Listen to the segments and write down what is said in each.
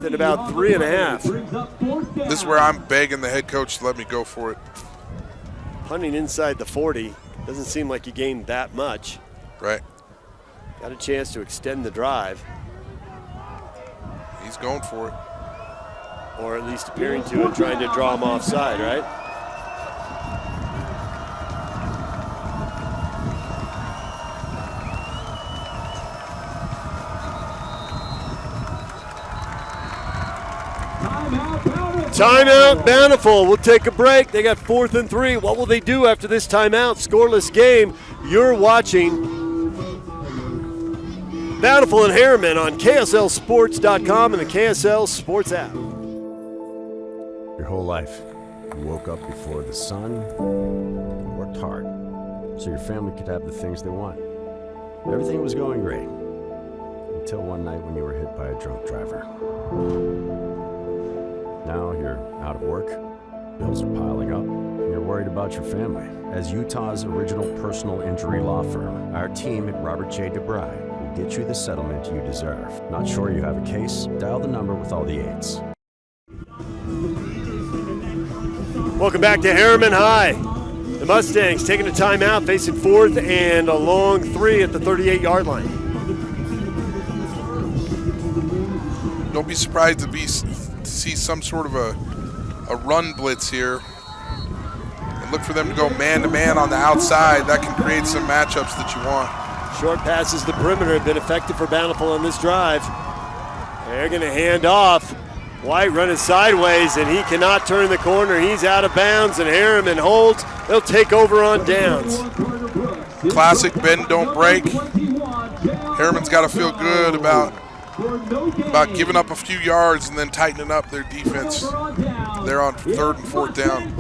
At about 3.5. This is where I'm begging the head coach to let me go for it. Punting inside the 40. Doesn't seem like you gained that much. Right. Got a chance to extend the drive. He's going for it. Or at least appearing to and trying to draw him offside, right? Timeout, Bountiful. We'll take a break. They got 4th and 3. What will they do after this timeout? Scoreless game. You're watching Bountiful and Herriman on KSLSports.com and the KSL Sports app. Your whole life, you woke up before the sun and worked hard so your family could have the things they want. Everything was going great until one night when you were hit by a drunk driver. Now you're out of work, bills are piling up, and you're worried about your family. As Utah's original personal injury law firm, our team at Robert J. DeBry will get you the settlement you deserve. Not sure you have a case? Dial the number with all the 8s. Welcome back to Herriman High. The Mustangs taking a timeout, facing 4th and a long 3 at the 38-yard line. Don't be surprised to see some sort of a run blitz here. And look for them to go man-to-man on the outside. That can create some matchups that you want. Short passes the perimeter have been effective for Bountiful on this drive. They're going to hand off. White running sideways, and he cannot turn the corner. He's out of bounds, and Herriman holds. They'll take over on downs. Classic bend, don't break. Herriman's got to feel good about giving up a few yards and then tightening up their defense. They're on 3rd and 4th down.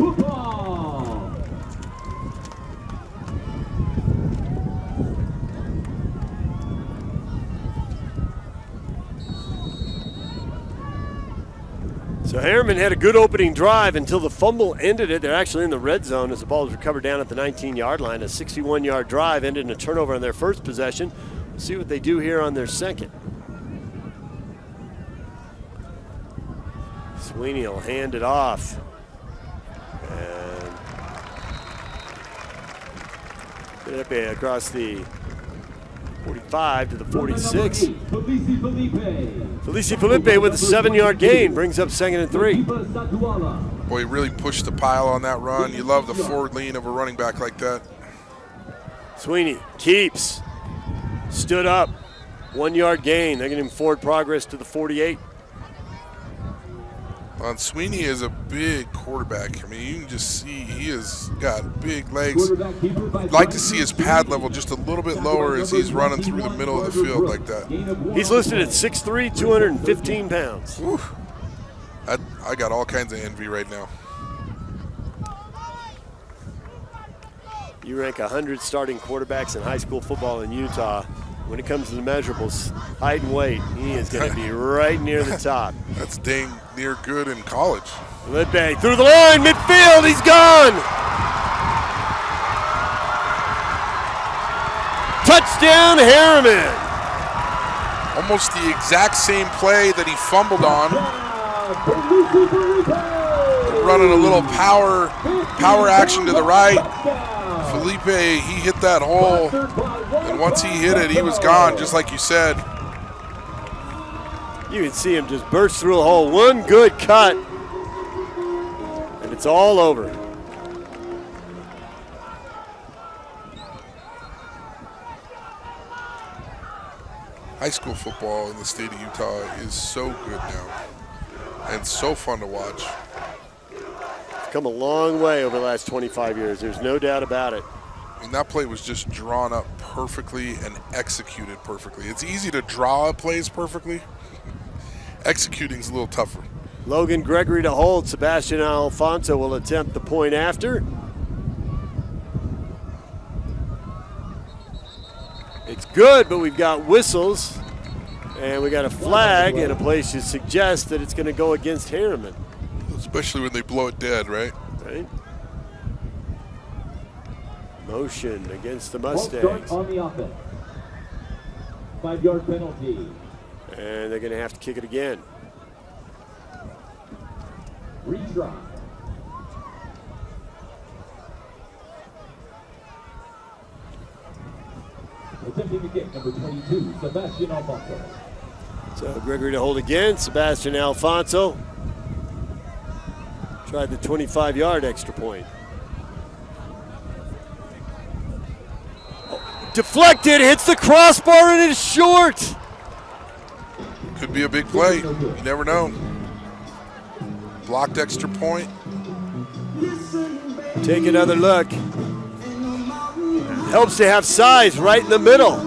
So Herriman had a good opening drive until the fumble ended it. They're actually in the red zone as the ball was recovered down at the 19-yard line. A 61-yard drive ended in a turnover on their first possession. We'll see what they do here on their second. Sweeney will hand it off. And Felipe across the 45 to the 46. Felice Felipe with a 7-yard gain brings up 2nd and 3. Boy, he really pushed the pile on that run. You love the forward lean of a running back like that. Sweeney keeps. Stood up. 1-yard gain. They're getting forward progress to the 48. Sweeney is a big quarterback. I mean, you can just see he has got big legs. I'd like to see his pad level just a little bit lower as he's running through the middle of the field like that. He's listed at 6'3", 215 pounds. Whew. I got all kinds of envy right now. You rank 100 starting quarterbacks in high school football in Utah. When it comes to the measurables, height and weight, he is going to be right near the top. That's dang near good in college. Felipe through the line, midfield, he's gone! Touchdown, Herriman! Almost the exact same play that he fumbled on. Running a little power action to the right. Felipe, he hit that hole, and once he hit it, he was gone, just like you said. You can see him just burst through a hole. One good cut, and it's all over. High school football in the state of Utah is so good now, and so fun to watch. Come a long way over the last 25 years. There's no doubt about it. I mean, that play was just drawn up perfectly and executed perfectly. It's easy to draw plays perfectly. Executing's a little tougher. Logan Gregory to hold. Sebastian Alfonso will attempt the point after. It's good, but we've got whistles, and we got a flag and a place to suggest that it's going to go against Herriman. Especially when they blow it dead, right? Right. Motion against the Mustangs. On the offense. 5-yard penalty. And they're going to have to kick it again. Retry. Attempting to get number 22, Sebastian Alfonso. So Gregory to hold again. Sebastian Alfonso tried the 25-yard extra point. Oh, deflected, hits the crossbar, and it's short. Could be a big play. You never know. Blocked extra point. Take another look. Helps to have size right in the middle.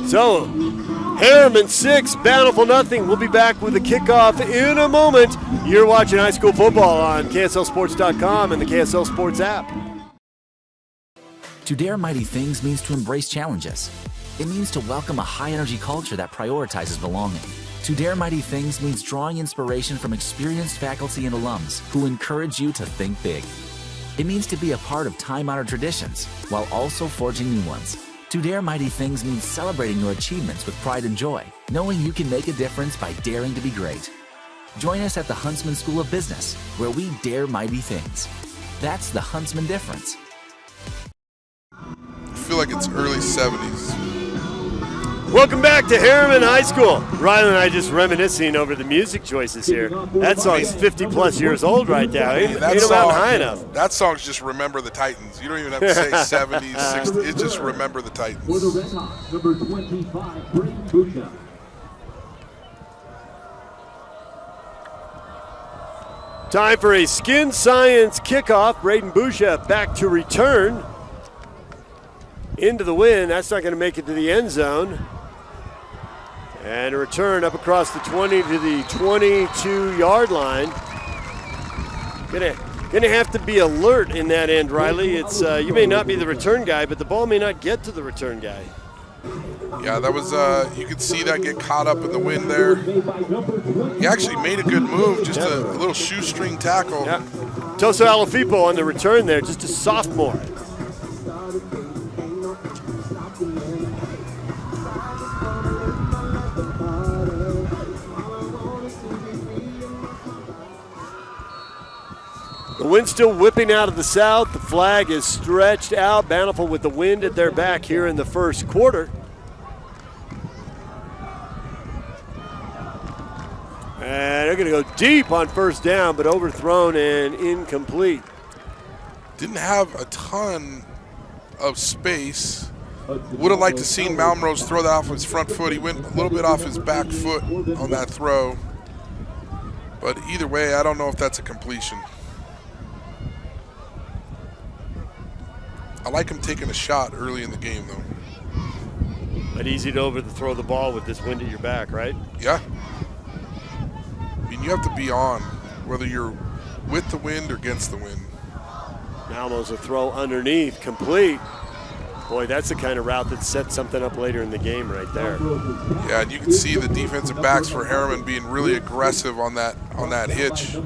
So, Herriman 6, Bountiful nothing. We'll be back with the kickoff in a moment. You're watching high school football on KSLSports.com and the KSL Sports app. To dare mighty things means to embrace challenges. It means to welcome a high-energy culture that prioritizes belonging. To dare mighty things means drawing inspiration from experienced faculty and alums who encourage you to think big. It means to be a part of time-honored traditions while also forging new ones. To dare mighty things means celebrating your achievements with pride and joy, knowing you can make a difference by daring to be great. Join us at the Huntsman School of Business, where we dare mighty things. That's the Huntsman difference. I feel like it's early 70s. Welcome back to Herriman High School. Riley and I just reminiscing over the music choices here. That song's 50-plus years old right now. Ain't about high enough. That song's just Remember the Titans. You don't even have to say 70s, 60s. It's just Remember the Titans. For the Redhawks, number 25, Braden Boucher. Time for a skin science kickoff. Braden Boucher back to return. Into the wind. That's not going to make it to the end zone. And a return up across the 20 to the 22-yard line. Gonna have to be alert in that end, Riley. It's you may not be the return guy, but the ball may not get to the return guy. Yeah, that was you could see that get caught up in the wind there. He actually made a good move, just a little shoestring tackle. Yeah. Toso Alafipo on the return there, just a sophomore. The wind still whipping out of the south. The flag is stretched out. Bountiful with the wind at their back here in the first quarter. And they're going to go deep on first down, but overthrown and incomplete. Didn't have a ton of space. Would have liked to seen Malmrose throw that off his front foot. He went a little bit off his back foot on that throw. But either way, I don't know if that's a completion. I like him taking a shot early in the game, though. But easy to overthrow the ball with this wind at your back, right? Yeah. I mean, you have to be on, whether you're with the wind or against the wind. Malmo's a throw underneath, complete. Boy, that's the kind of route that sets something up later in the game right there. Yeah, and you can see the defensive backs for Herriman being really aggressive on that hitch.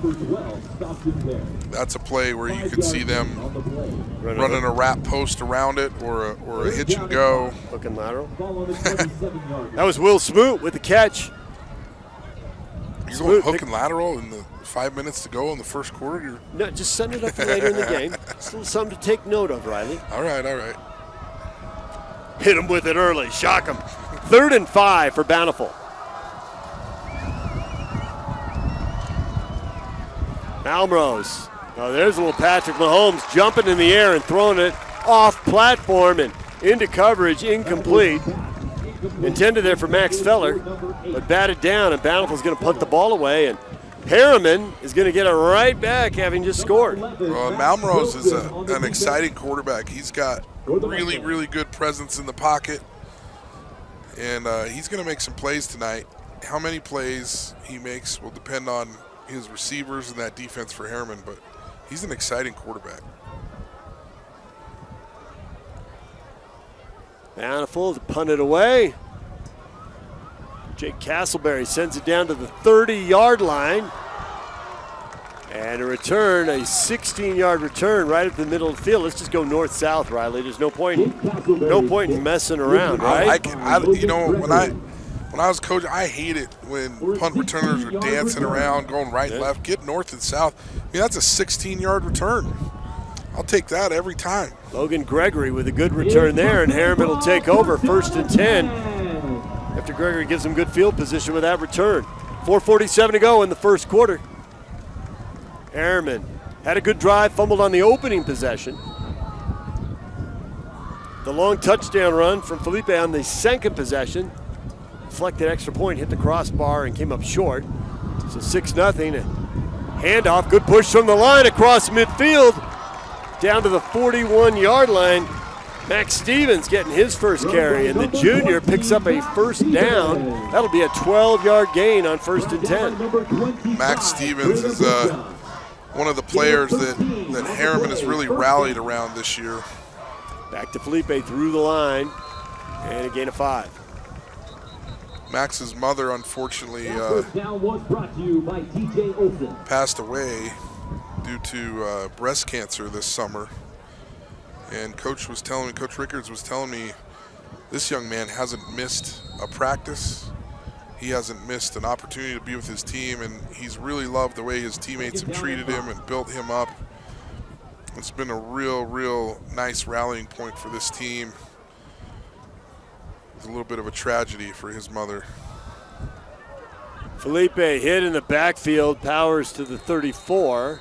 That's a play where you could see them running a wrap post around it or a hitch and go. Hook and lateral. That was Will Smoot with the catch. You're going hook and lateral in the 5 minutes to go in the first quarter? No, just send it up for later in the game. Still something to take note of, Riley. All right, all right. Hit him with it early, shock him. 3rd and 5 for Bountiful. Malmrose. Oh, there's a little Patrick Mahomes jumping in the air and throwing it off platform and into coverage, incomplete. Intended there for Max Feller, but batted down, and Bountiful's going to put the ball away, and Herriman is going to get it right back, having just scored. Well, Malmrose is an exciting quarterback. He's got really, really good presence in the pocket, and he's going to make some plays tonight. How many plays he makes will depend on his receivers and that defense for Herriman, but he's an exciting quarterback. Bountiful to punt it away. Jake Castleberry sends it down to the 30-yard line. And a return, a 16-yard return right up the middle of the field. Let's just go north-south, Riley. There's no point in messing around, right? You know, When I was coach, I hate it when punt returners are dancing around, going right and left. Get north and south. I mean, that's a 16-yard return. I'll take that every time. Logan Gregory with a good return there, and Herriman will take over 1st and 10 after Gregory gives him good field position with that return. 4:47 to go in the first quarter. Herriman had a good drive, fumbled on the opening possession. The long touchdown run from Felipe on the second possession. Deflected extra point, hit the crossbar, and came up short. So 6-0. Handoff, good push from the line across midfield. Down to the 41-yard line. Max Stevens getting his first carry, and the junior picks up a first down. That'll be a 12-yard gain on 1st and 10. Max Stevens is one of the players that Herriman has really rallied around this year. Back to Felipe through the line, and a gain of 5. Max's mother, unfortunately, passed away due to breast cancer this summer. And Coach Rickards was telling me this young man hasn't missed a practice. He hasn't missed an opportunity to be with his team, and he's really loved the way his teammates have treated him and built him up. It's been a real nice rallying point for this team. It's a little bit of a tragedy for his mother. Felipe hit in the backfield, powers to the 34,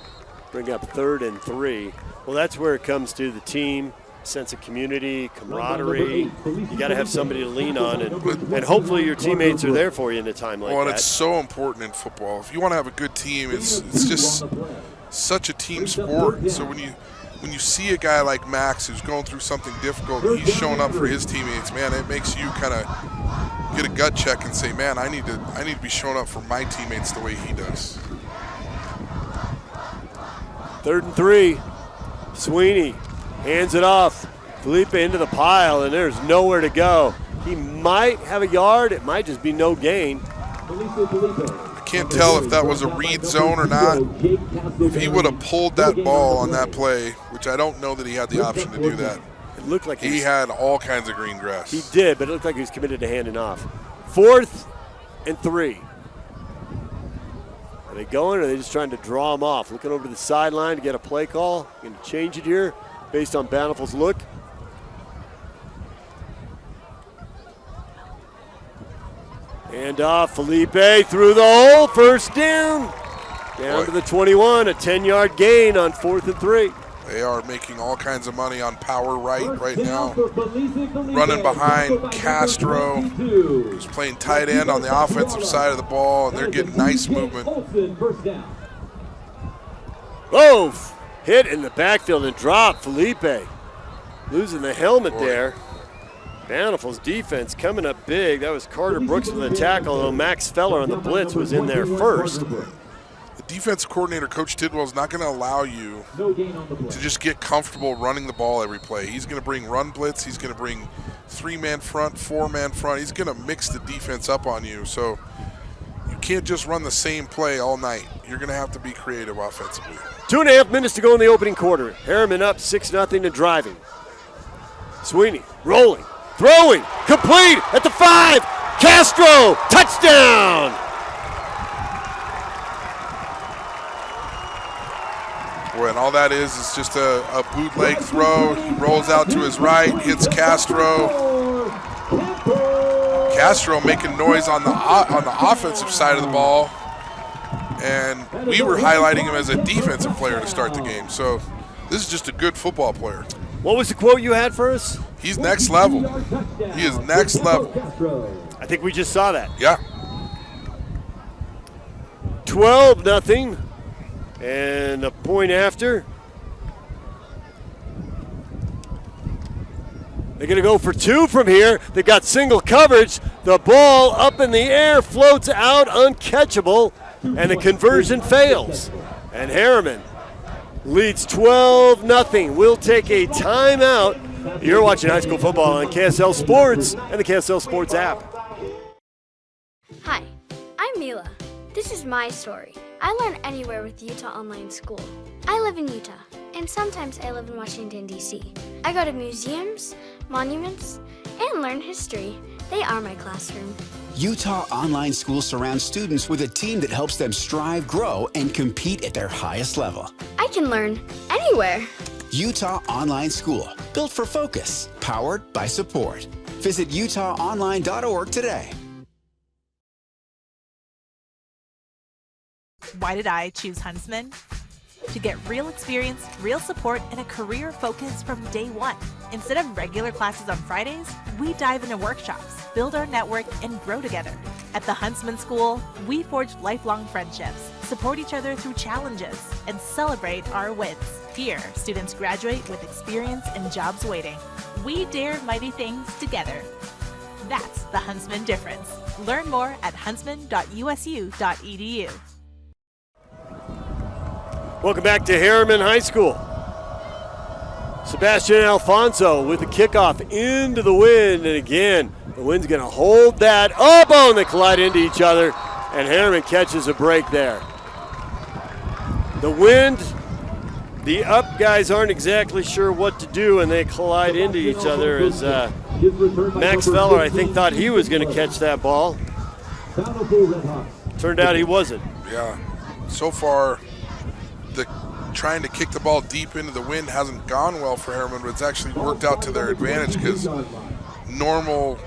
bring up 3rd and 3. Well, that's where it comes to the team, sense of community, camaraderie. You got to have somebody to lean on, and hopefully your teammates are there for you in a time like that. Well, and it's so important in football. If you want to have a good team, it's just such a team sport. So when you see a guy like Max who's going through something difficult, he's showing up for his teammates, man, it makes you kind of get a gut check and say, man, I need to be showing up for my teammates the way he does. 3rd and 3. Sweeney hands it off. Felipe into the pile, and there's nowhere to go. He might have a yard. It might just be no gain. I can't tell if that was a read zone or not. If he would have pulled that ball on that play, which I don't know that he had the option to do that. It looked like he had all kinds of green grass. He did, but it looked like he was committed to handing off. 4th and 3. Are they going, or are they just trying to draw him off? Looking over the sideline to get a play call. Going to change it here based on Bountiful's look. And Felipe through the hole, first down. Down to the 21, a 10-yard gain on 4th and 3. They are making all kinds of money on power right now. Running behind Castro, who's playing tight end on the offensive side of the ball, and they're getting nice movement. Oh, hit in the backfield and dropped. Felipe losing the helmet there. Bountiful's defense coming up big. That was Carter Brooks with a tackle, although Max Feller on the blitz was in there first. The defensive coordinator, Coach Tidwell, is not going to allow you to just get comfortable running the ball every play. He's going to bring run blitz. He's going to bring 3-man front, 4-man front. He's going to mix the defense up on you. So you can't just run the same play all night. You're going to have to be creative offensively. 2.5 minutes to go in the opening quarter. Herriman up 6-0 and driving. Sweeney rolling, throwing, complete at the 5. Castro, touchdown! Boy, and all that is just a bootleg throw. He rolls out to his right, hits Castro. Castro making noise on the offensive side of the ball. And we were highlighting him as a defensive player to start the game. So this is just a good football player. What was the quote you had for us? He's next level. He is next level. I think we just saw that. Yeah. 12-0. And a point after. They're going to go for 2 from here. They've got single coverage. The ball up in the air, floats out, uncatchable, and the conversion fails. And Herriman leads 12-0. We'll take a timeout. You're watching high school football on KSL Sports and the KSL Sports app. Hi, I'm Mila. This is my story. I learn anywhere with Utah Online School. I live in Utah, and sometimes I live in Washington, D.C. I go to museums, monuments, and learn history. They are my classroom. Utah Online School surrounds students with a team that helps them strive, grow, and compete at their highest level. I can learn anywhere. Utah Online School, built for focus, powered by support. Visit utahonline.org today. Why did I choose Huntsman? To get real experience, real support, and a career focus from day one. Instead of regular classes on Fridays, we dive into workshops, build our network, and grow together. At the Huntsman School, we forge lifelong friendships, support each other through challenges, and celebrate our wins. Here, students graduate with experience and jobs waiting. We dare mighty things together. That's the Huntsman difference. Learn more at huntsman.usu.edu. Welcome back to Herriman High School. Sebastian Alfonso with the kickoff into the wind, and again, the wind's going to hold that up. Oh, and they collide into each other, and Herriman catches a break there. The wind, the up guys aren't exactly sure what to do, and they collide into each other as Max Feller, I think, thought he was going to catch that ball. Turned out he wasn't. Yeah, so far, trying to kick the ball deep into the wind hasn't gone well for Herriman, but it's actually worked out to their advantage because normal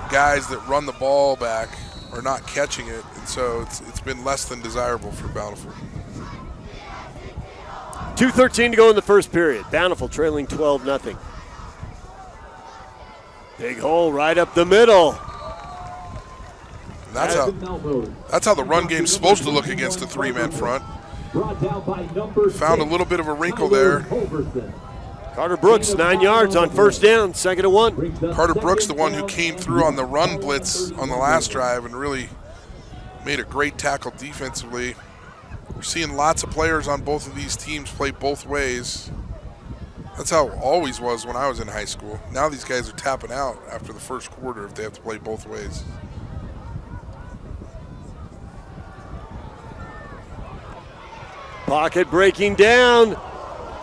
guys that run the ball back are not catching it, and so it's been less than desirable for Bountiful. 2:13 to go in the first period. Bountiful trailing 12-0. Big hole right up the middle. And that's how the run game's supposed to look against a three-man front. Found a little bit of a wrinkle there. Carter Brooks, 9 yards on first down, 2nd and 1. Carter Brooks, the one who came through on the run blitz on the last drive and really made a great tackle defensively. We're seeing lots of players on both of these teams play both ways. That's how it always was when I was in high school. Now these guys are tapping out after the first quarter if they have to play both ways. Pocket breaking down.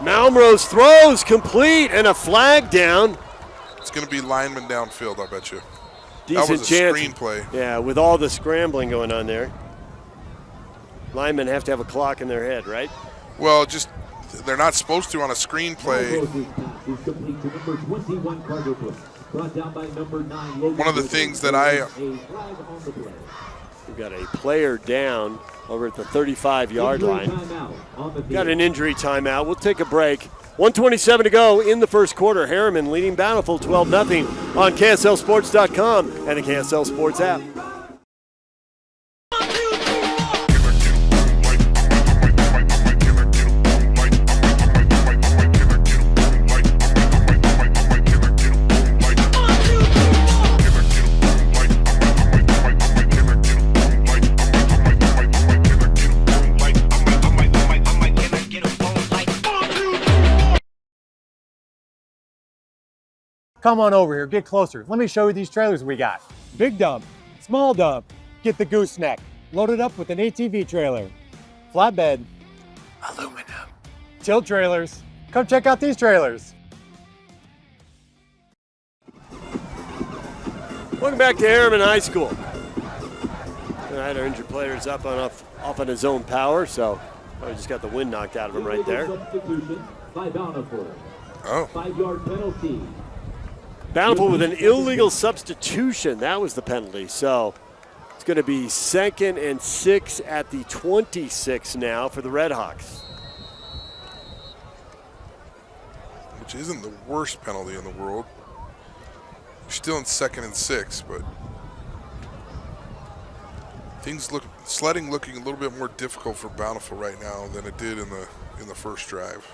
Malmrose throws complete and a flag down. It's going to be lineman downfield, I bet you. Decent that was a chance. screenplay. Yeah, with all the scrambling going on there. Linemen have to have a clock in their head, right? Well, just they're not supposed to on a screenplay. One of the things that we've got a player down over at the 35-yard line. Got an injury timeout. We'll take a break. 1:27 to go in the first quarter. Herriman leading Bountiful 12-0 on KSLSports.com and the KSL Sports app. Come on over here, get closer. Let me show you these trailers we got. Big dump, small dump, get the gooseneck. Loaded up with an ATV trailer. Flatbed, aluminum. Tilt trailers. Come check out these trailers. Welcome back to Herriman High School. Tonight our injured player's up on off on his own power, so I just got the wind knocked out of him right there. Oh. 5-yard penalty. Bountiful with an illegal substitution. That was the penalty. So it's going to be 2nd and 6 at the 26 now for the Redhawks. Which isn't the worst penalty in the world. You're still in 2nd and 6, but sledding looking a little bit more difficult for Bountiful right now than it did in the first drive.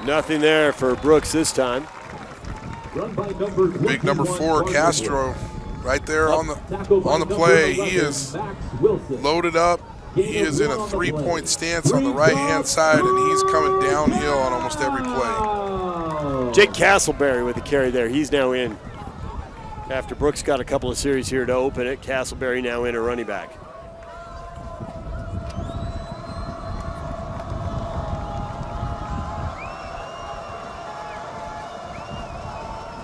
Nothing there for Brooks this time. Big number 4, Castro, right there on the play. He is loaded up. He is in a 3-point stance on the right-hand side, and he's coming downhill on almost every play. Jake Castleberry with the carry there. He's now in. After Brooks got a couple of series here to open it, Castleberry now in a running back.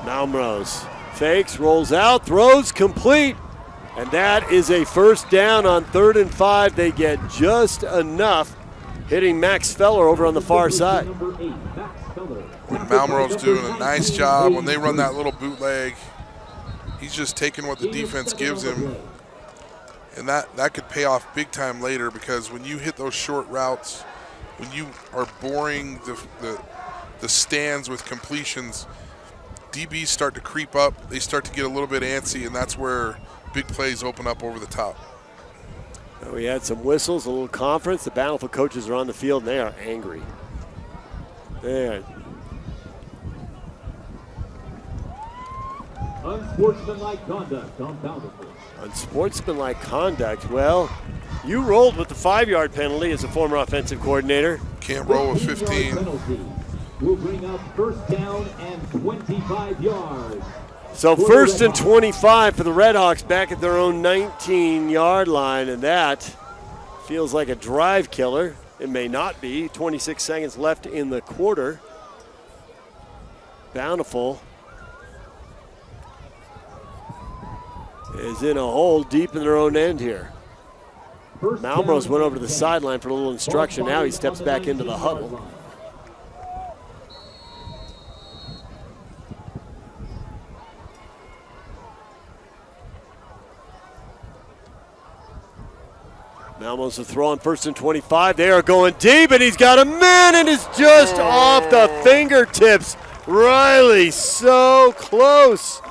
Malmrose fakes, rolls out, throws complete. And that is a first down on 3rd and 5. They get just enough, hitting Max Feller over on the far side. Malmrose doing a nice job. When they run that little bootleg, he's just taking what the defense gives him. And that could pay off big time later, because when you hit those short routes, when you are boring the stands with completions, DBs start to creep up. They start to get a little bit antsy, and that's where big plays open up over the top. We had some whistles, a little conference. The Bountiful coaches are on the field, and they are angry. There. Unsportsmanlike conduct on Bountiful. Unsportsmanlike conduct. Well, you rolled with the 5-yard penalty as a former offensive coordinator. Can't roll with 15. Will bring up first down and 25 yards. So 1st and 25 for the Redhawks back at their own 19-yard line, and that feels like a drive killer. It may not be. 26 seconds left in the quarter. Bountiful is in a hole deep in their own end here. Malmrose went over to the sideline for a little instruction. Now he steps back into the huddle. Malmrose to throw on 1st and 25. They are going deep, and he's got a man, and it's just off the fingertips. Riley so close.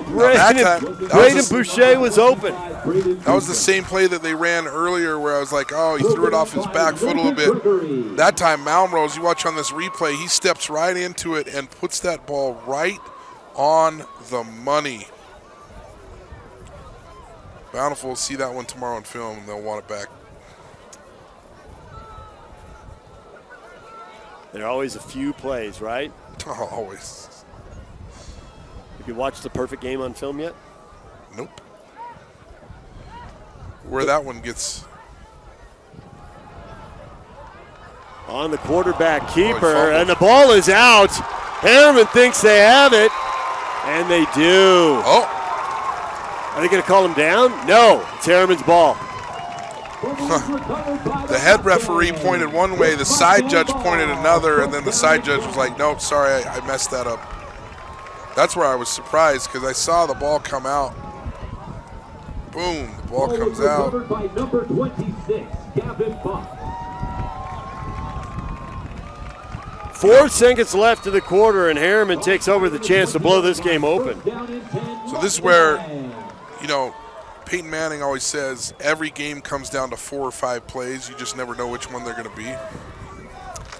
Braden Boucher was open. That was the same play that they ran earlier where I was like, oh, he threw it off his back foot a little bit. That time, Malmrose, you watch on this replay, he steps right into it and puts that ball right on the money. Bountiful will see that one tomorrow on film, and they'll want it back. There are always a few plays, right? Oh, always. Have you watched The Perfect Game on film yet? Nope. Where that one gets... On the quarterback keeper, and the ball is out. Herriman thinks they have it, and they do. Oh. Are they going to call him down? No, it's Herriman's ball. The head referee pointed one way, the side judge pointed another, and then the side judge was like, nope, sorry, I messed that up. That's where I was surprised, because I saw the ball come out. Boom, the ball comes out. By number 26, Gavin Buck. 4 seconds left in the quarter, and Herriman takes over the chance to blow this game open. So this is where, you know, Peyton Manning always says every game comes down to 4 or 5 plays. You just never know which one they're going to be.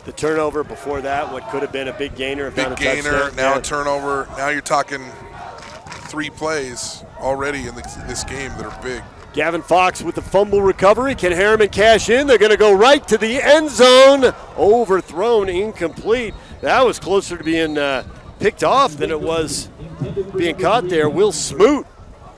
The turnover before that, what could have been a big gainer. Big gainer, now a turnover. Now you're talking 3 plays already in this game that are big. Gavin Fox with the fumble recovery. Can Herriman cash in? They're going to go right to the end zone. Overthrown, incomplete. That was closer to being picked off than it was being caught there. Will Smoot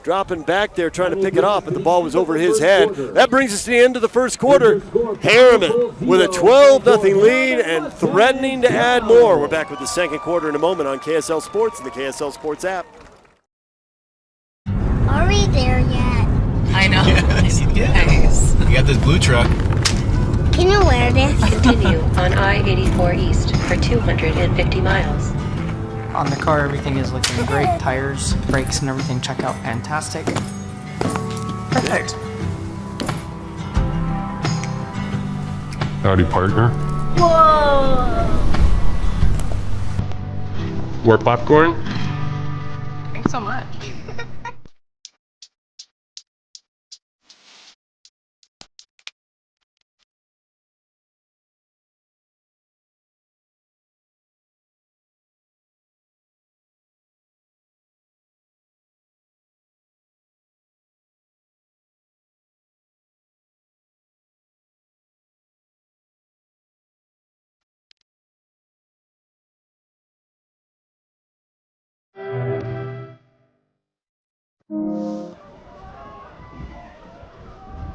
dropping back there trying to pick it off, but the ball was over his head. That brings us to the end of the first quarter. Herriman with a 12-0 lead and threatening to add more. We're back with the second quarter in a moment on KSL Sports and the KSL Sports app. Are we there yet? I know. Yes, Nice. You got this blue truck. Can you wear this? Continue on I-84 East for 250 miles. On the car, everything is looking great. Tires, brakes, and everything check out fantastic. Perfect. Howdy, partner. Whoa! More popcorn? Thanks so much.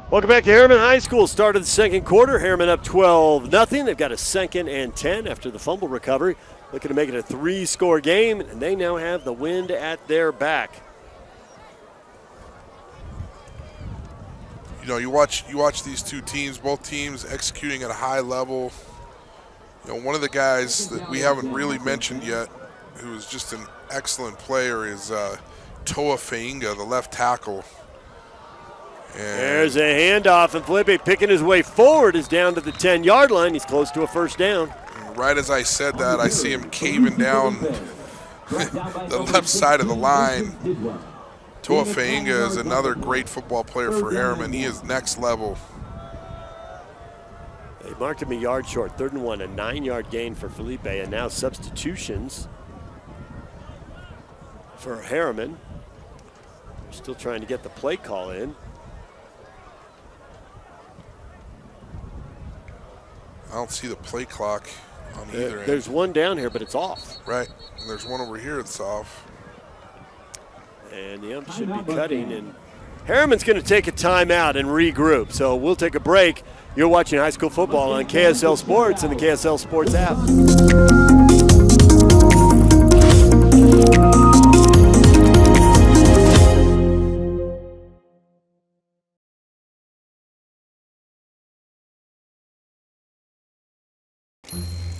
Welcome back to Herriman High School. Start of the second quarter. Herriman up 12-0. They've got a 2nd and 10 after the fumble recovery. looking to make it a 3-score game, and they now have the wind at their back. You know, you watch these two teams, both teams executing at a high level. You know, one of the guys that we haven't really mentioned yet, who is just an excellent player, is Toa Fainga, the left tackle. And there's a handoff, and Felipe picking his way forward is down to the 10-yard line. He's close to a first down. Right as I said that, I see him caving down the left side of the line. Toa Fainga is another great football player for Herriman. He is next level. They marked him a yard short, 3rd and 1, a 9-yard gain for Felipe, and now substitutions for Herriman. They're still trying to get the play call in. I don't see the play clock on either end. There's one down here, but it's off. Right, and there's one over here that's off. And the ump should be cutting, and Herriman's going to take a timeout and regroup. So we'll take a break. You're watching high school football on KSL Sports and the KSL Sports app.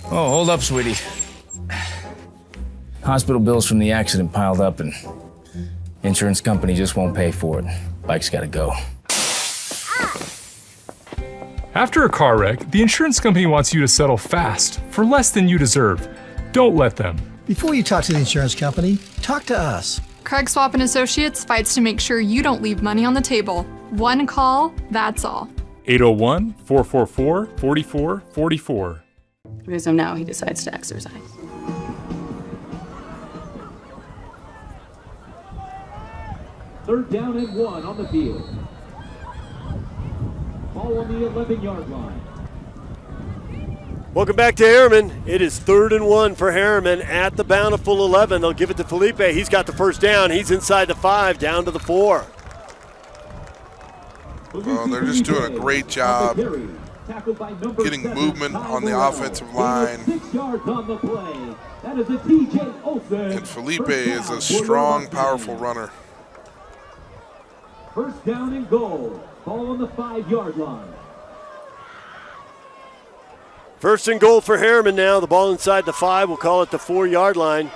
Oh, hold up, sweetie. Hospital bills from the accident piled up and insurance company just won't pay for it. Bike's gotta go. After a car wreck, the insurance company wants you to settle fast for less than you deserve. Don't let them. Before you talk to the insurance company, talk to us. Craig Swap and Associates fights to make sure you don't leave money on the table. One call, that's all. 801-444-4444. As of now, he decides to exercise. Third down and 1 on the field. Ball on the 11-yard line. Welcome back to Herriman. It is 3rd and 1 for Herriman at the Bountiful 11. They'll give it to Felipe. He's got the first down. He's inside the 5, down to the 4. Well, they're just doing a great job getting movement on the offensive line. And Felipe is a strong, powerful runner. First down and goal. Ball on the 5-yard line. First and goal for Herriman now. The ball inside the 5. We'll call it the 4-yard line.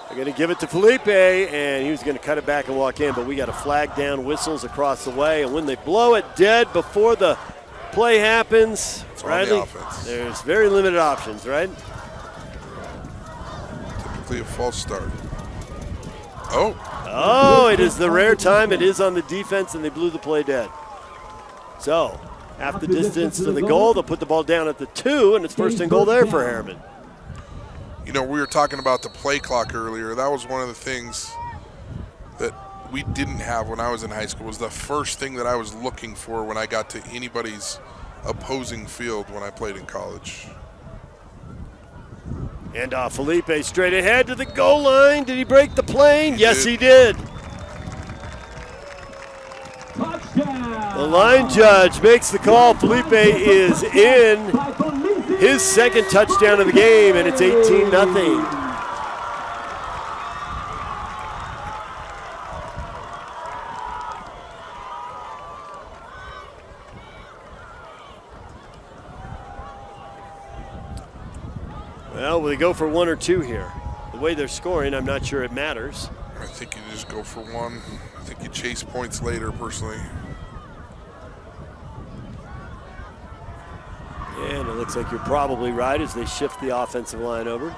They're going to give it to Felipe, and he was going to cut it back and walk in, but we got a flag down, whistles across the way, and when they blow it dead before the play happens, Riley, there's very limited options, right? Typically a false start. Oh, it is the rare time. It is on the defense, and they blew the play dead. So, half the distance to the goal. They'll put the ball down at the 2, and it's first and goal there for Herriman. You know, we were talking about the play clock earlier. That was one of the things that we didn't have when I was in high school. It was the first thing that I was looking for when I got to anybody's opposing field when I played in college. And Felipe straight ahead to the goal line. Did he break the plane? Yes, he did. The line judge makes the call. Felipe is in. His second touchdown of the game, and it's 18-0. Well, will they go for 1 or 2 here? The way they're scoring, I'm not sure it matters. I think you just go for 1. I think you chase points later, personally. And it looks like you're probably right as they shift the offensive line over.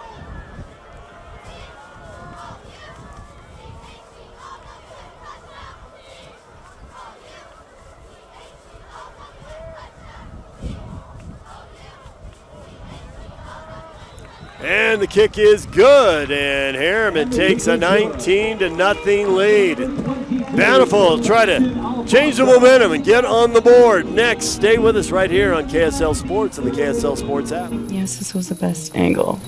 And the kick is good, and Herriman takes a 19-0 lead. Bountiful try to change the momentum and get on the board. Next, stay with us right here on KSL Sports and the KSL Sports app. Yes, this was the best angle.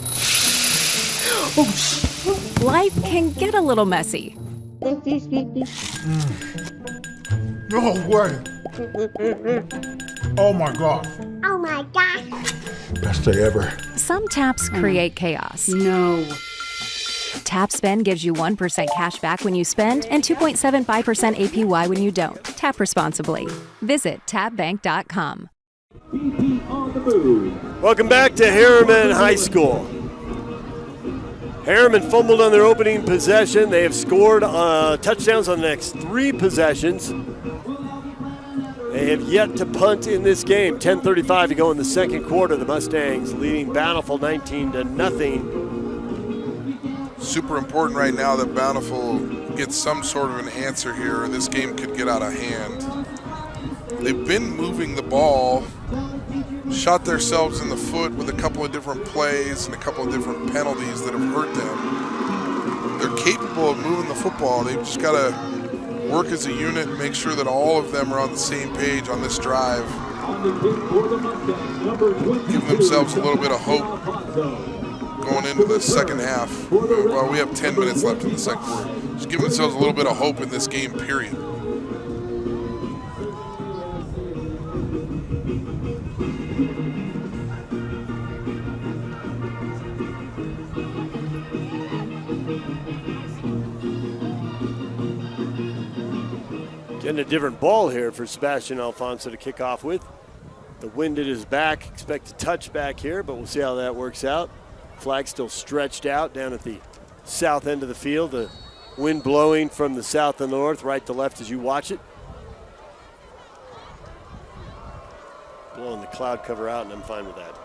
Life can get a little messy. No way. Oh my God. Oh my gosh. Best day ever. Some taps create chaos. No. Tap Spend gives you 1% cash back when you spend and 2.75% APY when you don't. Tap responsibly. Visit tapbank.com. Welcome back to Herriman High School. Herriman fumbled on their opening possession. They have scored touchdowns on the next 3 possessions. They have yet to punt in this game. 10:35 to go in the second quarter. The Mustangs leading Bountiful 19-0. Super important right now that Bountiful gets some sort of an answer here, or this game could get out of hand. They've been moving the ball, shot themselves in the foot with a couple of different plays and a couple of different penalties that have hurt them. They're capable of moving the football. They've just got to work as a unit and make sure that all of them are on the same page on this drive. Give themselves a little bit of hope going into the second half. Well, we have 10 minutes left in the second quarter. Just give themselves a little bit of hope in this game, period. Getting a different ball here for Sebastian Alfonso to kick off with. The wind at his back. Expect a touchback here, but we'll see how that works out. Flag still stretched out down at the south end of the field. The wind blowing from the south and north, right to left as you watch it. Blowing the cloud cover out, and I'm fine with that.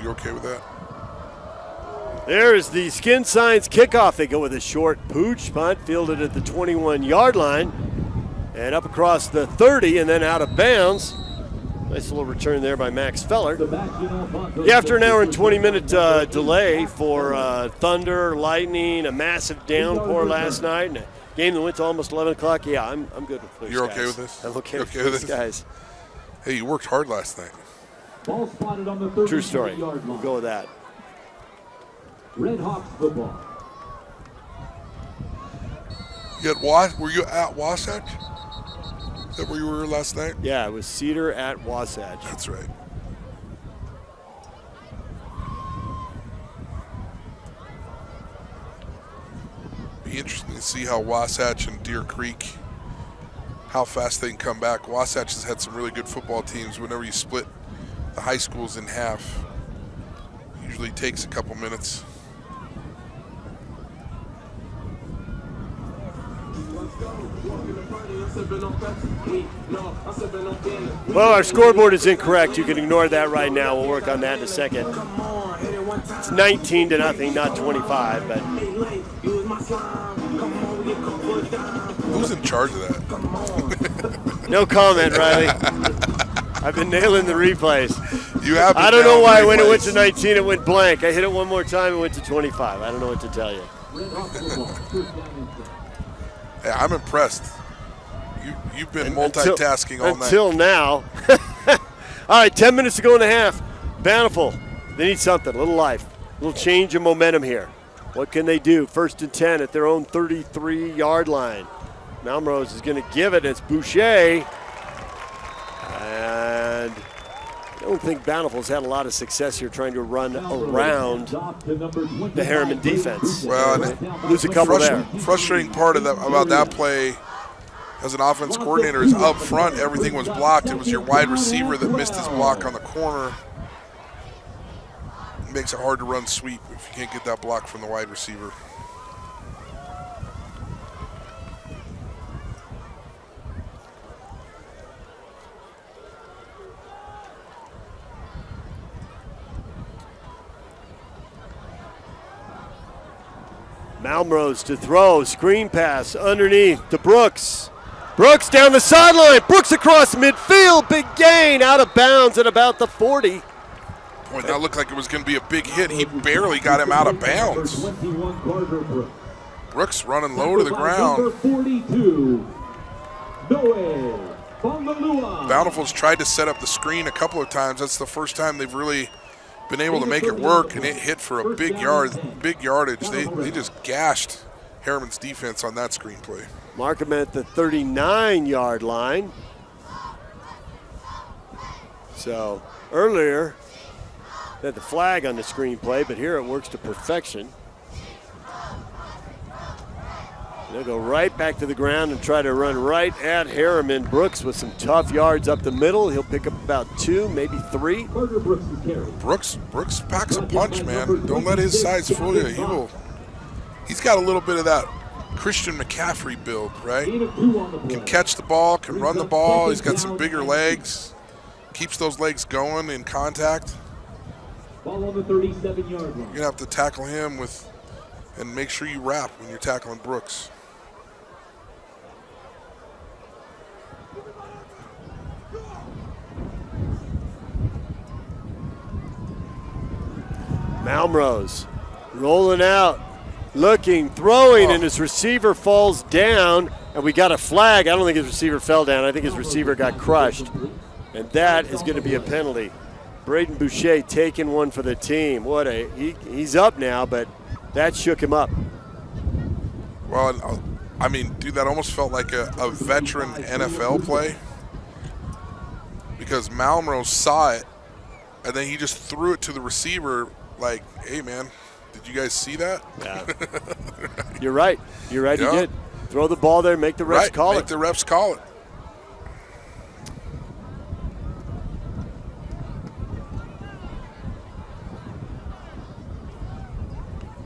You okay with that? There's the Skin Science kickoff. They go with a short pooch punt, fielded at the 21-yard line, and up across the 30 and then out of bounds. Nice little return there by Max Feller. After an hour and 20-minute delay for thunder, lightning, a massive downpour last night, and a game that went to almost 11 o'clock. Yeah, I'm good with this. You're okay with this? I'm okay with this, guys. Hey, you worked hard last night. Ball spotted on the 30 True story. yard line. We'll go with that. Redhawks football. Were you at Wasatch? Is that where you were last night? Yeah, it was Cedar at Wasatch. That's right. Be interesting to see how Wasatch and Deer Creek, how fast they can come back. Wasatch has had some really good football teams. Whenever you split the high schools in half, usually takes a couple minutes. Well, our scoreboard is incorrect. You can ignore that right now. We'll work on that in a second. It's 19-0, not 25, but who's in charge of that? No comment, Riley. I've been nailing the replays. You have. I don't know why when it went to 19, it went blank. I hit it one more time, it went to 25. I don't know what to tell you. Hey, I'm impressed. You've been multitasking all night. Until now. All right, 10 minutes to go in the half. Bountiful. They need something, a little life, a little change of momentum here. What can they do? 1st and 10 at their own 33-yard line. Malmrose is going to give it. It's Boucher. And I don't think Bountiful's had a lot of success here trying to run around the Herriman defense. Well, lose a couple there. Frustrating part of that, about that play as an offense coordinator is up front, everything was blocked. It was your wide receiver that missed his block on the corner. It makes it hard to run sweep if you can't get that block from the wide receiver. Malmrose to throw, screen pass underneath to Brooks. Brooks down the sideline, Brooks across midfield, big gain, out of bounds at about the 40. Boy, that looked like it was going to be a big hit. He barely got him out of bounds. Brooks running low to the ground. Bountiful's tried to set up the screen a couple of times. That's the first time they've really been able to make it work, and it hit for a big yardage. They just gashed Herriman's defense on that screen play. Mark him at the 39-yard line. So earlier, They had the flag on the screenplay, but here it works to perfection. They'll go right back to the ground and try to run right at Herriman. Brooks with some tough yards up the middle. He'll pick up about 2, maybe 3. Brooks packs a punch, man. Don't let his size fool you. He's got a little bit of that Christian McCaffrey build, right? Can catch the ball, can run the ball. He's got some bigger legs. Keeps those legs going in contact. Ball on the 37-yard line. You're going to have to tackle him and make sure you wrap when you're tackling Brooks. Malmrose rolling out, looking, throwing, and his receiver falls down, and we got a flag. I don't think his receiver fell down. I think his receiver got crushed, and that is going to be a penalty. Braden Boucher taking one for the team. He's up now, but that shook him up. Well, I mean, dude, that almost felt like a veteran NFL play because Malmrose saw it, and then he just threw it to the receiver like, hey, man, did you guys see that? Yeah. You're right. You're right. Yeah. He did. Throw the ball there, make the refs call it. Make the refs call it.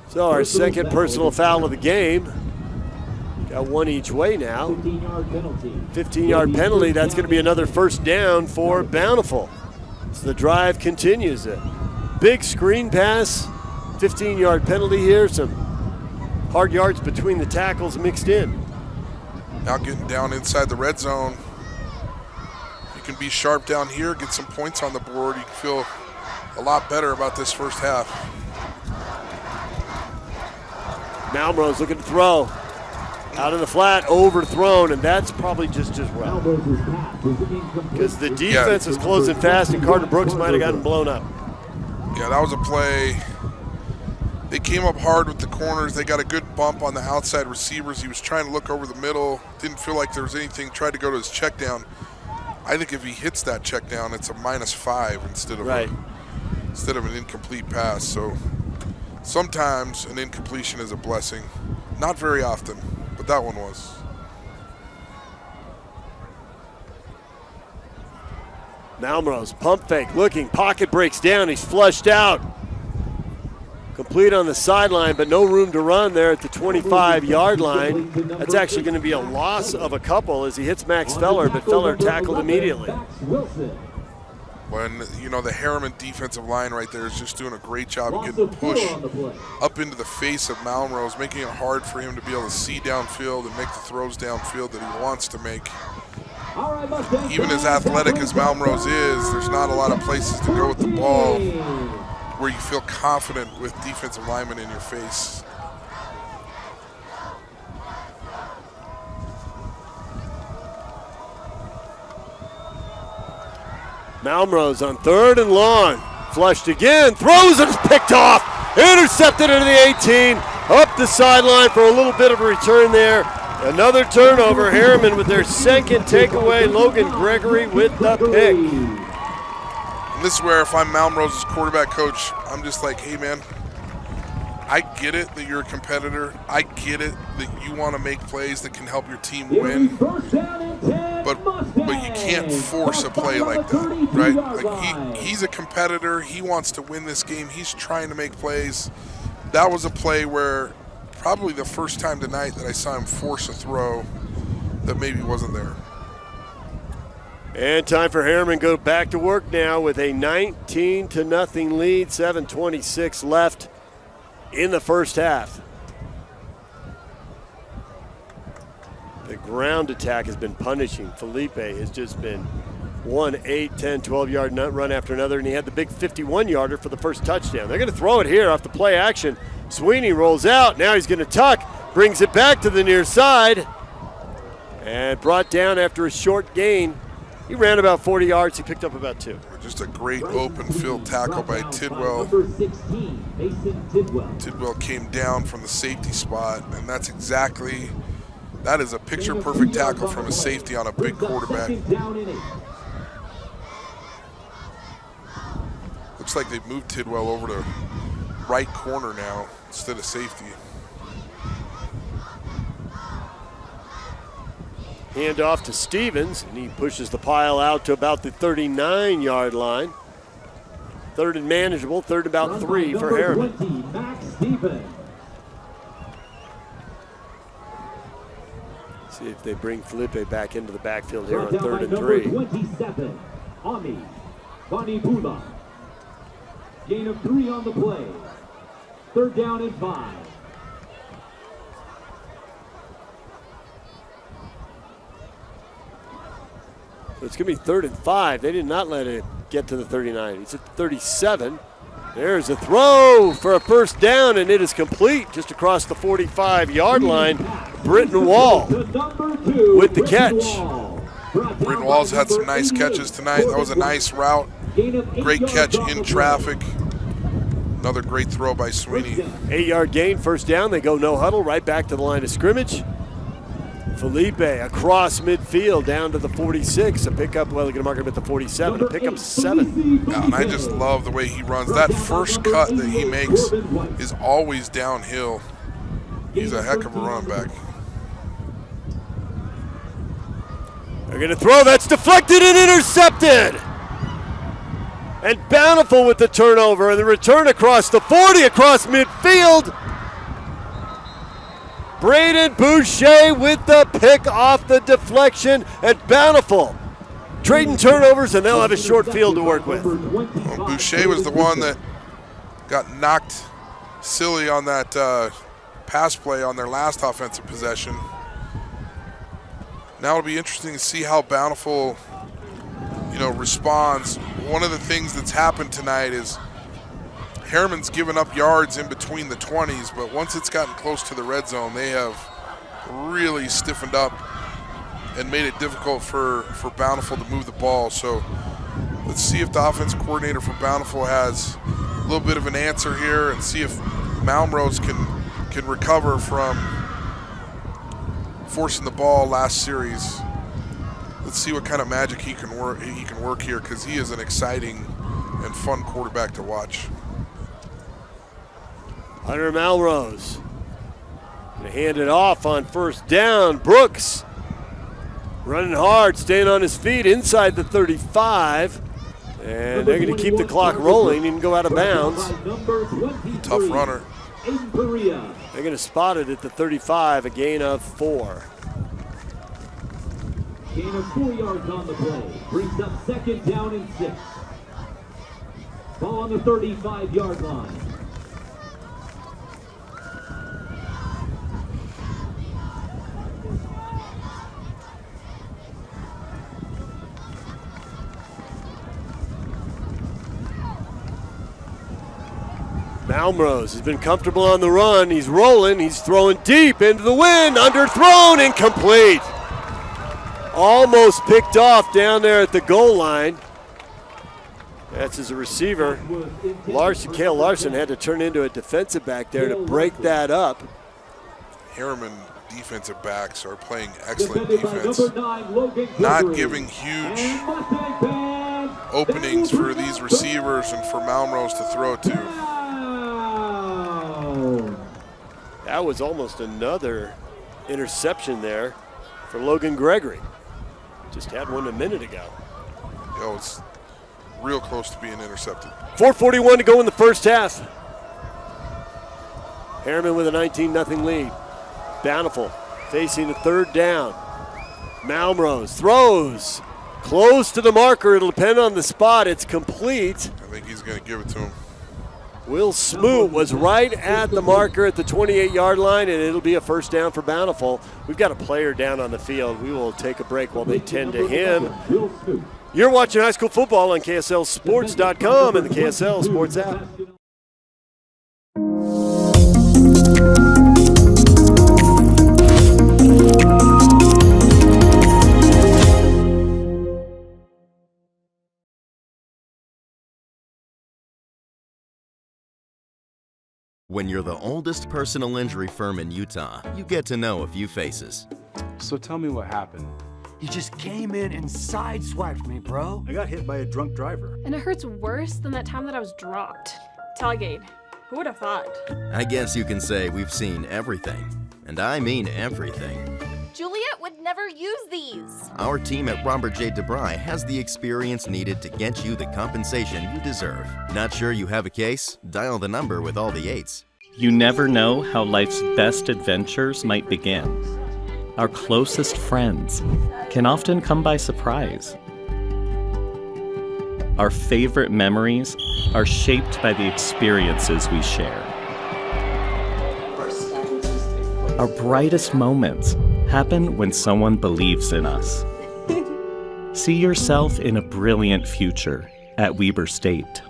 So our second personal foul of the game. Got one each way now. 15-yard penalty. That's going to be another first down for Bountiful. So the drive continues. A big screen pass, 15-yard penalty here. Some hard yards between the tackles mixed in. Now getting down inside the red zone. You can be sharp down here, get some points on the board. You can feel a lot better about this first half. Malmrose looking to throw. Out of the flat, overthrown, and that's probably just as well. Because the defense is closing fast, and Carter Brooks might have gotten blown up. Yeah, that was a play. They came up hard with the corners. They got a good bump on the outside receivers. He was trying to look over the middle. Didn't feel like there was anything. Tried to go to his check down. I think if he hits that check down, it's a -5 instead of an incomplete pass. So sometimes an incompletion is a blessing. Not very often, but that one was. Malmrose, pump fake, looking, pocket breaks down, he's flushed out. Complete on the sideline, but no room to run there at the 25-yard line. That's actually going to be a loss of a couple as he hits Max Feller, but Feller tackled immediately. When, the Herriman defensive line right there is just doing a great job of getting push up into the face of Malmrose, making it hard for him to be able to see downfield and make the throws downfield that he wants to make. Even as athletic as Malmrose is, there's not a lot of places to go with the ball where you feel confident with defensive linemen in your face. Malmrose on 3rd and long. Flushed again, throws and it's picked off. Intercepted into the 18. Up the sideline for a little bit of a return there. Another turnover. Herriman with their second takeaway. Logan Gregory with the pick. And this is where if I'm Malmrose's quarterback coach, I'm just like, hey, man, I get it that you're a competitor. I get it that you want to make plays that can help your team win. But you can't force a play like that, right? Like he's a competitor. He wants to win this game. He's trying to make plays. That was a play where probably the first time tonight that I saw him force a throw that maybe wasn't there. And time for Herriman go back to work now with a 19-0 lead, 7:26 left in the first half. The ground attack has been punishing. Felipe has just been 1 8, 10, 12-yard run after another, and he had the big 51-yarder for the first touchdown. They're going to throw it here off the play action. Sweeney rolls out. Now he's going to tuck, brings it back to the near side, and brought down after a short gain. He ran about 40 yards. He picked up about 2. Just a great open field tackle by Tidwell. Tidwell came down from the safety spot, and that is a picture-perfect tackle from a safety on a big quarterback. Looks looks like they've moved Tidwell over to right corner now instead of safety. Hand off to Stevens, and he pushes the pile out to about the 39-yard line. Third and manageable, third about 3 for Herriman. See if they bring Felipe back into the backfield here on 3rd and 3. 27, Ami Vanipula. Gain of 3 on the play. 3rd down and 5. So it's going to be 3rd and 5. They did not let it get to the 39. He's at 37. There's a throw for a first down, and it is complete just across the 45-yard line. Britton Wall with the catch. Britton Wall's had some nice catches tonight. That was a nice route. Great catch in traffic. Another great throw by Sweeney. 8-yard gain, first down. They go no huddle right back to the line of scrimmage. Felipe across midfield down to the 46. A pickup, well, they're going to mark him at the 47. A pickup 7. Yeah, and I just love the way he runs. That first cut that he makes is always downhill. He's a heck of a running back. They're going to throw. That's deflected and intercepted. And Bountiful with the turnover and the return across the 40, across midfield. Braden Boucher with the pick off the deflection, and Bountiful trading turnovers, and they'll have a short field to work with. Well, Boucher was the one that got knocked silly on that pass play on their last offensive possession. Now it'll be interesting to see how Bountiful, responds. One of the things that's happened tonight is Herriman's given up yards in between the 20s, but once it's gotten close to the red zone, they have really stiffened up and made it difficult for Bountiful to move the ball. So let's see if the offense coordinator for Bountiful has a little bit of an answer here, and see if Malmrose can recover from forcing the ball last series. Let's see what kind of magic he can work here, because he is an exciting and fun quarterback to watch. Hunter Malrose going to hand it off on first down. Brooks running hard, staying on his feet inside the 35. And they're going to keep the clock rolling and go out of bounds. Tough runner. They're going to spot it at the 35, a gain of 4. Gain of 4 yards on the play. Brings up 2nd down and 6. Ball on the 35-yard line. Malmrose has been comfortable on the run. He's rolling. He's throwing deep into the wind. Underthrown, incomplete. Almost picked off down there at the goal line. That's as a receiver. Cale Larson had to turn into a defensive back there to break that up. Herriman defensive backs are playing excellent defense, not giving huge openings for these receivers and for Malmrose to throw to. That was almost another interception there for Logan Gregory. Just had one a minute ago. Yo, it's real close to being intercepted. 4:41 to go in the first half. Herriman with a 19-0 lead. Bountiful facing a 3rd down. Malmrose throws close to the marker. It'll depend on the spot. It's complete. I think he's going to give it to him. Will Smoot was right at the marker at the 28-yard line, and it'll be a first down for Bountiful. We've got a player down on the field. We will take a break while they tend to him. You're watching high school football on KSLSports.com and the KSL Sports app. When you're the oldest personal injury firm in Utah, you get to know a few faces. So tell me what happened. You just came in and sideswiped me, bro. I got hit by a drunk driver. And it hurts worse than that time that I was dropped. Tailgate. Who would have thought? I guess you can say we've seen everything. And I mean everything. Juliet would never use these. Our team at Robert J. DeBry has the experience needed to get you the compensation you deserve. Not sure you have a case? Dial the number with all the 8s. You never know how life's best adventures might begin. Our closest friends can often come by surprise. Our favorite memories are shaped by the experiences we share. Our brightest moments happen when someone believes in us. See yourself in a brilliant future at Weber State.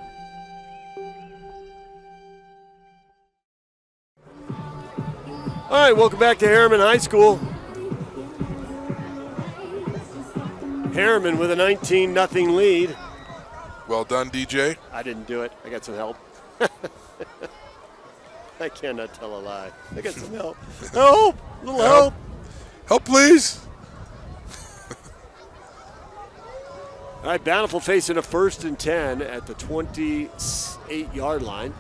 All right, welcome back to Herriman High School. Herriman with a 19-0 lead. Well done, DJ. I didn't do it. I got some help. I cannot tell a lie. I got some help. Help! A little help. Help, please. All right, Bountiful facing a 1st and 10 at the 28-yard line.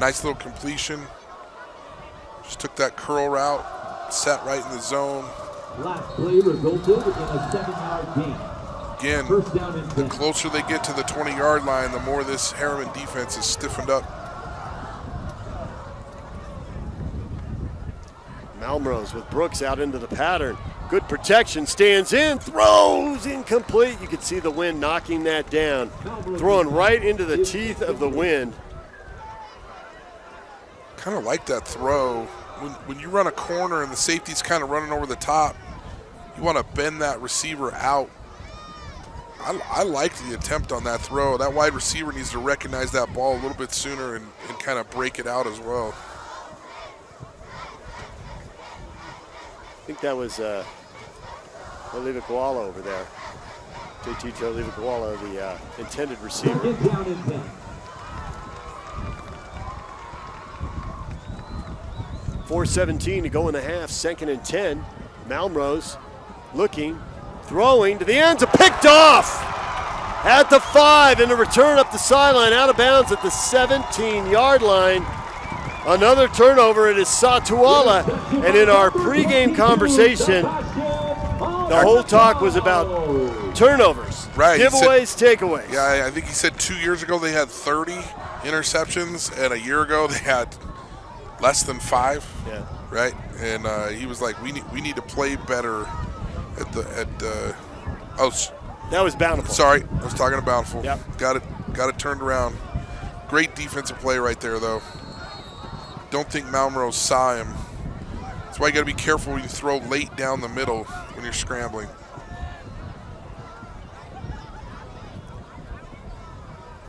Nice little completion. Just took that curl route, sat right in the zone. Last play resulted in a 7-yard gain. Again, the closer they get to the 20-yard line, the more this Herriman defense is stiffened up. Malmrose with Brooks out into the pattern. Good protection, stands in, throws incomplete. You can see the wind knocking that down. Throwing right into the teeth of the wind. Kind of like that throw. When you run a corner and the safety's kind of running over the top, you want to bend that receiver out. I like the attempt on that throw. That wide receiver needs to recognize that ball a little bit sooner and kind of break it out as well. I think that was Olivaquala over there. JT Olivaquala, the intended receiver. 4:17 to go in the half, 2nd and 10. Malmrose looking, throwing to the ends, picked off at the 5, and a return up the sideline, out of bounds at the 17-yard line. Another turnover, it is Satuala, and in our pregame conversation, the whole talk was about turnovers, right? Giveaways, takeaways. Yeah, I think he said 2 years ago they had 30 interceptions, and a year ago they had less than 5. Yeah. Right, and he was like, "We need to play better." That was Bountiful. Sorry, I was talking to Bountiful. Yep. Got it turned around. Great defensive play right there, though. Don't think Malmrose saw him. That's why you got to be careful when you throw late down the middle when you're scrambling.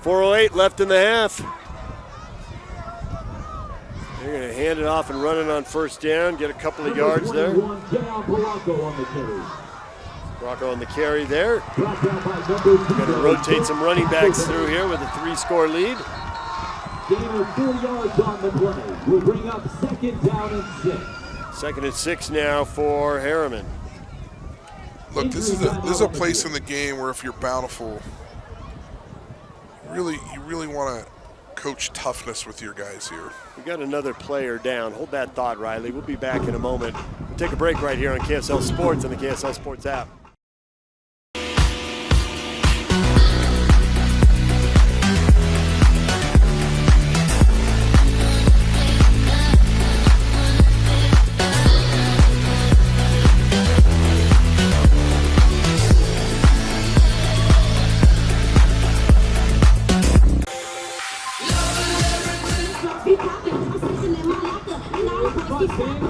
.408 left in the half. They're going to hand it off and run it on 1st down, get a couple of yards there. Rocco on the carry there. Going to rotate some running backs through here with a 3-score lead. Gain of 4 yards on the play will bring up 2nd down and 6. 2nd and 6 now for Herriman. Look, this is a place in the game where if you're Bountiful, you really want to coach toughness with your guys here. We got another player down. Hold that thought, Riley. We'll be back in a moment. We'll take a break right here on KSL Sports and the KSL Sports app.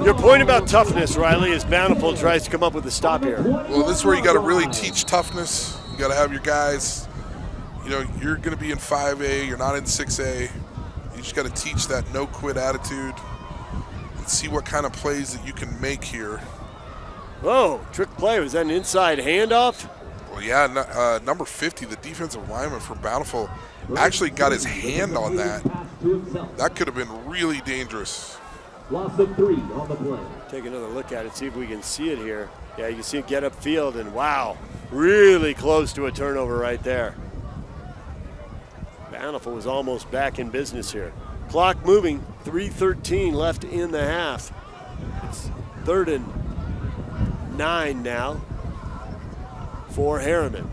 Your point about toughness, Riley, is Bountiful tries to come up with a stop here. Well, this is where you got to really teach toughness. You got to have your guys, you're going to be in 5A, you're not in 6A. You just got to teach that no-quit attitude and see what kind of plays that you can make here. Whoa, trick play. Was that an inside handoff? Well, yeah, number 50, the defensive lineman for Bountiful, actually got his hand on that. That could have been really dangerous. Loss of 3 on the play. Take another look at it, see if we can see it here. Yeah, you can see it get upfield, and wow, really close to a turnover right there. Bountiful was almost back in business here. Clock moving, 3:13 left in the half. It's 3rd and 9 now for Herriman.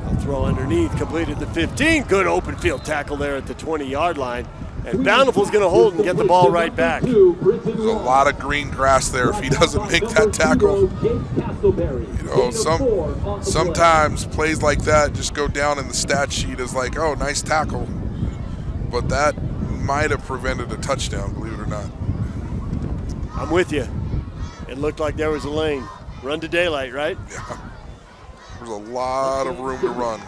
They'll throw underneath, completed the 15. Good open field tackle there at the 20-yard line. And Bountiful's going to hold and get the ball right back. There's a lot of green grass there if he doesn't make that tackle. You know, sometimes plays like that just go down in the stat sheet as like, oh, nice tackle. But that might have prevented a touchdown, believe it or not. I'm with you. It looked like there was a lane. Run to daylight, right? Yeah. There's a lot of room to run.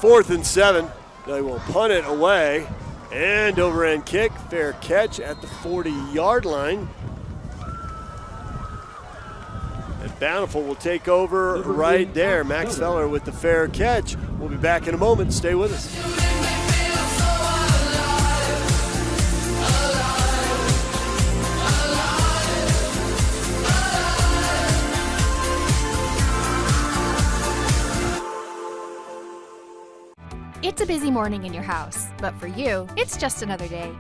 4th and 7. They will punt it away. And overhand kick, fair catch at the 40-yard line. And Bountiful will take over right there. Max Feller with the fair catch. We'll be back in a moment. Stay with us. It's a busy morning in your house, but for you, it's just another day.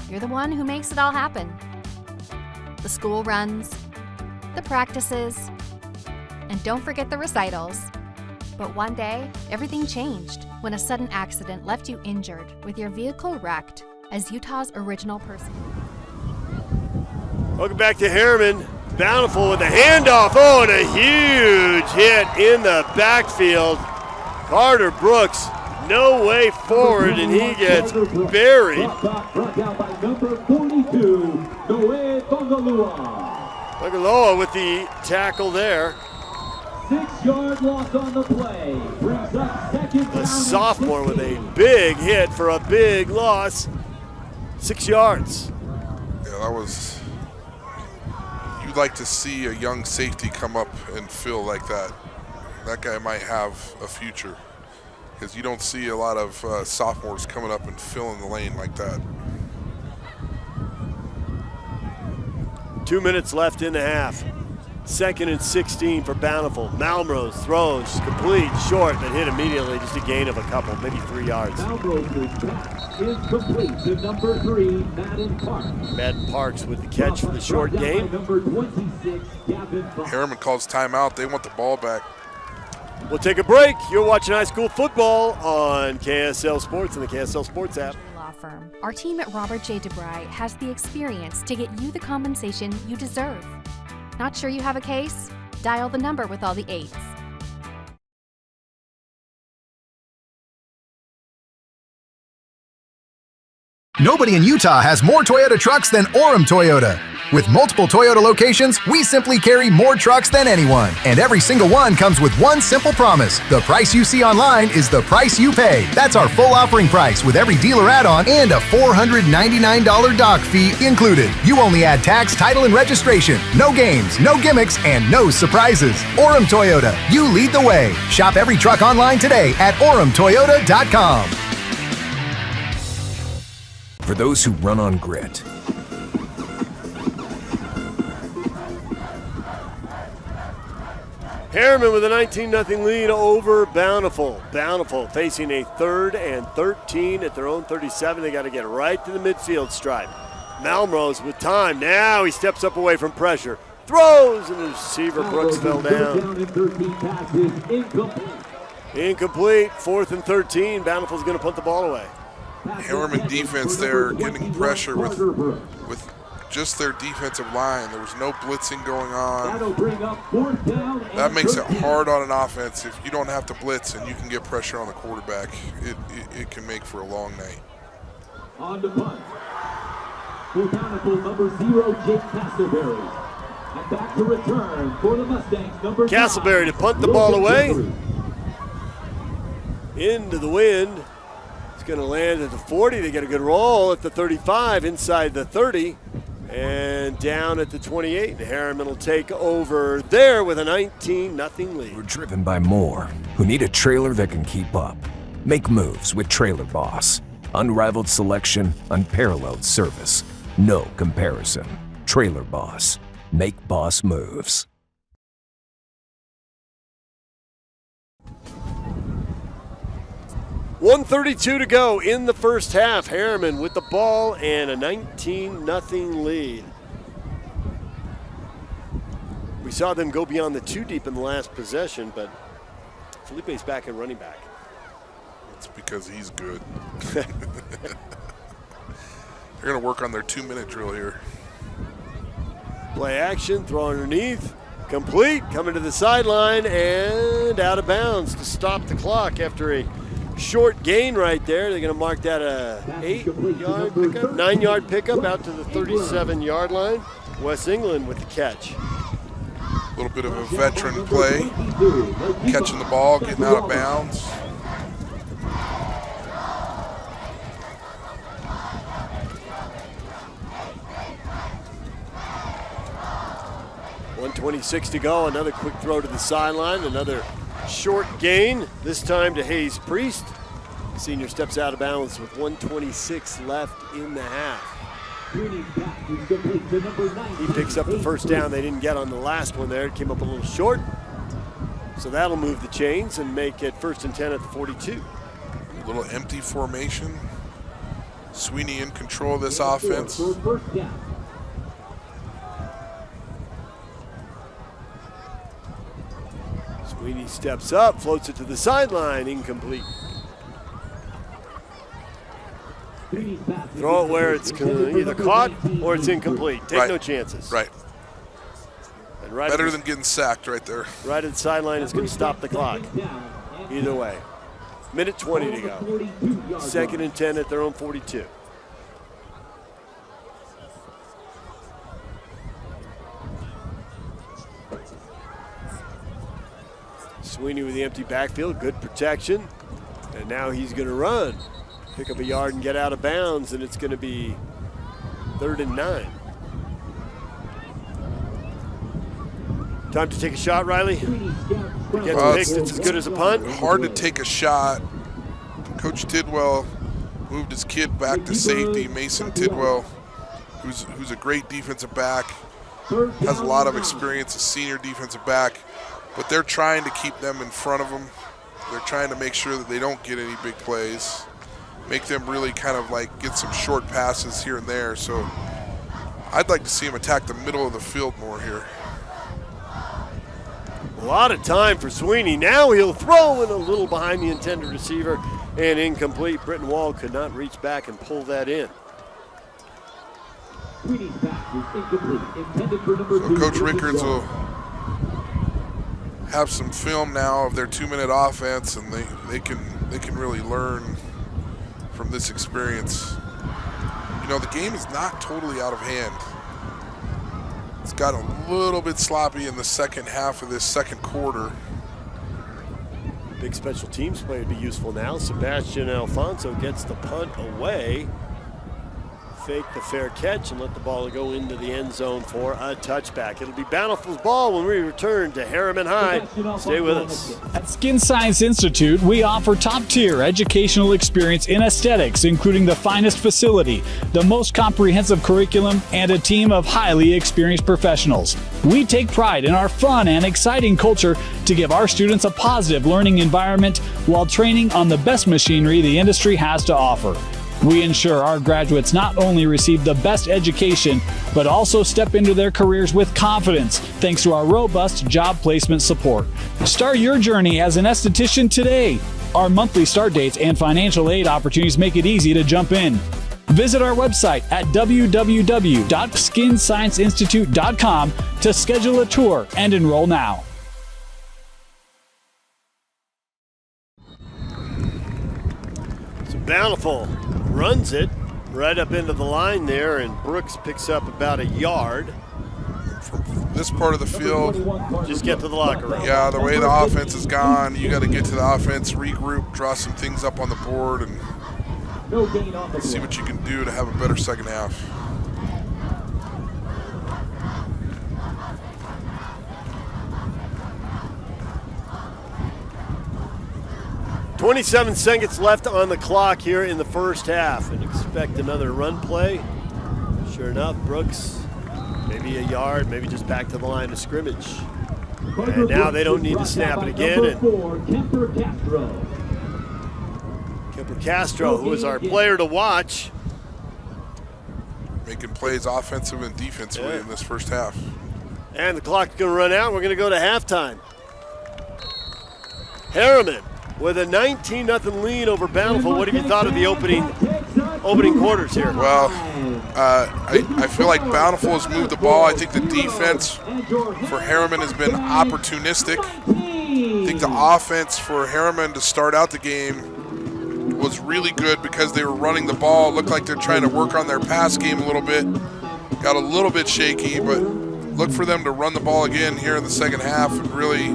You're the one who makes it all happen. The school runs, the practices, and don't forget the recitals. But one day, everything changed when a sudden accident left you injured with your vehicle wrecked as Utah's original person. Welcome back to Herriman. Bountiful with a handoff. Oh, and a huge hit in the backfield. Carter Brooks. No way forward, and he gets buried. Bangaloa with the tackle there. 6-yard loss on the play. Brings up second down. A sophomore with a big hit for a big loss. 6 yards. Yeah, that was. You'd like to see a young safety come up and fill like that. That guy might have a future, because you don't see a lot of sophomores coming up and filling the lane like that. 2 minutes left in the half. 2nd and 16 for Bountiful. Malmrose throws complete, short, but hit immediately. Just a gain of a couple, maybe 3 yards. Malmrose's pass is complete to number 3, Madden Parks. Madden Parks with the catch for the short gain. Number 26, Gavin Fox. Herriman calls timeout. They want the ball back. We'll take a break. You're watching high school football on KSL Sports and the KSL Sports app. Law firm. Our team at Robert J. DeBry has the experience to get you the compensation you deserve. Not sure you have a case? Dial the number with all the 8s. Nobody in Utah has more Toyota trucks than Orem Toyota. With multiple Toyota locations, we simply carry more trucks than anyone. And every single one comes with one simple promise. The price you see online is the price you pay. That's our full offering price with every dealer add-on and a $499 dock fee included. You only add tax, title, and registration. No games, no gimmicks, and no surprises. Orem Toyota, you lead the way. Shop every truck online today at oremtoyota.com. For those who run on grit. Herriman with a 19-0 lead over Bountiful. Bountiful facing a 3rd and 13 at their own 37. They got to get right to the midfield stripe. Malmrose with time. Now he steps up away from pressure. Throws, and the receiver Brooks fell down. Incomplete. 4th and 13. Bountiful's going to punt the ball away. Herriman defense there getting pressure with just their defensive line. There was no blitzing going on. That makes it hard on an offense. If you don't have to blitz and you can get pressure on the quarterback, it can make for a long night. On the punt, for Bountiful, number 0, Jake Castleberry. And back to return for the Mustangs, number 9. Castleberry to punt the ball away. Into the wind. It's going to land at the 40. They get a good roll at the 35, inside the 30, and down at the 28. And Herriman will take over there with a 19-0 lead. We're driven by more, who need a trailer that can keep up. Make moves with Trailer Boss. Unrivaled selection, unparalleled service. No comparison. Trailer Boss. Make boss moves. .132 to go in the first half. Herriman with the ball and a 19-0 lead. We saw them go beyond the 2 deep in the last possession, but Felipe's back at running back. It's because he's good. They're going to work on their 2-minute drill here. Play action, throw underneath, complete, coming to the sideline and out of bounds to stop the clock after a short gain right there. They're going to mark that a 8-yard pickup, 9-yard pickup out to the 37-yard line. West England with the catch. A little bit of a veteran play, catching the ball, getting out of bounds. .126 to go, another quick throw to the sideline, another short gain, this time to Hayes Priest. Senior steps out of bounds with 1:26 left in the half. He picks up the first down they didn't get on the last one there. It came up a little short. So that'll move the chains and make it 1st and 10 at the 42. A little empty formation. Sweeney in control of this offense. Sweeney steps up, floats it to the sideline, incomplete. Throw it where it's either caught or it's incomplete. Take no chances. Right. And right better than getting sacked right there. Right at the sideline is going to stop the clock. Either way. Minute 20 to go. 2nd and 10 at their own 42. Sweeney with the empty backfield, good protection. And now he's going to run. Pick up a yard and get out of bounds, and it's going to be 3rd and 9. Time to take a shot, Riley. If it gets picked, it's as good as a punt. Hard to take a shot. Coach Tidwell moved his kid back to safety. Mason Tidwell, who's a great defensive back, has a lot of experience, a senior defensive back, but they're trying to keep them in front of them. They're trying to make sure that they don't get any big plays, make them really kind of like get some short passes here and there. So I'd like to see him attack the middle of the field more here. A lot of time for Sweeney. Now he'll throw in a little behind the intended receiver and incomplete. Britton Wall could not reach back and pull that in. So Coach Rickards will have some film now of their 2-minute offense, and they can really learn from this experience. You know, the game is not totally out of hand. It's got a little bit sloppy in the second half of this second quarter. Big special teams play would be useful now. Sebastian Alfonso gets the punt away. Fake the fair catch and let the ball go into the end zone for a touchback. It'll be Bountiful's ball when we return to Herriman High. Stay with us. At Skin Science Institute, we offer top-tier educational experience in aesthetics, including the finest facility, the most comprehensive curriculum, and a team of highly experienced professionals. We take pride in our fun and exciting culture to give our students a positive learning environment while training on the best machinery the industry has to offer. We ensure our graduates not only receive the best education, but also step into their careers with confidence thanks to our robust job placement support. Start your journey as an esthetician today. Our monthly start dates and financial aid opportunities make it easy to jump in. Visit our website at www.skinscienceinstitute.com to schedule a tour and enroll now. So Bountiful runs it right up into the line there, and Brooks picks up about a yard. From this part of the field, just get to the locker room. Yeah, the way the offense is gone, you got to get to the offense, regroup, draw some things up on the board, and see what you can do to have a better second half. 27 seconds left on the clock here in the first half, and expect another run play. Sure enough, Brooks, maybe a yard, maybe just back to the line of scrimmage. And now they don't need to snap it again. And Kemper Castro, who is our player to watch, making plays offensive and defensively in this first half. And the clock's going to run out. We're going to go to halftime. Herriman with a 19-0 lead over Bountiful. What have you thought of the opening quarters here? Well, I feel like Bountiful has moved the ball. I think the defense for Herriman has been opportunistic. I think the offense for Herriman to start out the game was really good because they were running the ball. It looked like they're trying to work on their pass game a little bit. Got a little bit shaky, but look for them to run the ball again here in the second half and really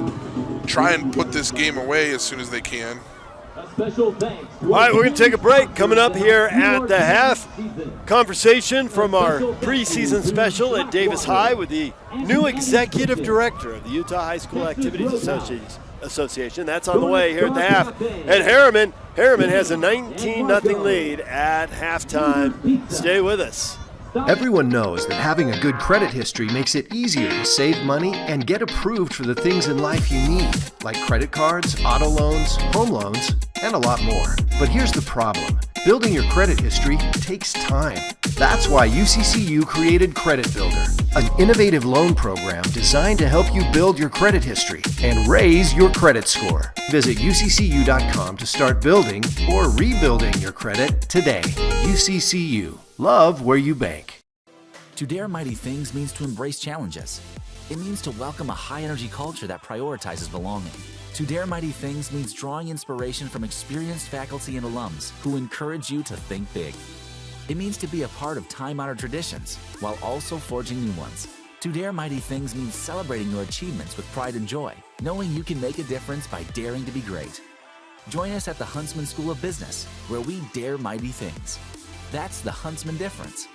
try and put this game away as soon as they can. All right, we're going to take a break. Coming up here at the half, conversation from our preseason special at Davis High with the new executive director of the Utah High School Activities Association. That's on the way here at the half. And Herriman has a 19-0 lead at halftime. Stay with us. Everyone knows that having a good credit history makes it easier to save money and get approved for the things in life you need, like credit cards, auto loans, home loans, and a lot more. But here's the problem. Building your credit history takes time. That's why UCCU created Credit Builder, an innovative loan program designed to help you build your credit history and raise your credit score. Visit UCCU.com to start building or rebuilding your credit today. UCCU. Love where you bank. To dare mighty things means to embrace challenges. It means to welcome a high-energy culture that prioritizes belonging. To dare mighty things means drawing inspiration from experienced faculty and alums who encourage you to think big. It means to be a part of time-honored traditions while also forging new ones. To dare mighty things means celebrating your achievements with pride and joy, knowing you can make a difference by daring to be great. Join us at the Huntsman School of Business, where we dare mighty things. That's the Huntsman difference.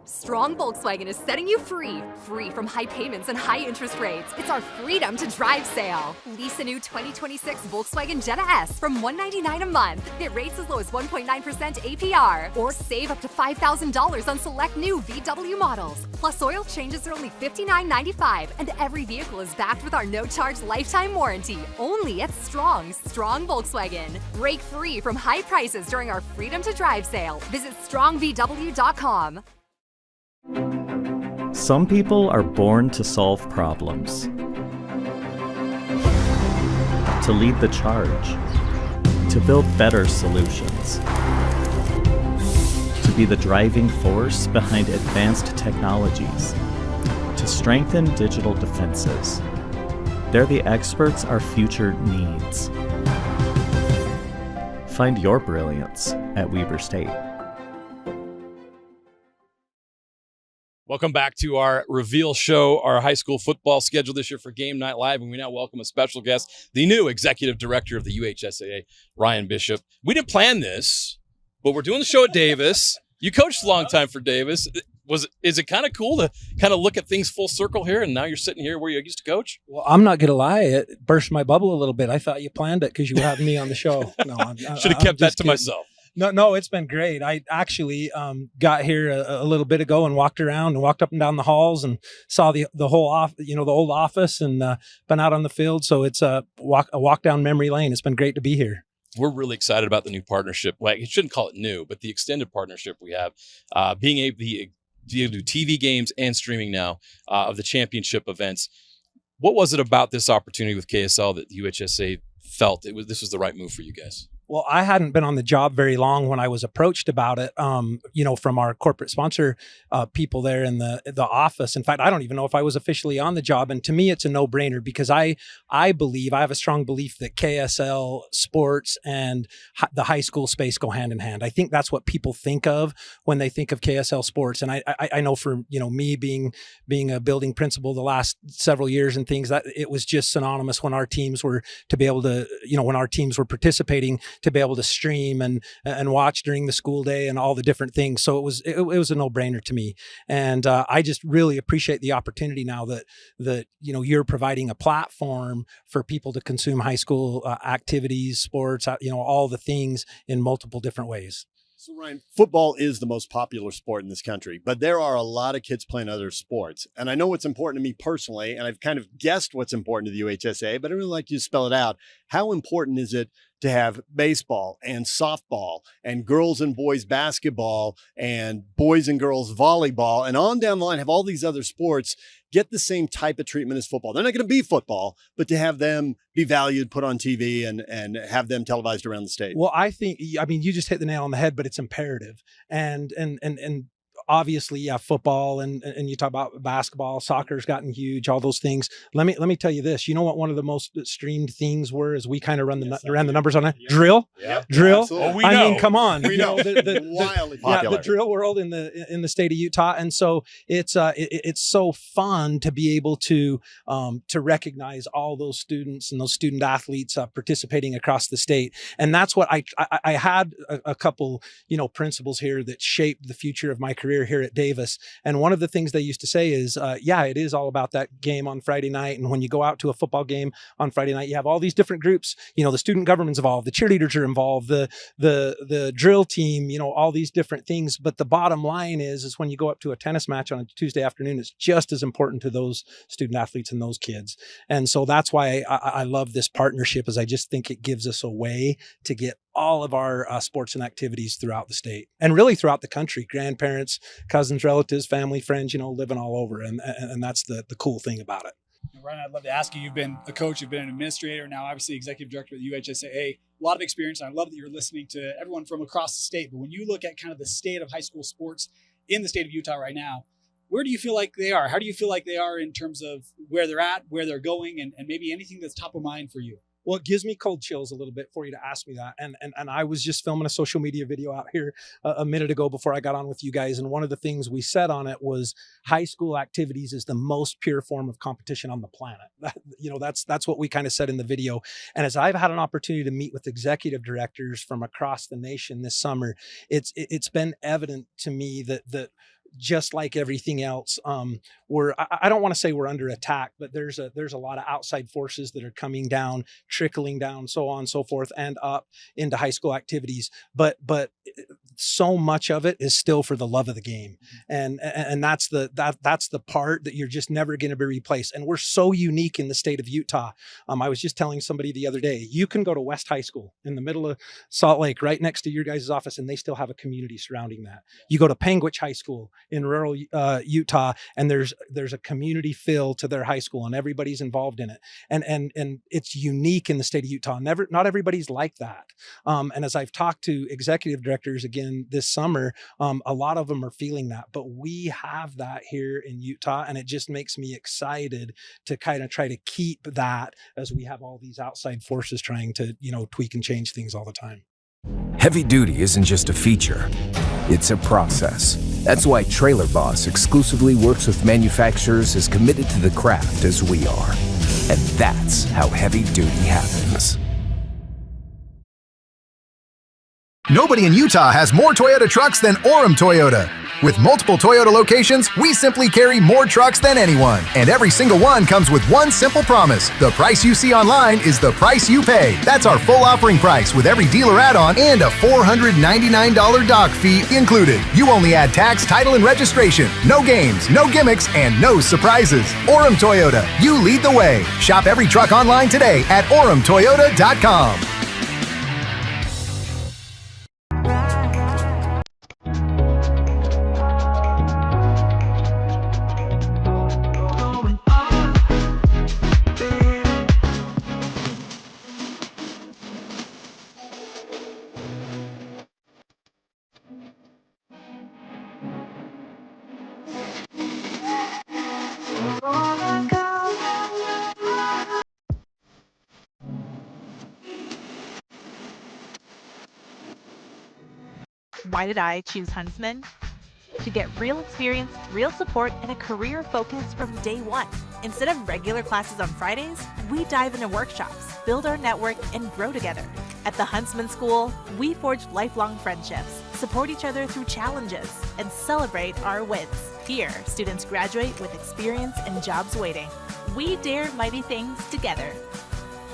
Strong Volkswagen is setting you free from high payments and high interest rates. It's our Freedom to Drive sale. Lease a new 2026 Volkswagen Jetta S from $199 a month. Get rates as low as 1.9% APR. Or save up to $5,000 on select new VW models. Plus oil changes are only $59.95, and every vehicle is backed with our no-charge lifetime warranty. Only at Strong Volkswagen. Break free from high prices during our Freedom to Drive sale. Visit strongvw.com. Some people are born to solve problems, to lead the charge, to build better solutions, to be the driving force behind advanced technologies, to strengthen digital defenses. They're the experts our future needs. Find your brilliance at Weber State. Welcome back to our reveal show, our high school football schedule this year for Game Night Live, and we now welcome a special guest, the new executive director of the UHSAA, Ryan Bishop. We didn't plan this, but we're doing the show at Davis. You coached a long time for Davis. Is it kind of cool to kind of look at things full circle here, and now you're sitting here where you used to coach? Well, I'm not going to lie. It burst my bubble a little bit. I thought you planned it because you had me on the show. No, should have kept that to myself. No, it's been great. I actually got here a little bit ago and walked around and walked up and down the halls and saw the whole the old office, and been out on the field. So it's a walk down memory lane. It's been great to be here. We're really excited about the new partnership. Well, you shouldn't call it new, but the extended partnership we have, being able to do TV games and streaming now of the championship events. What was it about this opportunity with KSL that the UHSA felt this was the right move for you guys? Well, I hadn't been on the job very long when I was approached about it, from our corporate sponsor people there in the office. In fact, I don't even know if I was officially on the job. And to me, it's a no-brainer because I have a strong belief that KSL sports and the high school space go hand in hand. I think that's what people think of when they think of KSL sports. And I know for, me being a building principal the last several years and things, that it was just synonymous when our teams were to be able to, when our teams were participating, to be able to stream and watch during the school day and all the different things. So it was a no-brainer to me. And I just really appreciate the opportunity now that you're providing a platform for people to consume high school activities, sports, all the things in multiple different ways. So Ryan, football is the most popular sport in this country, but there are a lot of kids playing other sports. And I know what's important to me personally, and I've kind of guessed what's important to the UHSA, but I'd really like you to spell it out. How important is it to have baseball and softball and girls and boys basketball and boys and girls volleyball and on down the line, have all these other sports get the same type of treatment as football? They're not going to be football, but to have them be valued, put on TV and have them televised around the state. Well, you just hit the nail on the head, but it's imperative. And obviously, yeah, football and you talk about basketball, soccer's gotten huge, all those things. Let me tell you this. You know what one of the most streamed things were as we kind of ran the numbers on it? Yeah. Drill. Yeah. Drill. Oh, I mean, come on. We know. Wildly popular. The drill world in the state of Utah. And so it's so fun to be able to recognize all those students and those student athletes participating across the state. And that's what I had a couple, principals here that shaped the future of my career here at Davis. And one of the things they used to say is, it is all about that game on Friday night. And when you go out to a football game on Friday night, you have all these different groups, the student government's involved, the cheerleaders are involved, the drill team, all these different things. But the bottom line is when you go up to a tennis match on a Tuesday afternoon, it's just as important to those student athletes and those kids. And so that's why I love this partnership, is I just think it gives us a way to get all of our sports and activities throughout the state and really throughout the country, grandparents, cousins, relatives, family, friends, living all over. And that's the cool thing about it. Ryan, I'd love to ask you, you've been a coach, you've been an administrator, now obviously executive director at the UHSAA, a lot of experience. And I love that you're listening to everyone from across the state. But when you look at kind of the state of high school sports in the state of Utah right now, where do you feel like they are? How do you feel like they are in terms of where they're at, where they're going, and maybe anything that's top of mind for you? Well, it gives me cold chills a little bit for you to ask me that. And I was just filming a social media video out here a minute ago before I got on with you guys. And one of the things we said on it was high school activities is the most pure form of competition on the planet. That's what we kind of said in the video. And as I've had an opportunity to meet with executive directors from across the nation this summer, it's been evident to me that just like everything else, I don't want to say we're under attack, but there's a lot of outside forces that are coming down, trickling down, so on and so forth, and up into high school activities. But so much of it is still for the love of the game, and that's the part that you're just never going to be replaced. And we're so unique in the state of Utah. I was just telling somebody the other day, you can go to West High School in the middle of Salt Lake, right next to your guys' office, and they still have a community surrounding that. You go to Panguitch High School in rural Utah, and there's a community feel to their high school, and everybody's involved in it. And it's unique in the state of Utah. Not everybody's like that. And as I've talked to executive directors again this summer, a lot of them are feeling that. But we have that here in Utah, and it just makes me excited to kind of try to keep that as we have all these outside forces trying to tweak and change things all the time. Heavy duty isn't just a feature, it's a process. That's why Trailer Boss exclusively works with manufacturers as committed to the craft as we are. And that's how heavy duty happens. Nobody in Utah has more Toyota trucks than Orem Toyota. With multiple Toyota locations, we simply carry more trucks than anyone. And every single one comes with one simple promise. The price you see online is the price you pay. That's our full offering price with every dealer add-on and a $499 dock fee included. You only add tax, title, and registration. No games, no gimmicks, and no surprises. Orem Toyota, you lead the way. Shop every truck online today at oremtoyota.com. Why did I choose Huntsman? To get real experience, real support, and a career focus from day one. Instead of regular classes on Fridays, we dive into workshops, build our network, and grow together. At the Huntsman School, we forge lifelong friendships, support each other through challenges, and celebrate our wins. Here, students graduate with experience and jobs waiting. We dare mighty things together.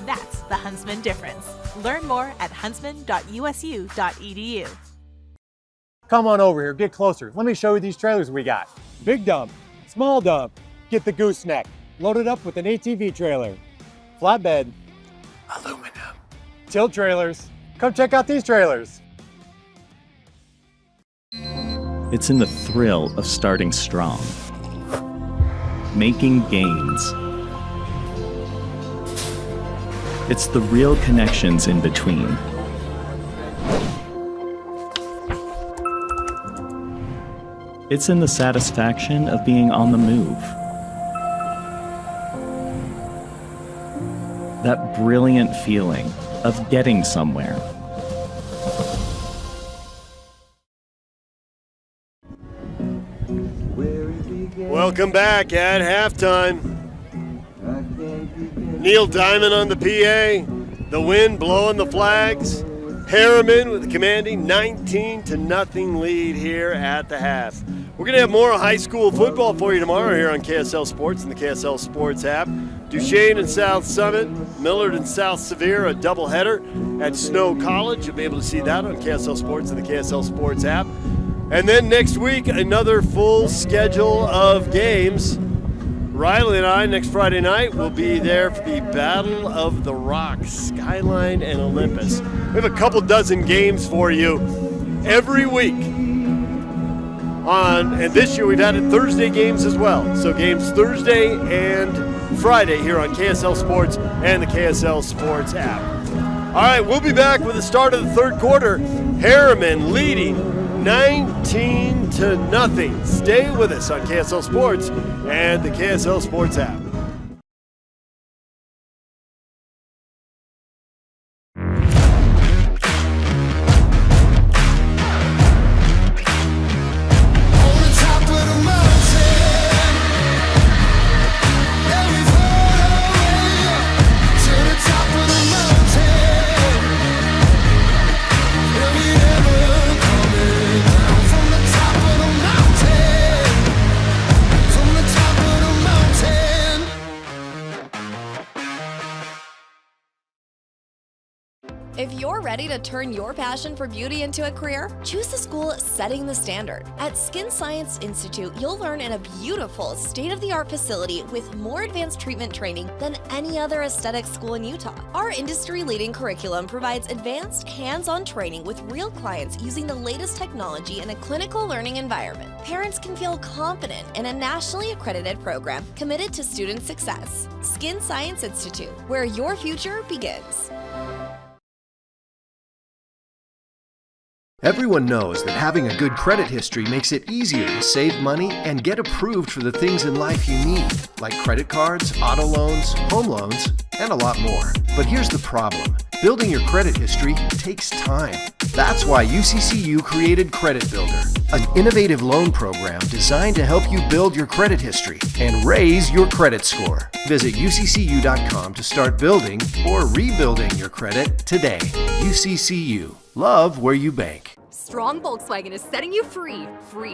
That's the Huntsman difference. Learn more at huntsman.usu.edu. Come on over here, get closer. Let me show you these trailers we got. Big dump, small dump, get the gooseneck. Loaded up with an ATV trailer. Flatbed, aluminum. Tilt trailers. Come check out these trailers. It's in the thrill of starting strong, making gains. It's the real connections in between. It's in the satisfaction of being on the move. That brilliant feeling of getting somewhere. Welcome back at halftime. Neil Diamond on the PA. The wind blowing the flags. Herriman with a commanding 19-0 lead here at the half. We're going to have more high school football for you tomorrow here on KSL Sports and the KSL Sports app. Duchesne and South Summit, Millard and South Sevier, a doubleheader at Snow College. You'll be able to see that on KSL Sports and the KSL Sports app. And then next week, another full schedule of games. Riley and I, next Friday night, will be there for the Battle of the Rocks, Skyline and Olympus. We have a couple dozen games for you every week. And this year we've added Thursday games as well. So games Thursday and Friday here on KSL Sports and the KSL Sports app. All right, we'll be back with the start of the third quarter. Herriman leading 19-0. Stay with us on KSL Sports and the KSL Sports app. If you're ready to turn your passion for beauty into a career, choose the school setting the standard. At Skin Science Institute, you'll learn in a beautiful, state-of-the-art facility with more advanced treatment training than any other aesthetic school in Utah. Our industry-leading curriculum provides advanced, hands-on training with real clients using the latest technology in a clinical learning environment. Parents can feel confident in a nationally accredited program committed to student success. Skin Science Institute, where your future begins. Everyone knows that having a good credit history makes it easier to save money and get approved for the things in life you need, like credit cards, auto loans, home loans, and a lot more. But here's the problem. Building your credit history takes time. That's why UCCU created Credit Builder, an innovative loan program designed to help you build your credit history and raise your credit score. Visit uccu.com to start building or rebuilding your credit today. UCCU. Love where you bank. Strong Volkswagen is setting you free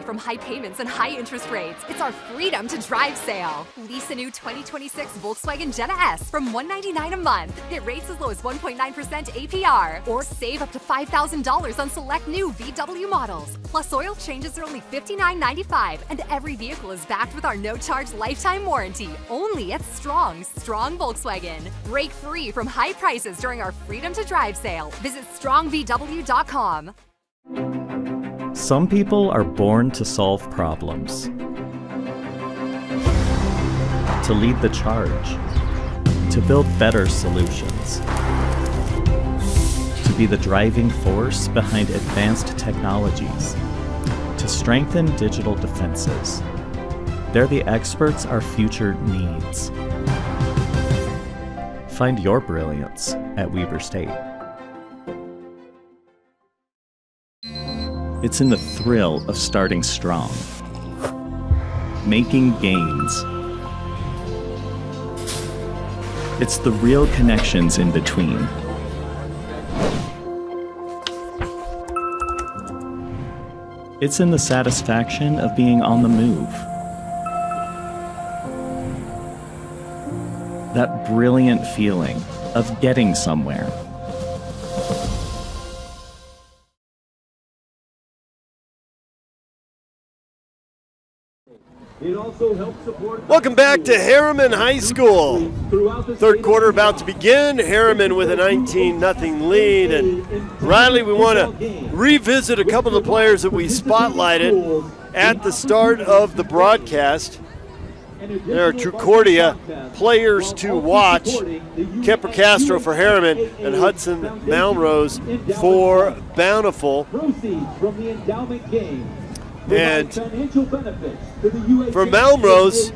from high payments and high interest rates. It's our Freedom to Drive sale. Lease a new 2026 Volkswagen Jetta S from $199 a month. Hit rates as low as 1.9% APR. Or save up to $5,000 on select new VW models. Plus, oil changes are only $59.95, and every vehicle is backed with our no-charge lifetime warranty. Only at Strong Volkswagen. Break free from high prices during our Freedom to Drive sale. Visit strongvw.com. Some people are born to solve problems, to lead the charge, to build better solutions, to be the driving force behind advanced technologies, to strengthen digital defenses. They're the experts our future needs. Find your brilliance at Weber State. It's in the thrill of starting strong. Making gains. It's the real connections in between. It's in the satisfaction of being on the move. That brilliant feeling of getting somewhere. Welcome back to Herriman High School. Third quarter about to begin. Herriman with a 19-0 lead. And Riley, we want to revisit a couple of the players that we spotlighted at the start of the broadcast. There are Trucordia players to watch. Kemper Castro for Herriman and Hudson Malmrose for Bountiful. And for Malmrose,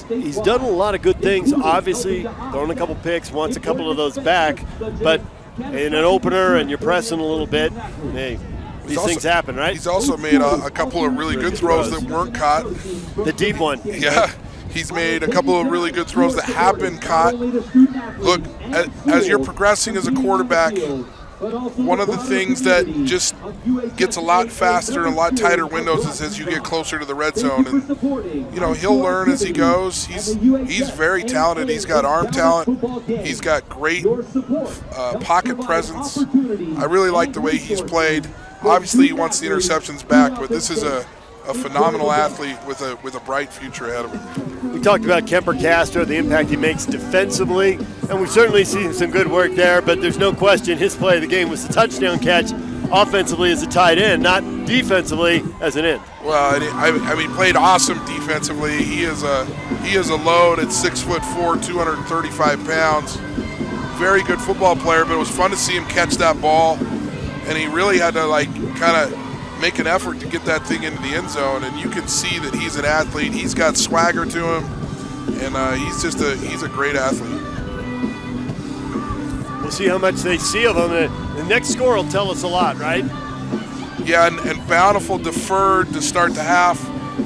he's done a lot of good things. Obviously, thrown a couple picks, wants a couple of those back. But in an opener and you're pressing a little bit, hey, these things happen, right? He's also made a couple of really good throws that weren't caught. The deep one. Yeah, he's made a couple of really good throws that have been caught. Look, as you're progressing as a quarterback, one of the things that just gets a lot faster and a lot tighter windows is as you get closer to the red zone. And, he'll learn as he goes. He's very talented. He's got arm talent. He's got great pocket presence. I really like the way he's played. Obviously, he wants the interceptions back, but this is a phenomenal athlete with a bright future ahead of him. We talked about Kemper Castro, the impact he makes defensively, and we've certainly seen some good work there, but there's no question his play of the game was the touchdown catch offensively as a tight end, not defensively as an end. Well, he played awesome defensively. He is a load at 6'4", 235 pounds. Very good football player, but it was fun to see him catch that ball, and he really had to kind of make an effort to get that thing into the end zone, and you can see that he's an athlete. He's got swagger to him, and he's a great athlete. We'll see how much they see of him. The next score will tell us a lot, right? Yeah, and Bountiful deferred to start the half.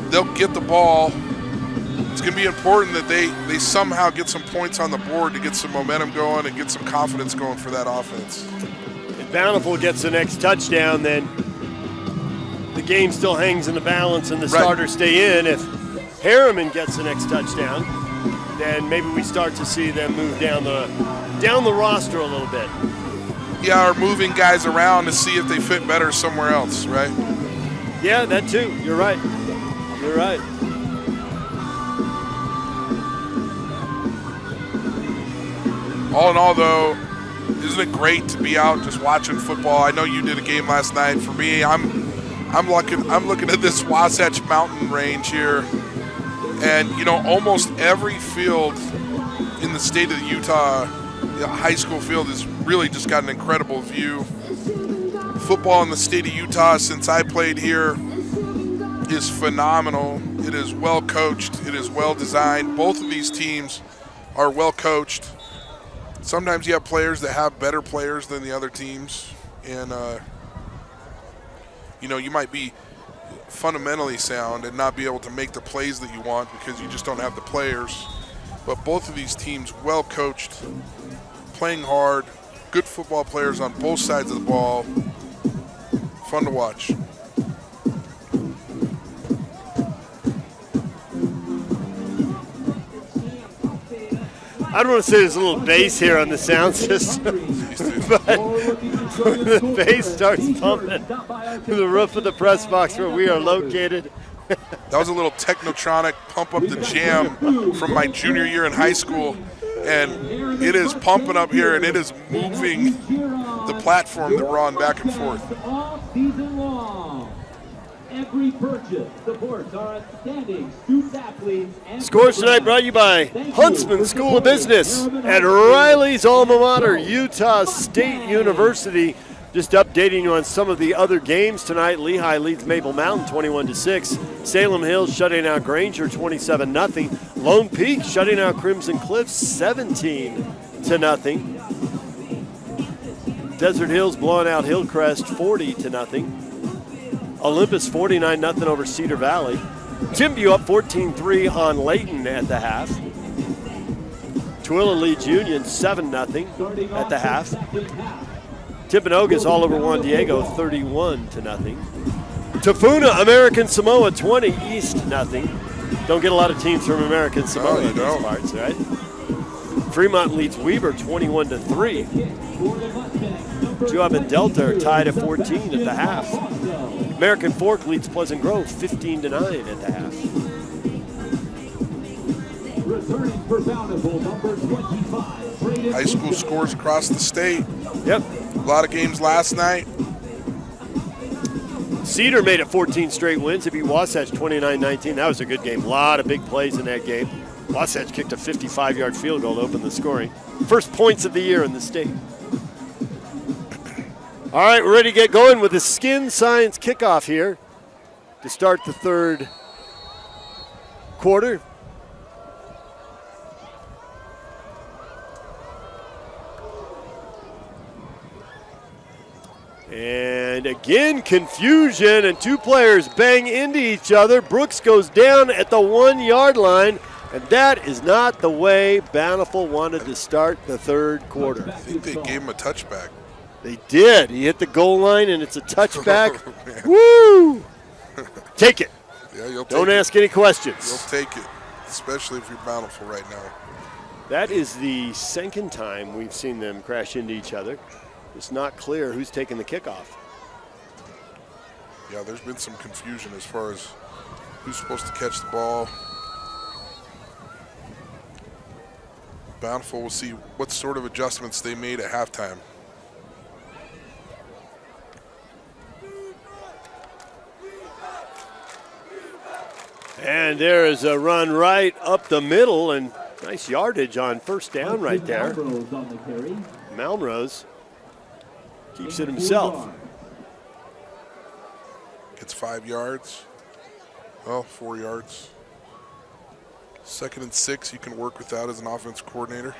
They'll get the ball. It's going to be important that they somehow get some points on the board to get some momentum going and get some confidence going for that offense. If Bountiful gets the next touchdown, then the game still hangs in the balance and the starters stay in. If Herriman gets the next touchdown, then maybe we start to see them move down the roster a little bit. Yeah, or moving guys around to see if they fit better somewhere else, right? Yeah, that too. You're right. You're right. All in all, though, isn't it great to be out just watching football? I know you did a game last night. For me, I'm looking at this Wasatch Mountain range here, and almost every field in the state of Utah, high school field, has really just got an incredible view. Football in the state of Utah, since I played here, is phenomenal. It is well coached. It is well designed. Both of these teams are well coached. Sometimes you have players that have better players than the other teams, and you might be fundamentally sound and not be able to make the plays that you want because you just don't have the players. But both of these teams well coached, playing hard, good football players on both sides of the ball. Fun to watch. I don't want to say there's a little bass here on the sound system, but when the bass starts pumping from the roof of the press box where we are located. That was a little Technotronic Pump Up the Jam from my junior year in high school, and it is pumping up here, and it is moving the platform that we're on back and forth. All season long. Every purchase supports our outstanding student athletes. And Scores tonight brought to you by Huntsman School of Business at Riley's alma mater, Utah State University. Just updating you on some of the other games tonight. Lehigh leads Maple Mountain 21-6. Salem Hills shutting out Granger 27-0. Lone Peak shutting out Crimson Cliffs 17-0. Desert Hills blowing out Hillcrest 40-0. Olympus 49-0 over Cedar Valley. Timbview up 14-3 on Layton at the half. Tooele leads Union 7-0 at the half. Timpanogos all over Juan Diego 31-0. Tafuna, American Samoa 20, East 0. Don't get a lot of teams from American Samoa in these parts, right? Fremont leads Weber 21-3. Juab and Delta are tied at 14 at the half. American Fork leads Pleasant Grove 15-9 at the half. Returning for Bountiful, number 25. High school scores across the state. Yep. A lot of games last night. Cedar made it 14 straight wins. It beat Wasatch 29-19. That was a good game. A lot of big plays in that game. Wasatch kicked a 55-yard field goal to open the scoring. First points of the year in the state. All right, we're ready to get going with the Skin Science kickoff here to start the third quarter. And again, confusion, and two players bang into each other. Brooks goes down at the 1-yard line, and that is not the way Bountiful wanted to start the third quarter. I think they gave him a touchback. They did. He hit the goal line, and it's a touchback. Woo! Take it. Yeah, you'll take Don't ask any questions. You'll take it, especially if you're Bountiful right now. That is the second time we've seen them crash into each other. It's not clear who's taking the kickoff. Yeah, there's been some confusion as far as who's supposed to catch the ball. Bountiful will see what sort of adjustments they made at halftime. And there is a run right up the middle, and nice yardage on first down right there. Malmrose keeps it himself. Gets 5 yards. Well, 4 yards. 2nd and 6, you can work with that as an offense coordinator.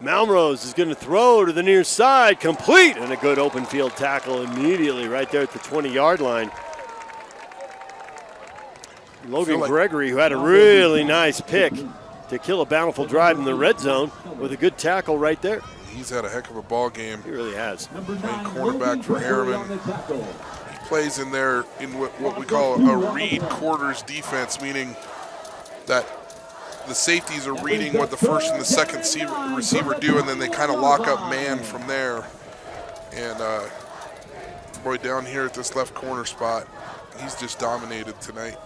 Malmrose is going to throw to the near side, complete, and a good open field tackle immediately right there at the 20-yard line. Logan Gregory, who had a really nice pick to kill a Bountiful drive in the red zone with a good tackle right there. He's had a heck of a ball game. He really has. Main cornerback for Herriman. He plays in there in what we call a read quarters defense, meaning that the safeties are reading what the first and the second receiver do, and then they kind of lock up man from there. And boy, down here at this left corner spot, he's just dominated tonight.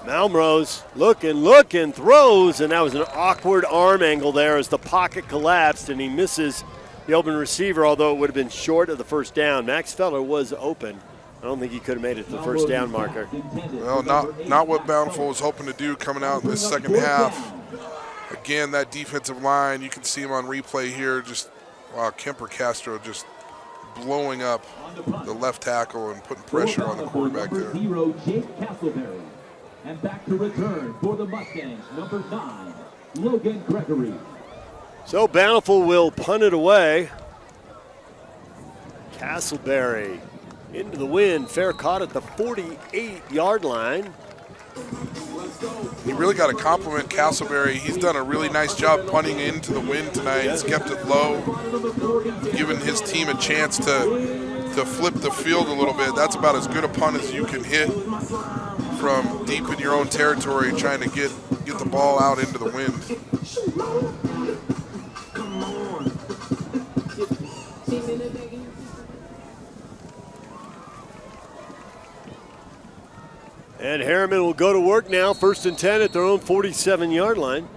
Malmrose looking, throws, and that was an awkward arm angle there as the pocket collapsed, and he misses the open receiver, although it would have been short of the first down. Max Feller was open. I don't think he could have made it to the first down marker. Well, not what Bountiful was hoping to do coming out in this second half. Again, that defensive line, you can see him on replay here. Just, wow, Kemper Castro just blowing up the left tackle and putting pressure on the quarterback there. And back to return for the Mustangs, number 9, Logan Gregory. So Bountiful will punt it away. Castleberry into the wind, fair caught at the 48-yard line. You really got to compliment Castleberry. He's done a really nice job punting into the wind tonight. He's kept it low, giving his team a chance to flip the field a little bit. That's about as good a punt as you can hit from deep in your own territory, trying to get the ball out into the wind. And Herriman will go to work now, 1st and 10 at their own 47-yard line.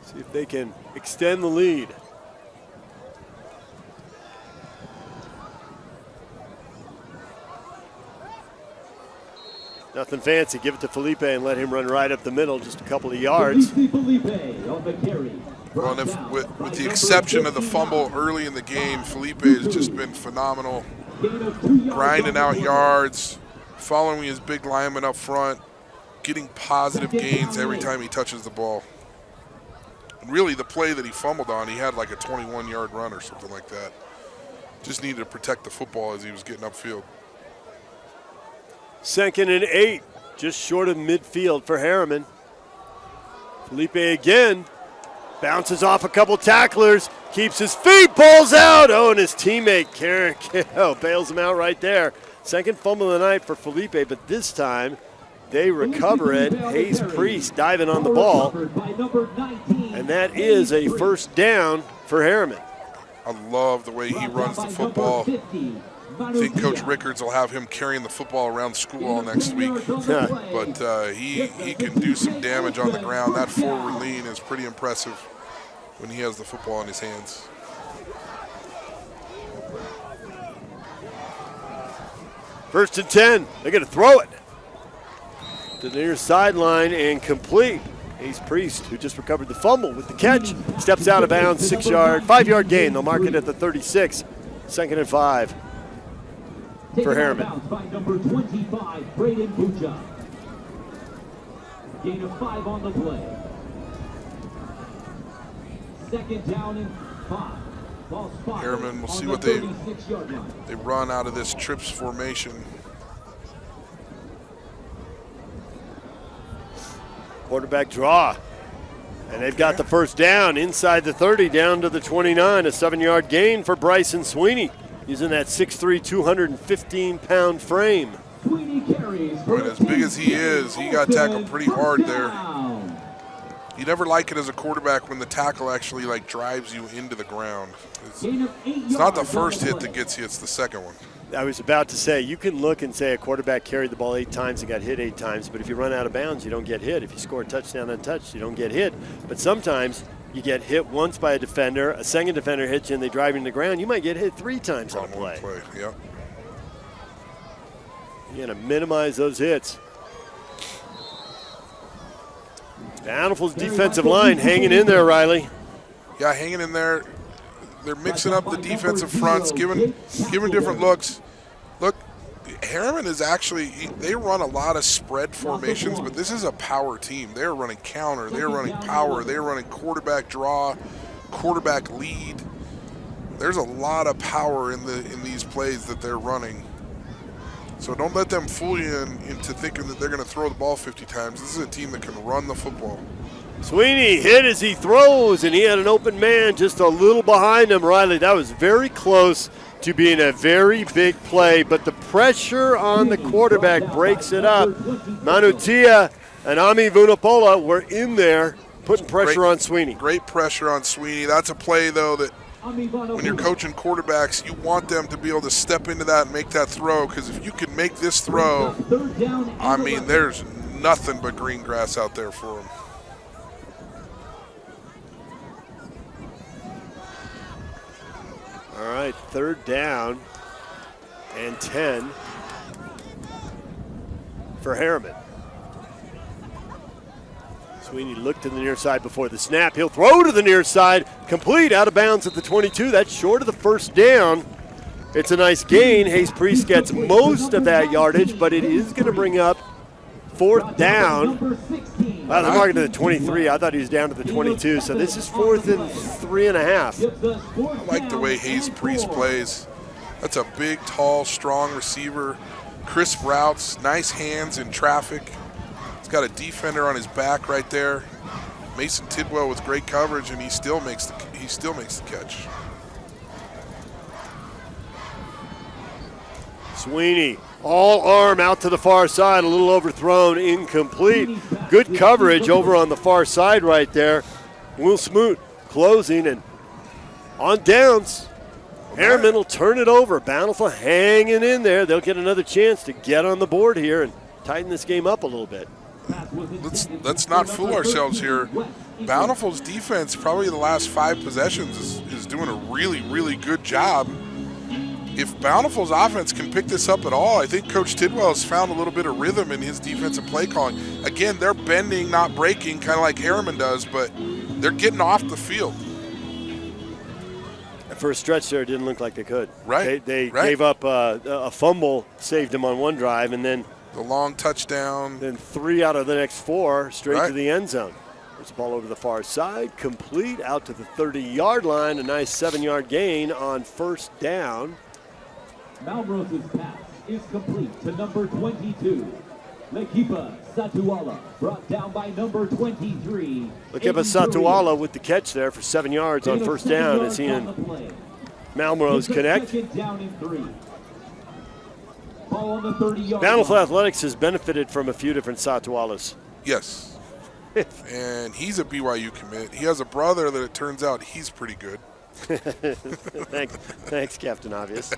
See if they can extend the lead. Nothing fancy. Give it to Felipe and let him run right up the middle, just a couple of yards. Felipe on the carry. Well, and if, with the exception of the fumble early in the game, Felipe has just been phenomenal, grinding out yards, following his big lineman up front, getting positive gains every time he touches the ball. And really, the play that he fumbled on, he had like a 21-yard run or something like that. Just needed to protect the football as he was getting upfield. 2nd and 8, just short of midfield for Herriman. Felipe again bounces off a couple tacklers, keeps his feet, pulls out. Oh, and his teammate Karen bails him out right there. 2nd fumble of the night for Felipe, but this time they recover it. Hayes Priest diving on the ball, and that is a 1st down for Herriman. I love the way he runs the football. I think Coach Rickards will have him carrying the football around school all next week. But he can do some damage on the ground. That forward lean is pretty impressive when he has the football in his hands. First and 10. They're going to throw it to the near sideline and complete. Hayes Priest, who just recovered the fumble with the catch, steps out of bounds, 5-yard gain. They'll mark it at the 36. 2nd and 5 for Herriman. By number 25, Braden Bucha. Gain of 5 on the play. 2nd down and 5. Herriman, we'll see what they run out of this trips formation. Quarterback draw. And they've got the 1st down inside the 30 down to the 29. A 7-yard gain for Bryson Sweeney, using that 6'3", 215-pound frame. But as big as he is, he got tackled pretty hard there. You never like it as a quarterback when the tackle actually like drives you into the ground. It's not the first hit that gets you, it's the second one. I was about to say, you can look and say a quarterback carried the ball 8 times and got hit 8 times, but if you run out of bounds, you don't get hit. If you score a touchdown untouched, you don't get hit. But sometimes you get hit once by a defender, a second defender hits you and they drive you to the ground, you might get hit 3 times on a play. Yeah. You got to minimize those hits. Bountiful's defensive line hanging in there, Riley. Yeah, hanging in there. They're mixing up the defensive fronts, giving different looks. Look, Herriman is actually, they run a lot of spread formations, but this is a power team. They're running counter, they're running power, they're running quarterback draw, quarterback lead. There's a lot of power in these plays that they're running. So don't let them fool you into thinking that they're going to throw the ball 50 times. This is a team that can run the football. Sweeney hit as he throws, and he had an open man just a little behind him, Riley. That was very close to being a very big play, but the pressure on the quarterback breaks it up. Manutia and Ami Vunapola were in there putting pressure on Sweeney. Great pressure on Sweeney. That's a play, though, that when you're coaching quarterbacks, you want them to be able to step into that and make that throw, because if you can make this throw, I mean, there's nothing but green grass out there for them. All right, 3rd down and 10 for Herriman. Sweeney looked to the near side before the snap. He'll throw to the near side, complete, out of bounds at the 22. That's short of the 1st down. It's a nice gain. Hayes Priest gets most of that yardage, but it is going to bring up 4th down. Wow, they're marking to the 23. I thought he was down to the 22, so this is 4th and 3.5. I like the way Hayes Priest plays. That's a big, tall, strong receiver. Crisp routes, nice hands in traffic. He's got a defender on his back right there. Mason Tidwell with great coverage, and he still makes the catch. Sweeney, all arm out to the far side, a little overthrown, incomplete. Good coverage over on the far side right there. Will Smoot closing, and on downs, Herriman will turn it over. Bountiful hanging in there. They'll get another chance to get on the board here and tighten this game up a little bit. Let's not fool ourselves here. Bountiful's defense, probably the last 5 possessions, is doing a really, really good job. If Bountiful's offense can pick this up at all, I think Coach Tidwell has found a little bit of rhythm in his defensive play calling. Again, they're bending, not breaking, kind of like Herriman does, but They're getting off the field. For a stretch there, it didn't look like they could. Right. They gave up a fumble, saved them on one drive, and then the long touchdown. Then 3 out of the next 4 straight to the end zone. There's the ball over the far side, complete out to the 30-yard line. A nice 7-yard gain on first down. Malrose's pass is complete to number 22. Lekipa Satuala, brought down by number 23. Lekipa Satuala with the catch there for 7 yards on first down as he and Malrose connect. Second down and 3. Ball on the 30-yard Bountiful line. Athletics has benefited from a few different Satualas. Yes. And he's a BYU commit. He has a brother that it turns out he's pretty good. Thanks, Captain Obvious.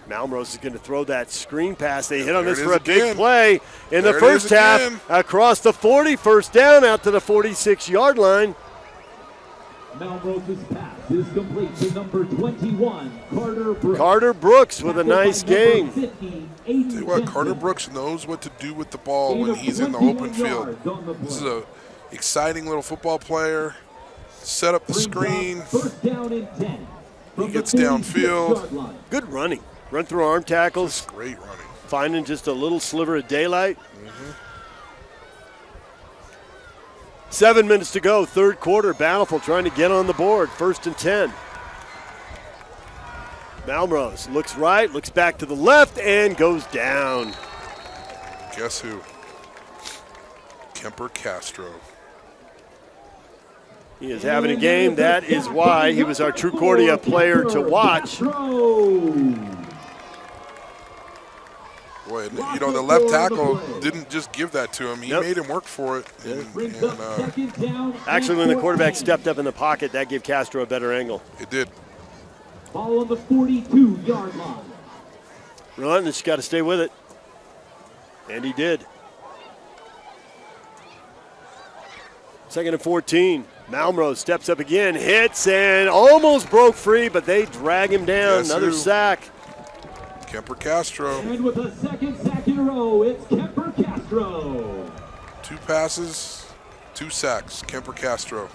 Malrose is going to throw that screen pass. They hit on this for a big play in the first half. Across the 40, first down out to the 46-yard line. Malrose's pass is complete to number 21, Carter Brooks. Carter Brooks with a nice gain. Tell you what, Carter Brooks knows what to do with the ball when he's in the open field. This is a exciting little football player. Set up the screen. First down and 10. He gets downfield. Good running. Run through arm tackles. Just great running. Finding just a little sliver of daylight. 7 minutes to go, third quarter. Bountiful trying to get on the board. 1st and 10. Malrose looks right, looks back to the left, and goes down. Guess who? Kemper Castro. He is having a game. That is why he was our Trucordia player to watch. Boy, you know, the left tackle didn't just give that to him. He made him work for it. Actually, when the quarterback stepped up in the pocket, that gave Castro a better angle. It did. Ball on the 42-yard line. Relentless, got to stay with it. And he did. 2nd and 14. Malrose steps up again, hits, and almost broke free, but they drag him down. Guess Another who? sack. Kemper Castro. And with a second sack in a row, it's Kemper Castro. 2 passes, 2 sacks. Kemper Castro.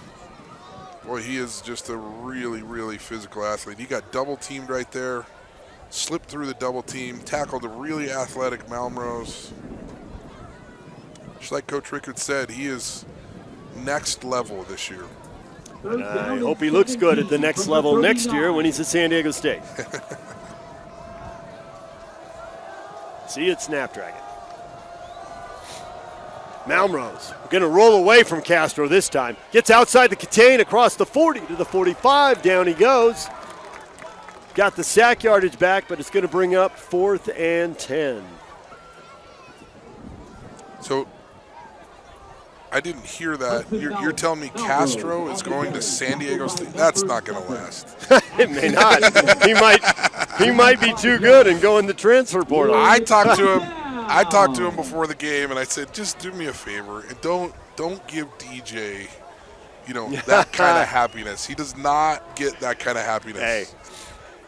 Boy, he is just a really, really physical athlete. He got double teamed right there, slipped through the double team, tackled a really athletic Malrose. Just like Coach Rickard said, he is next level this year. And I hope he looks good at the next level next year when he's at San Diego State. See you at Snapdragon. Malrose going to roll away from Castro this time. Gets outside the contain across the 40 to the 45. Down he goes. Got the sack yardage back, but it's going to bring up 4th and 10. So I didn't hear that. You're telling me Castro is going to San Diego State? That's not going to last. It may not. He might be too good and go in the transfer portal. I talked to him before the game, and I said, just do me a favor and don't give DJ, that kind of happiness. He does not get that kind of happiness. Hey,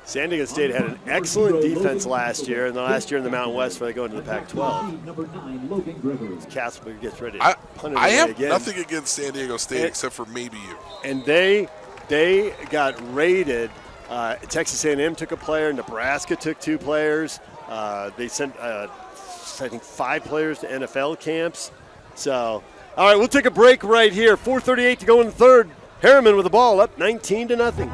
San Diego State had an excellent defense last year, and the last year in the Mountain West before they go into the Pac-12. Casper gets ready to punt it I have again. nothing against San Diego State except for maybe you. And they got raided. Texas A&M took a player. Nebraska took 2 players. They sent, I think, 5 players to NFL camps. So, all right, we'll take a break right here. 4:38 to go in the third. Herriman with the ball up 19-0.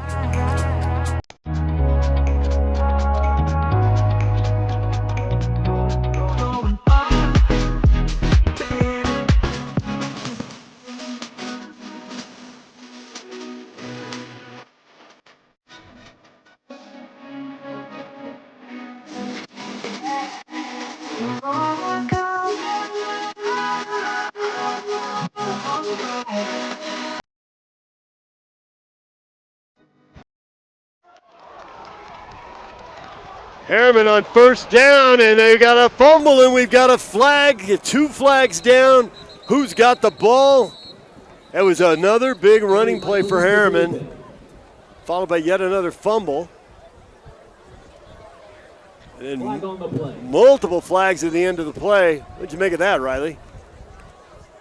Herriman on first down, and they got a fumble, and we've got a flag. 2 flags down. Who's got the ball? That was another big running play for Herriman, followed by yet another fumble. And then multiple flags at the end of the play. What'd you make of that, Riley?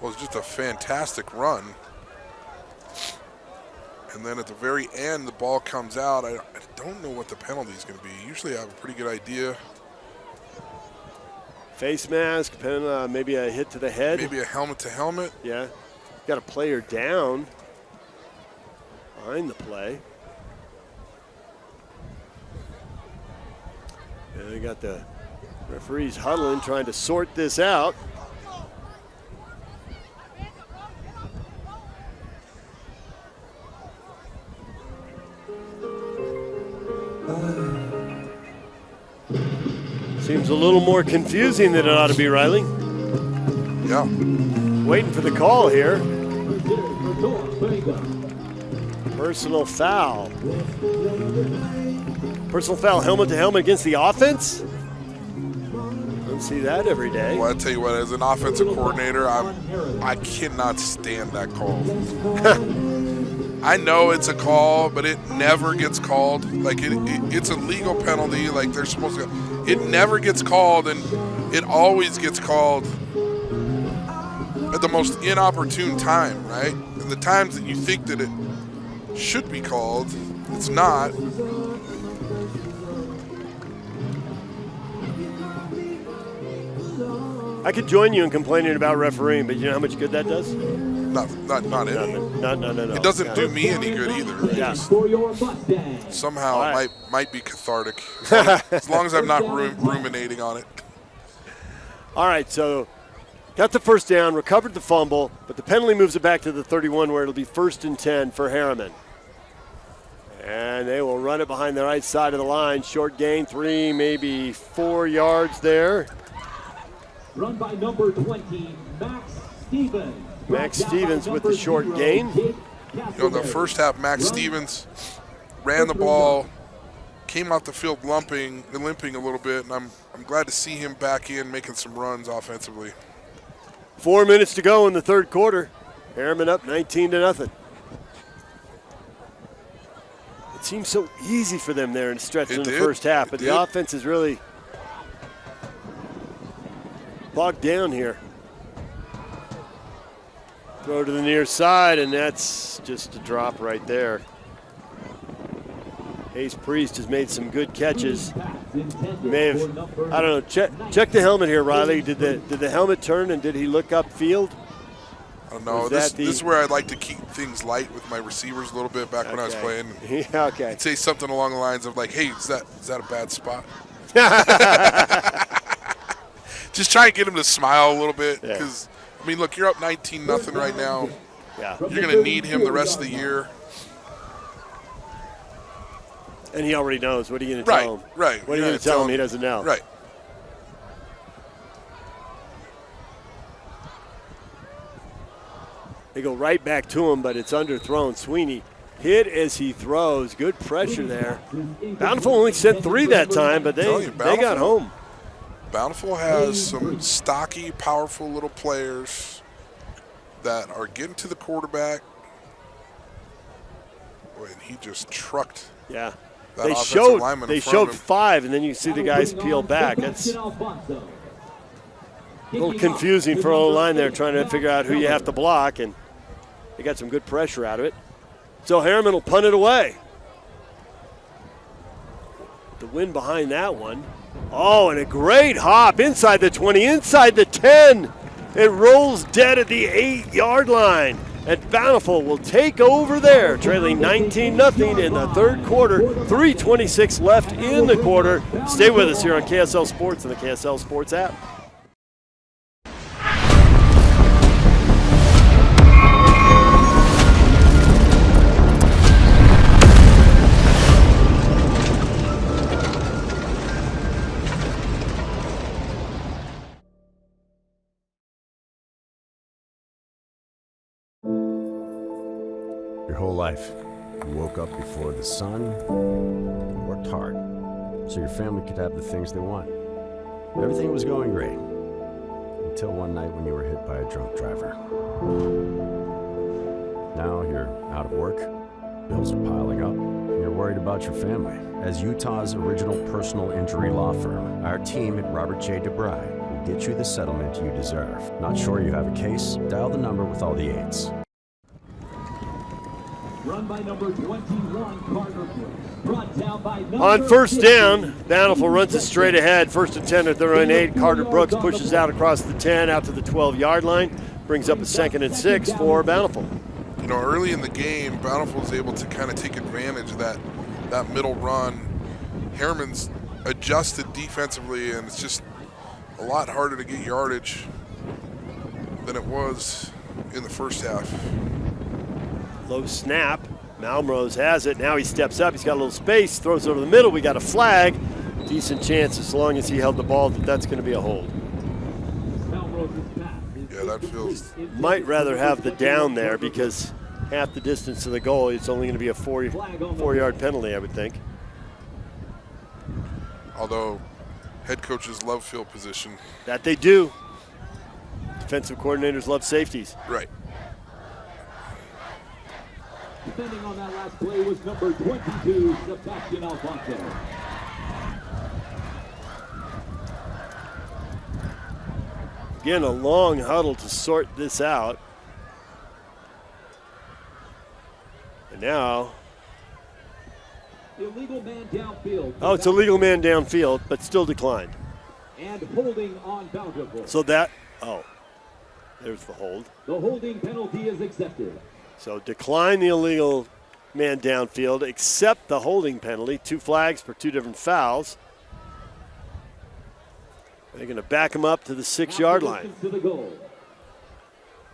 Well, it's just a fantastic run. And then at the very end, the ball comes out. I don't know what the penalty is going to be. Usually I have a pretty good idea. Face mask, maybe a hit to the head. Maybe a helmet to helmet. Yeah. Got a player down behind the play. And they got the referees huddling, trying to sort this out. Seems a little more confusing than it ought to be, Riley. Yeah. Waiting for the call here. Personal foul. Personal foul, helmet to helmet against the offense? Don't see that every day. Well, I tell you what, as an offensive coordinator, I cannot stand that call. I know it's a call, but it never gets called. Like it's a legal penalty. Like they're supposed to. It never gets called, and it always gets called at the most inopportune time, right? And the times that you think that it should be called, it's not. I could join you in complaining about refereeing, but you know how much good that does? Not any. No. It doesn't do me any good either. Right? Yeah. Somehow it might be cathartic, as long as I'm not ruminating on it. All right, so got the first down, recovered the fumble, but the penalty moves it back to the 31 where it'll be 1st and 10 for Herriman. And they will run it behind the right side of the line. Short gain, 3, maybe 4 yards there. Run by number 20, Max Stevens. Max Stevens with the short gain. In the first half, Max Stevens ran the ball, came off the field limping a little bit, and I'm glad to see him back in making some runs offensively. 4 minutes to go in the third quarter. Herriman up 19-0. It seems so easy for them there in stretch in the first half, but the offense is really bogged down here. Throw to the near side, and that's just a drop right there. Hayes Priest has made some good catches. May have, I don't know, check the helmet here, Riley. Did the helmet turn, and did he look upfield? I don't know. This is where I'd like to keep things light with my receivers a little bit back when I was playing. Yeah, okay. I'd say something along the lines of like, hey, is that a bad spot? Just try and get him to smile a little bit because, I mean, look, you're up 19-0 right now. Yeah. You're going to need him the rest of the year. And he already knows. What are you going to tell him? Right. What are you going to tell him? He doesn't know. Right. They go right back to him, but it's underthrown. Sweeney hit as he throws. Good pressure there. Bountiful only sent 3 that time, but they got home. Bountiful has some stocky, powerful little players that are getting to the quarterback. Boy, and he just trucked. Yeah. That They showed 5, and then you see the guys peel back. That's a little confusing for O-line there, trying to figure out who you have to block, and they got some good pressure out of it. So Herriman will punt it away. The win behind that one. Oh, and a great hop inside the 20, inside the 10. It rolls dead at the 8-yard line. And Bountiful will take over there, trailing 19-0 in the third quarter. 3:26 left in the quarter. Stay with us here on KSL Sports and the KSL Sports app. Your whole life, you woke up before the sun, you worked hard, so your family could have the things they want. Everything was going great, until one night when you were hit by a drunk driver. Now you're out of work, bills are piling up, and you're worried about your family. As Utah's original personal injury law firm, our team at Robert J. DeBry will get you the settlement you deserve. Not sure you have a case? Dial the number with all the 8s. Run by number 21, Carter Brooks. Brought down by number On first 50. down, Bountiful runs it straight ahead. First and 10 at their own 8. Carter Brooks pushes out across the 10 out to the 12-yard line. Brings up a 2nd and 6 for Bountiful. You know, early in the game, Bountiful was able to kind of take advantage of that middle run. Herriman's adjusted defensively, and it's just a lot harder to get yardage than it was in the first half. Low snap. Malmrose has it. Now he steps up. He's got a little space. Throws over the middle. We got a flag. Decent chance as long as he held the ball that's going to be a hold. Yeah, that feels... Might rather have the down there because half the distance to the goal, it's only going to be a four-yard penalty, I would think. Although head coaches love field position. That they do. Defensive coordinators love safeties. Right. Defending on that last play was number 22, Sebastian Alfonso. Again, a long huddle to sort this out. And now... Illegal man downfield. Oh, it's a legal man downfield, but still declined. And holding on Bountiful. So that... Oh, there's the hold. The holding penalty is accepted. So decline the illegal man downfield, accept the holding penalty. 2 flags for 2 different fouls. They're going to back him up to the 6-yard line. To the goal.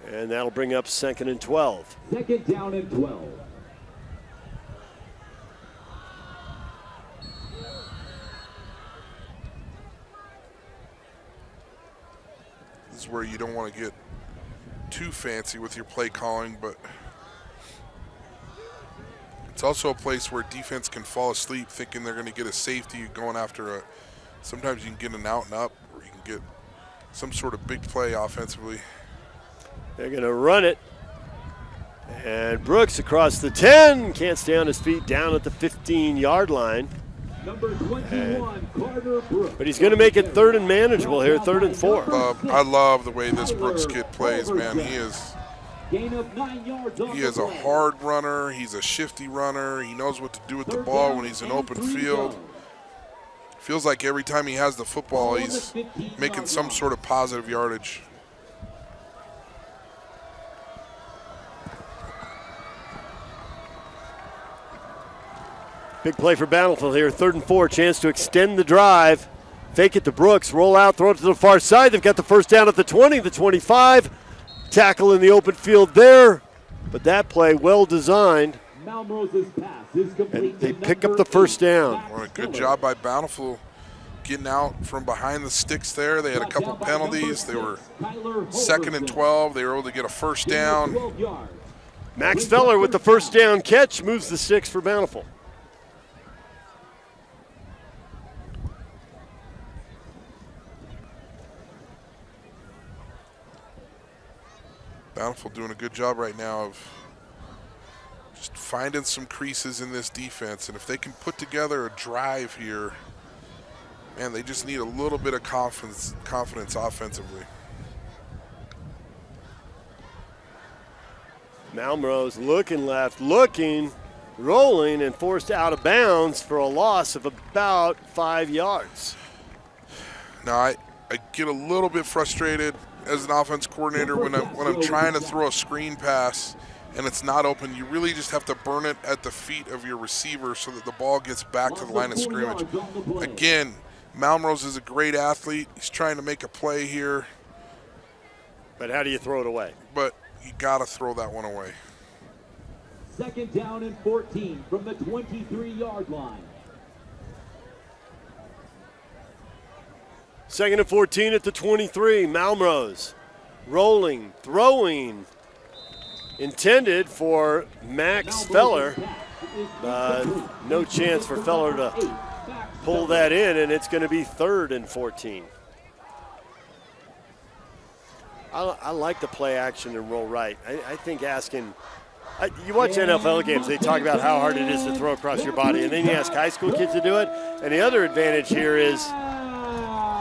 And that'll bring up 2nd and 12. 2nd down and 12. This is where you don't want to get too fancy with your play calling, but it's also a place where defense can fall asleep thinking they're going to get a safety going after a... Sometimes you can get an out and up, or you can get some sort of big play offensively. They're going to run it. And Brooks across the 10. Can't stay on his feet, down at the 15-yard line. Number 21, Carter Brooks. But he's going to make it 3rd and manageable here, 3rd and 4. I love the way this Brooks kid plays, man. He is a hard runner. He's a shifty runner. He knows what to do with the ball when he's in open field. Feels like every time he has the football, he's making some sort of positive yardage. Big play for Bountiful here, 3rd and 4, chance to extend the drive. Fake it to Brooks, roll out, throw it to the far side. They've got the first down at the 20, the 25. Tackle in the open field there, but that play well designed. Malmrose's pass is complete. And they pick up the first down. Well, a good job by Bountiful getting out from behind the sticks there. They had a couple penalties. They were 2nd and 12. They were able to get a first down. Max Feller with the first down catch moves the sticks for Bountiful. Bountiful doing a good job right now of just finding some creases in this defense. And if they can put together a drive here, man, they just need a little bit of confidence offensively. Malmrose looking left, looking, rolling, and forced out of bounds for a loss of about 5 yards. Now, I get a little bit frustrated as an offense coordinator when I'm trying to throw a screen pass and it's not open. You really just have to burn it at the feet of your receiver so that the ball gets back to the line of scrimmage. Again, Malmrose is a great athlete. He's trying to make a play here. But how do you throw it away? But you got to throw that one away. 2nd down and 14 from the 23-yard line. 2nd and 14 at the 23. Malmrose rolling, throwing. Intended for Max Feller. No chance for Feller to pull that in, and it's going to be 3rd and 14. I like the play action and roll right. I think asking, you watch NFL games, they talk about how hard it is to throw across your body, and then you ask high school kids to do it. And the other advantage here is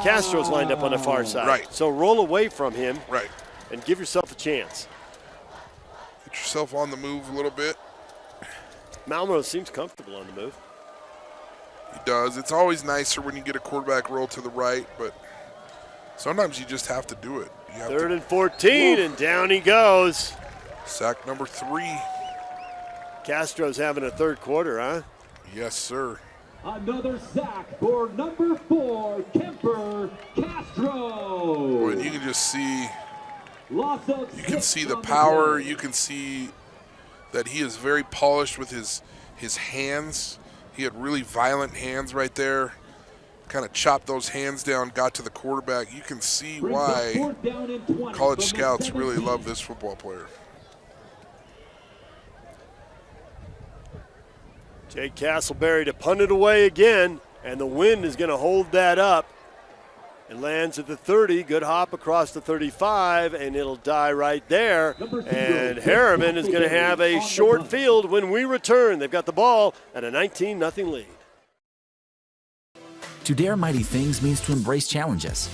Castro's lined up on the far side. Right. So roll away from him. Right. And give yourself a chance. Get yourself on the move a little bit. Malmo seems comfortable on the move. He does. It's always nicer when you get a quarterback roll to the right, but sometimes you just have to do it. You have 3rd and 14, and down he goes. Sack number 3. Castro's having a third quarter, huh? Yes, sir. Another sack for number 4, Kemper Castro. Boy, and you can just see, Loss of you can 6 see the on power. play. You can see that he is very polished with his hands. He had really violent hands right there. Kind of chopped those hands down, got to the quarterback. You can see why college scouts really love this football player. Jake Castleberry to punt it away again, and the wind is going to hold that up. It lands at the 30, good hop across the 35, and it'll die right there. And Herriman is going to have a short field when we return. They've got the ball at a 19-0 lead. To dare mighty things means to embrace challenges.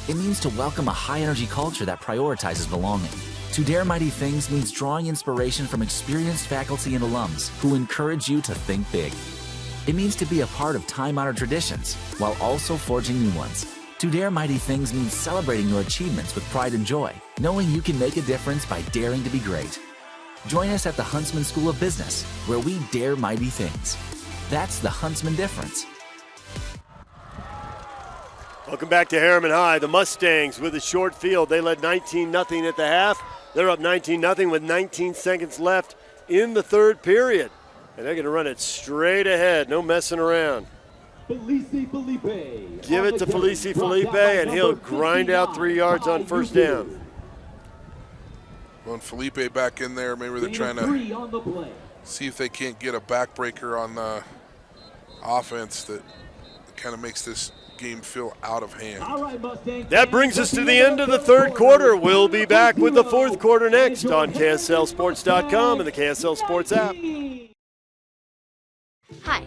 It means to welcome a high-energy culture that prioritizes belonging. To dare mighty things means drawing inspiration from experienced faculty and alums who encourage you to think big. It means to be a part of time-honored traditions while also forging new ones. To dare mighty things means celebrating your achievements with pride and joy, knowing you can make a difference by daring to be great. Join us at the Huntsman School of Business, where we dare mighty things. That's the Huntsman difference. Welcome back to Herriman High. The Mustangs with a short field. They led 19-0 at the half. They're up 19-0 with 19 seconds left in the third period. And they're going to run it straight ahead. No messing around. Felipe. Give it to Felipe, and he'll grind out 3 yards on first down. Well, and Felipe back in there. Maybe they're trying to see if they can't get a backbreaker on the offense that kind of makes this game feel out of hand. That brings us to the end of the third quarter. We'll be back with the fourth quarter next on KSLSports.com and the KSL Sports app. Hi,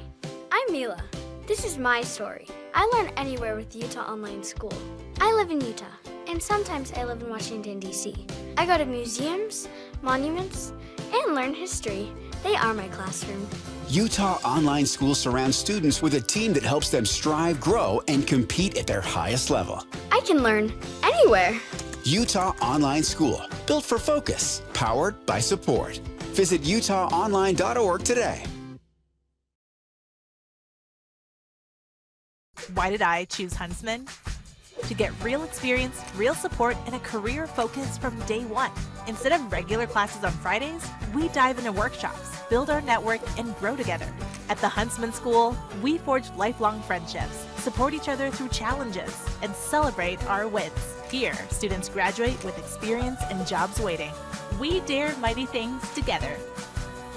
I'm Mila. This is my story. I learn anywhere with Utah Online School. I live in Utah, and sometimes I live in Washington, D.C. I go to museums, monuments, and learn history. They are my classroom. Utah Online School surrounds students with a team that helps them strive, grow, and compete at their highest level. I can learn anywhere. Utah Online School, built for focus, powered by support. Visit utahonline.org today. Why did I choose Huntsman? To get real experience, real support, and a career focus from day one. Instead of regular classes on Fridays, we dive into workshops, build our network, and grow together. At the Huntsman School, we forge lifelong friendships, support each other through challenges, and celebrate our wins. Here, students graduate with experience and jobs waiting. We dare mighty things together.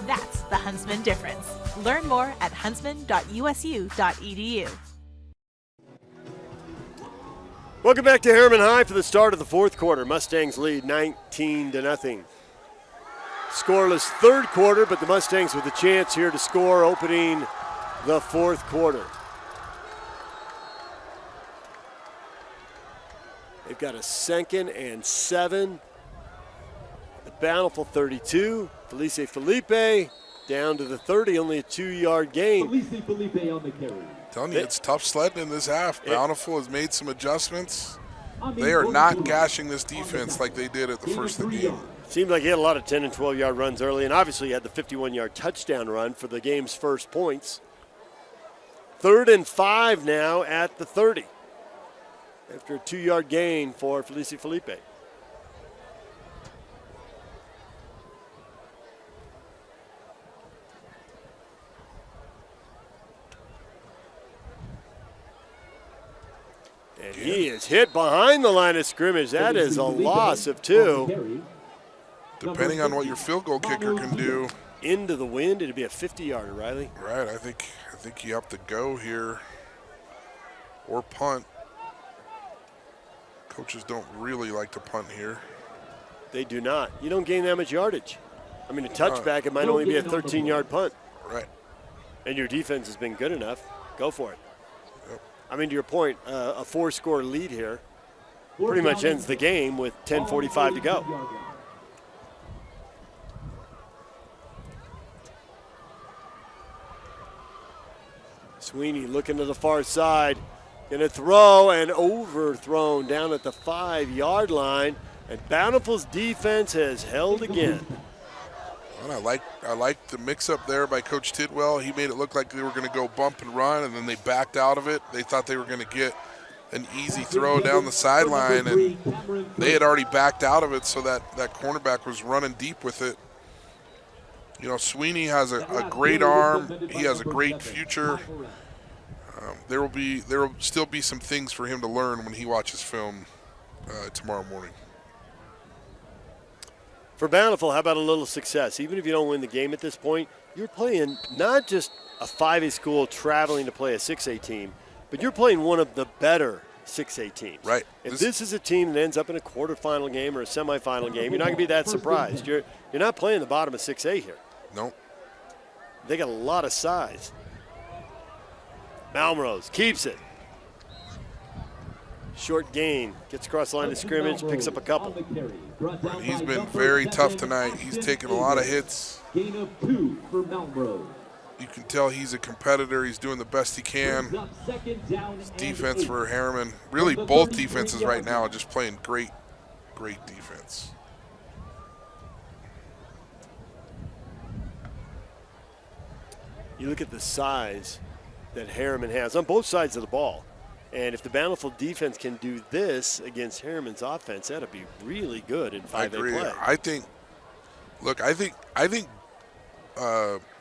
That's the Huntsman difference. Learn more at huntsman.usu.edu. Welcome back to Herriman High for the start of the fourth quarter. Mustangs lead 19-0. Scoreless third quarter, but the Mustangs with a chance here to score opening the fourth quarter. They've got a 2nd and 7. The Bountiful 32. Felipe down to the 30, only a 2-yard gain. Felipe on the carry. Telling you, it's tough sledding in this half. Bountiful has made some adjustments. They are not gashing this defense like they did at the first of the game. Seemed like he had a lot of 10 and 12-yard runs early, and obviously he had the 51-yard touchdown run for the game's first points. 3rd and 5 now at the 30 after a 2-yard gain for Felipe. And he is hit behind the line of scrimmage. That is a loss of 2. Depending on what your field goal kicker can do. Into the wind, it'd be a 50-yarder, Riley. Right, I think you have to go here or punt. Coaches don't really like to punt here. They do not. You don't gain that much yardage. I mean, a touchback, it might only be a 13-yard punt. Right. And your defense has been good enough. Go for it. I mean, to your point, a 4-score lead here pretty much ends the game with 10:45 to go. Sweeney looking to the far side. Gonna throw and overthrown down at the 5-yard line. And Bountiful's defense has held again. And I like the mix-up there by Coach Tidwell. He made it look like they were going to go bump and run, and then they backed out of it. They thought they were going to get an easy throw down the sideline, and they had already backed out of it, so that cornerback was running deep with it. You know, Sweeney has a great arm. He has a great future. There will still be some things for him to learn when he watches film tomorrow morning. For Bountiful, how about a little success? Even if you don't win the game at this point, you're playing not just a 5A school traveling to play a 6A team, but you're playing one of the better 6A teams. Right. If this is a team that ends up in a quarterfinal game or a semifinal game, you're not going to be that surprised. You're not playing the bottom of 6A here. Nope. They got a lot of size. Malmrose keeps it. Short gain, gets across the line of scrimmage, picks up a couple. He's been very tough tonight. He's taken a lot of hits. Gain of 2 for Malmrose. You can tell he's a competitor. He's doing the best he can. His defense for Herriman, really both defenses right now are just playing great defense. You look at the size that Herriman has on both sides of the ball. And if the Bountiful defense can do this against Herriman's offense, that'll be really good in 5A I agree. play. I think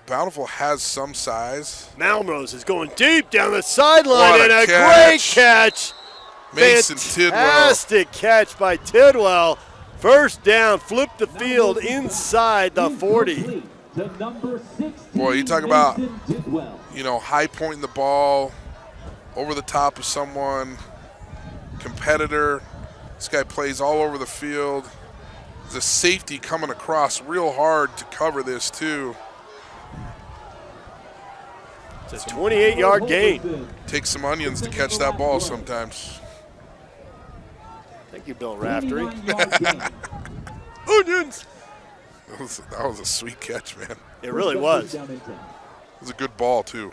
Bountiful has some size. Malmrose is going deep down the sideline, What and a a catch. great catch. Mason Tidwell. Fantastic catch by Tidwell. First down, flip the field inside the 40. Boy, you talk about, high pointing the ball over the top of someone, competitor. This guy plays all over the field. There's a safety coming across real hard to cover this too. It's a 28-yard gain. Takes some onions to catch that ball sometimes. Thank you, Bill Raftery. Onions! That was a sweet catch, man. It really was. It was a good ball too.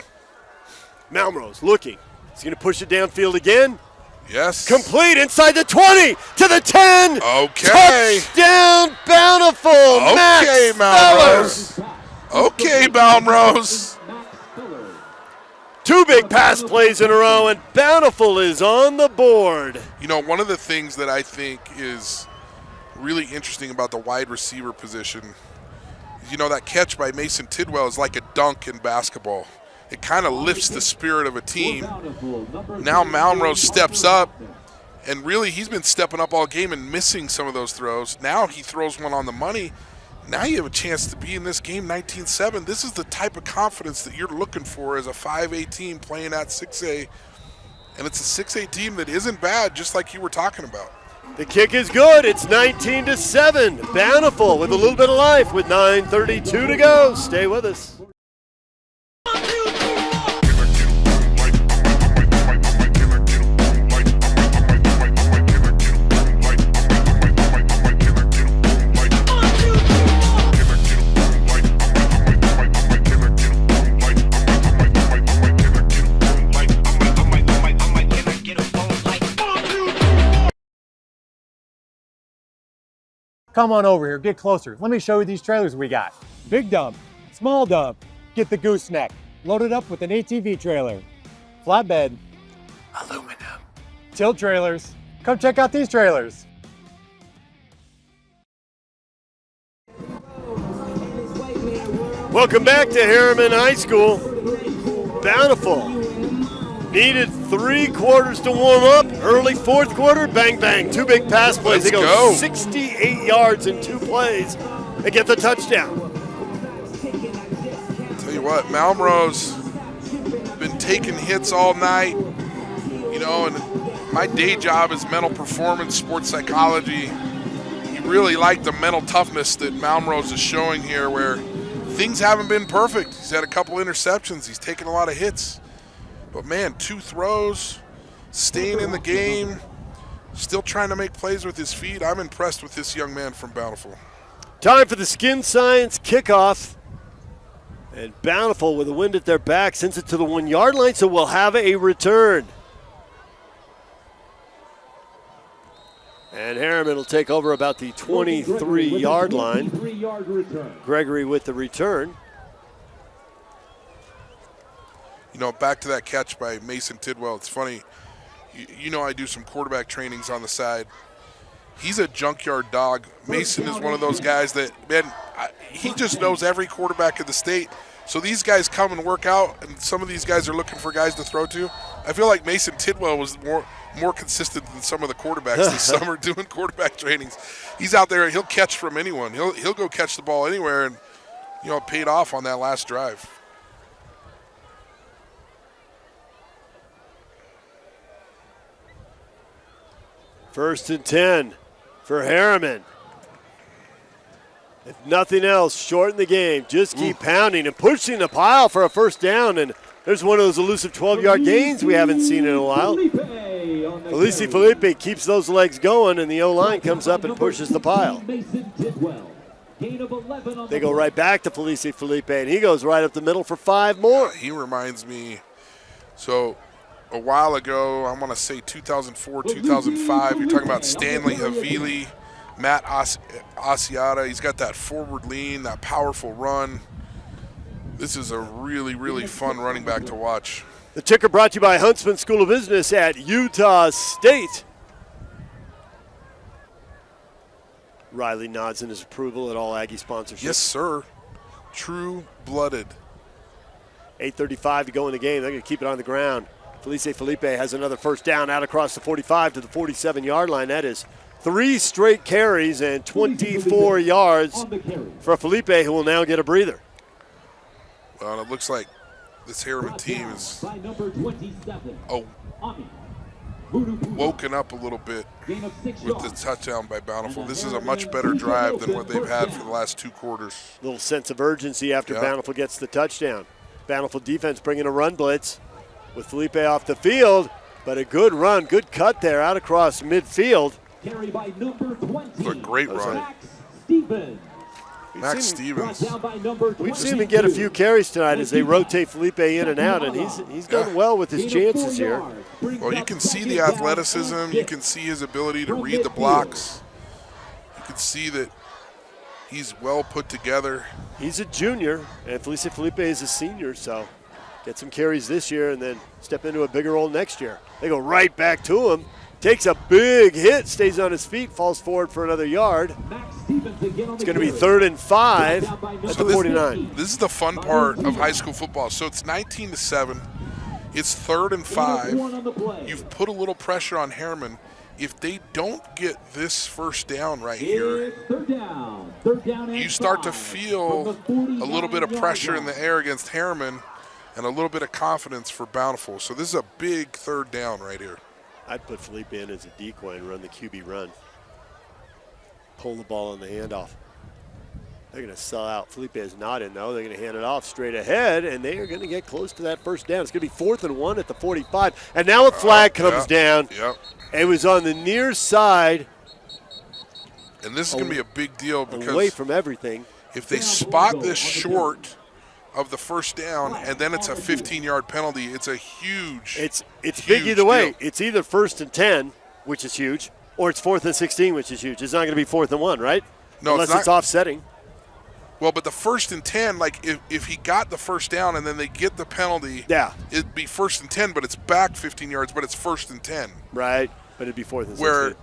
Malmrose looking. He's going to push it downfield again. Yes. Complete inside the 20 to the 10. Okay. Touchdown, Bountiful. Okay, Max Malmrose. Okay, Malmrose. 2 big pass plays in a row, and Bountiful is on the board. You know, one of the things that I think is really interesting about the wide receiver position, that catch by Mason Tidwell is like a dunk in basketball. It kind of lifts the spirit of a team. Now Malmrose steps up, and really he's been stepping up all game and missing some of those throws. Now he throws one on the money. Now you have a chance to be in this game 19-7. This is the type of confidence that you're looking for as a 5A team playing at 6A. And it's a 6A team that isn't bad, just like you were talking about. The kick is good. It's 19-7. Bountiful with a little bit of life with 9:32 to go. Stay with us. Come on over here, get closer. Let me show you these trailers we got. Big dump, small dump, get the gooseneck. Loaded up with an ATV trailer. Flatbed, aluminum. Tilt trailers, come check out these trailers. Welcome back to Herriman High School. Bountiful needed 3 quarters to warm up. Early 4th quarter, bang, bang. 2 big pass plays. They go 68 yards in 2 plays and get the touchdown. Tell you what, Malmrose been taking hits all night. And my day job is mental performance, sports psychology. You really like the mental toughness that Malmrose is showing here, where things haven't been perfect. He's had a couple interceptions. He's taken a lot of hits. But, man, 2 throws, staying in the game, still trying to make plays with his feet. I'm impressed with this young man from Bountiful. Time for the Skin Science kickoff. And Bountiful with the wind at their back sends it to the 1 yard line, so we'll have a return. And Herriman will take over about the 23-yard line. Gregory with the return. You know, back to that catch by Mason Tidwell. It's funny. You know, I do some quarterback trainings on the side. He's a junkyard dog. Mason is one of those guys that, man, he just knows every quarterback in the state. So these guys come and work out, and some of these guys are looking for guys to throw to. I feel like Mason Tidwell was more consistent than some of the quarterbacks this summer doing quarterback trainings. He's out there, he'll catch from anyone. He'll go catch the ball anywhere, and, you know, it paid off on that last drive. First and 10 for Herriman. If nothing else, shorten the game. Just keep pounding and pushing the pile for a first down. And there's one of those elusive 12-yard gains we haven't seen in a while. Felipe keeps those legs going, and the O-line comes up and pushes the pile. They go right back to Felipe, and he goes right up the middle for 5 more. He reminds me, so a while ago, I want to say 2004, 2005, you're talking about Stanley Havili, Matt Asiata. He's got that forward lean, that powerful run. This is a really, really fun running back to watch. The ticker brought to you by Huntsman School of Business at Utah State. Riley nods in his approval at all Aggie sponsorships. Yes, sir. True-blooded. 8:35 to go in the game. They're going to keep it on the ground. Felipe has another first down out across the 45 to the 47-yard line. That is 3 straight carries and 24 yards for Felipe, who will now get a breather. Well, it looks like this Herriman team is woken up a little bit with the touchdown by Bountiful. This is a much better drive than what they've had for the last 2 quarters. Little sense of urgency after Bountiful gets the touchdown. Bountiful defense bringing a run blitz with Felipe off the field, but a good run, good cut there out across midfield. Carry by number 20. A great run. Max Stevens. We've seen him get a few carries tonight as they rotate Felipe in and out, and he's done well with his chances here. Well, you can see the athleticism. You can see his ability to read the blocks. You can see that he's well put together. He's a junior, and Felipe is a senior, so get some carries this year and then step into a bigger role next year. They go right back to him. Takes a big hit, stays on his feet, falls forward for another yard. It's going to be 3rd and 5 at the 49. This is the fun part of high school football. So it's 19-7. It's 3rd and 5. You've put a little pressure on Herriman. If they don't get this first down right here, you start to feel a little bit of pressure in the air against Herriman and a little bit of confidence for Bountiful. So this is a big 3rd down right here. I'd put Felipe in as a decoy and run the QB run. Pull the ball on the handoff. They're going to sell out. Felipe is not in, though. They're going to hand it off straight ahead, and they are going to get close to that first down. It's going to be 4th and 1 at the 45. And now a flag comes down. It was on the near side. And this is going to be a big deal because away from everything. If they spot this short of the first down, and then it's a 15-yard penalty, it's a huge It's huge big either way. deal. It's either 1st and 10, which is huge, or it's 4th and 16, which is huge. It's not going to be 4th and 1, right? No, unless it's offsetting. Well, but the 1st and 10, like if he got the first down and then they get the penalty, it'd be 1st and 10, but it's back 15 yards, but it's 1st and 10. Right, but it'd be 4th and 16. Where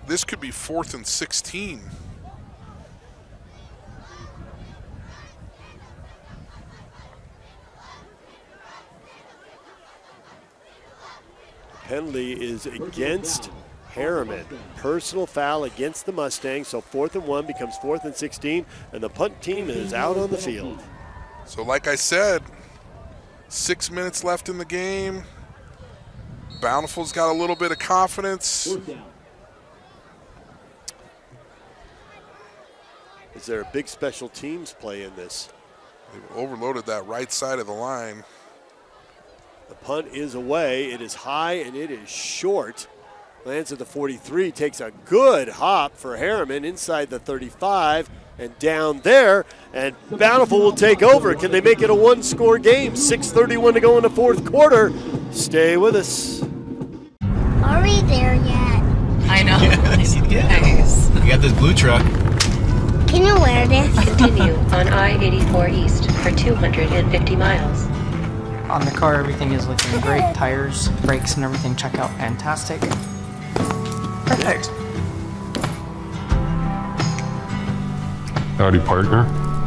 this could be 4th and 16. Penalty is against Herriman. Personal foul against the Mustangs, so 4th and 1 becomes 4th and 16, and the punt team is out on the field. So like I said, 6 minutes left in the game. Bountiful's got a little bit of confidence. Is there a big special teams play in this? They've overloaded that right side of the line. The punt is away. It is high and it is short. Lands at the 43, takes a good hop for Herriman inside the 35. and down there, and Bountiful will take over. Can they make it a one-score game? 6:31 to go in the fourth quarter. Stay with us. Are we there yet? I know. Nice. You got this blue truck. Can you wear this? Continue on I-84 East for 250 miles. On the car, everything is looking great. Tires, brakes, and everything check out fantastic. Perfect. Howdy, partner.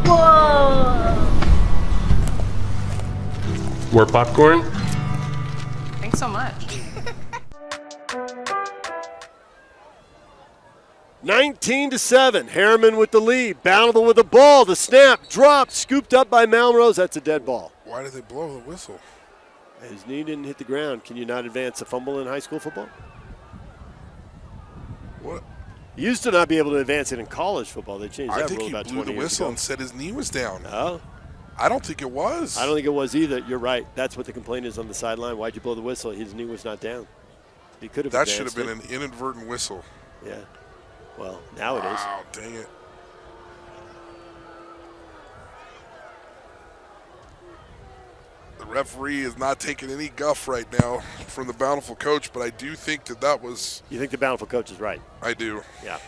Whoa! More popcorn? Thanks so much. 19-7. Herriman with the lead. Bountiful with the ball. The snap dropped, scooped up by Malmrose. That's a dead ball. Why did they blow the whistle? His knee didn't hit the ground. Can you not advance a fumble in high school football? What? You used to not be able to advance it in college football. They changed that rule about 20 years ago. I think he blew the whistle and said his knee was down. Oh. I don't think it was. I don't think it was either. You're right. That's what the complaint is on the sideline. Why'd you blow the whistle? His knee was not down. He could have That should advanced have been it. an inadvertent whistle. Yeah. Well, now it is. Wow, dang it. The referee is not taking any guff right now from the Bountiful coach, but I do think that was... You think the Bountiful coach is right? I do. Yeah.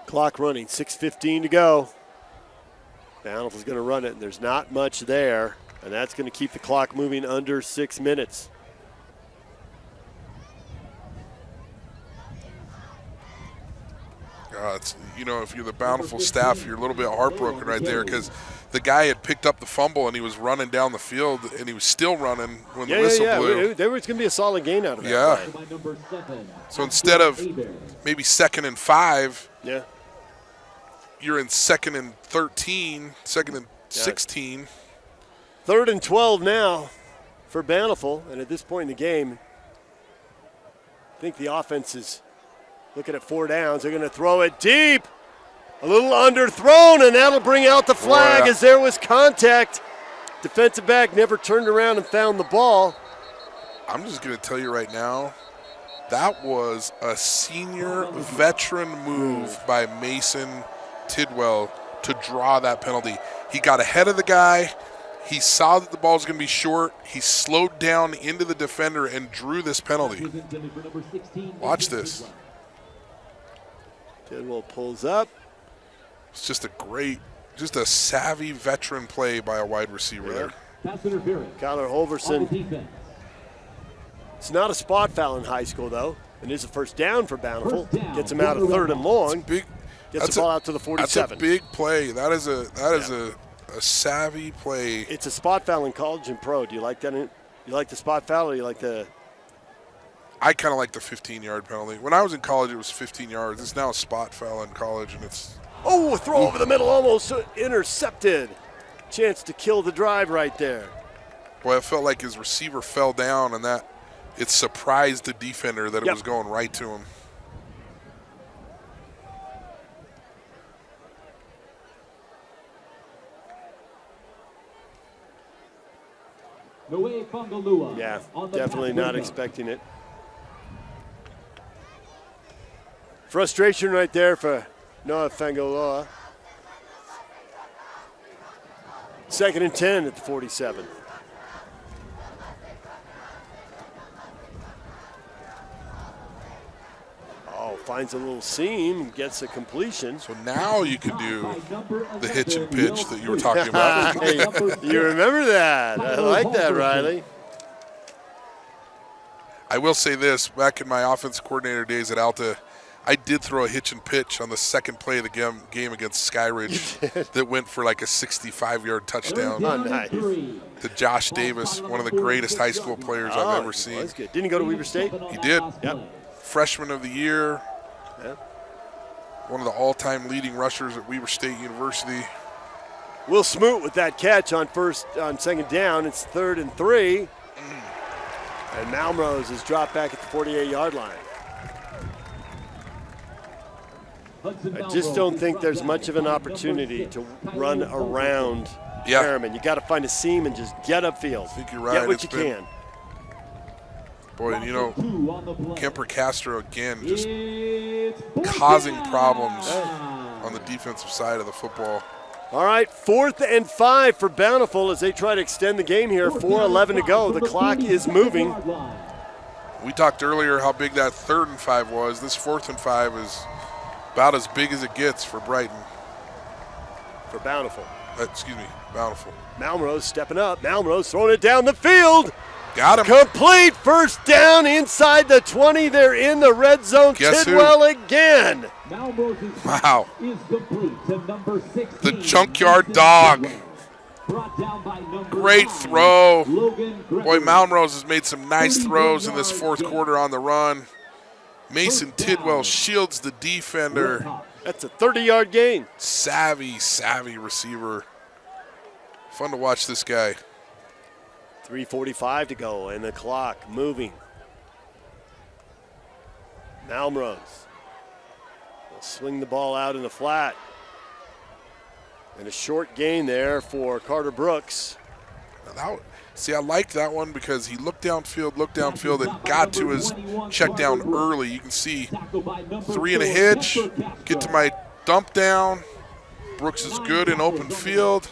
Clock running, 6:15 to go. Bountiful's going to run it, and there's not much there, and that's going to keep the clock moving under 6 minutes. If you're the Bountiful staff, you're a little bit heartbroken right there because the guy had picked up the fumble and he was running down the field and he was still running when the whistle blew. There was going to be a solid gain out of that. Yeah. So instead of maybe 2nd and 5, yeah, you're in 2nd and 13, 2nd and 16. 3rd and 12 now for Bountiful, and at this point in the game, I think the offense is looking at 4 downs. They're going to throw it deep. A little underthrown, and that'll bring out the flag as there was contact. Defensive back never turned around and found the ball. I'm just going to tell you right now, that was a senior veteran move by Mason Tidwell to draw that penalty. He got ahead of the guy. He saw that the ball was going to be short. He slowed down into the defender and drew this penalty. Watch this. Tidwell pulls up. It's just a savvy veteran play by a wide receiver there. Kyler Holverson. It's not a spot foul in high school, though. It is a first down for Bountiful. Gets him out of 3rd and long. Gets the ball out to the 47. That's a big play. That is a savvy play. It's a spot foul in college and pro. Do you like that? You like the spot foul, or you like the? I kind of like the 15-yard penalty. When I was in college, it was 15 yards. It's now a spot foul in college, and it's. Oh, a throw over the middle, almost intercepted. Chance to kill the drive right there. Boy, it felt like his receiver fell down, and that it surprised the defender that it was going right to him. Yeah, definitely not expecting it. Frustration right there for Noah Fangaloa. 2nd and 10 at the 47. Oh, finds a little seam, gets a completion. So now you can do the hitch and pitch that you were talking about. You remember that. I like that, Riley. I will say this, back in my offense coordinator days at Alta, I did throw a hitch and pitch on the second play of the game against Skyridge that went for like a 65-yard touchdown to Josh Davis, one of the greatest high school players I've ever seen. That's good. Didn't he go to Weber State? He did. Yep. Freshman of the year. Yep. One of the all-time leading rushers at Weber State University. Will Smoot with that catch on 2nd down. It's 3rd and 3. And Malmrose is dropped back at the 48-yard line. I just don't think there's much of an opportunity to run around Herriman. You got to find a seam and just get upfield. I think you're right. Get what you can. Boy, and you know, Kemper Castro again just causing problems on the defensive side of the football. All right, 4th and 5 for Bountiful as they try to extend the game here. 4:11 to go. The clock is moving. We talked earlier how big that 3rd and 5 was. This 4th and 5 is about as big as it gets for Brighton. For Bountiful. Bountiful. Malmrose stepping up. Malmrose throwing it down the field. Got him. Complete first down inside the 20. They're in the red zone. Guess Tidwell again. Wow. The junkyard dog. Great throw. Boy, Malmrose has made some nice throws in this 4th quarter on the run. Mason Tidwell shields the defender. That's a 30-yard gain. Savvy receiver. Fun to watch this guy. 3:45 to go, and the clock moving. Malmrose will swing the ball out in the flat. And a short gain there for Carter Brooks. See, I liked that one because he looked downfield, and got to his check down early. You can see 3 and a hitch, get to my dump down. Brooks is good in open field.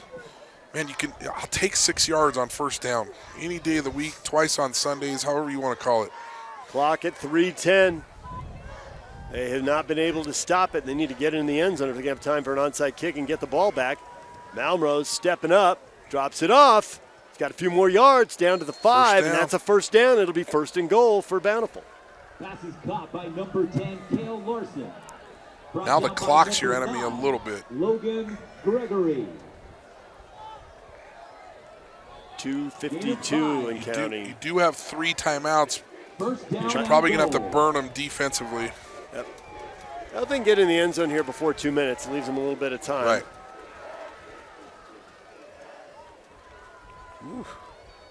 Man, I'll take 6 yards on first down any day of the week, twice on Sundays, however you want to call it. Clock at 3:10. They have not been able to stop it. They need to get it in the end zone if they have time for an onside kick and get the ball back. Malmrose stepping up, drops it off. He's got a few more yards down to the 5, and that's a first down. It'll be 1st and goal for Bountiful. Pass is caught by number 10, Cale Larson. Now the clock's your enemy a little bit. Logan Gregory. 2:52 and counting. You do have 3 timeouts. You're probably going to have to burn them defensively. Yep. I don't think get in the end zone here before 2 minutes. It leaves them a little bit of time. Right. Ooh.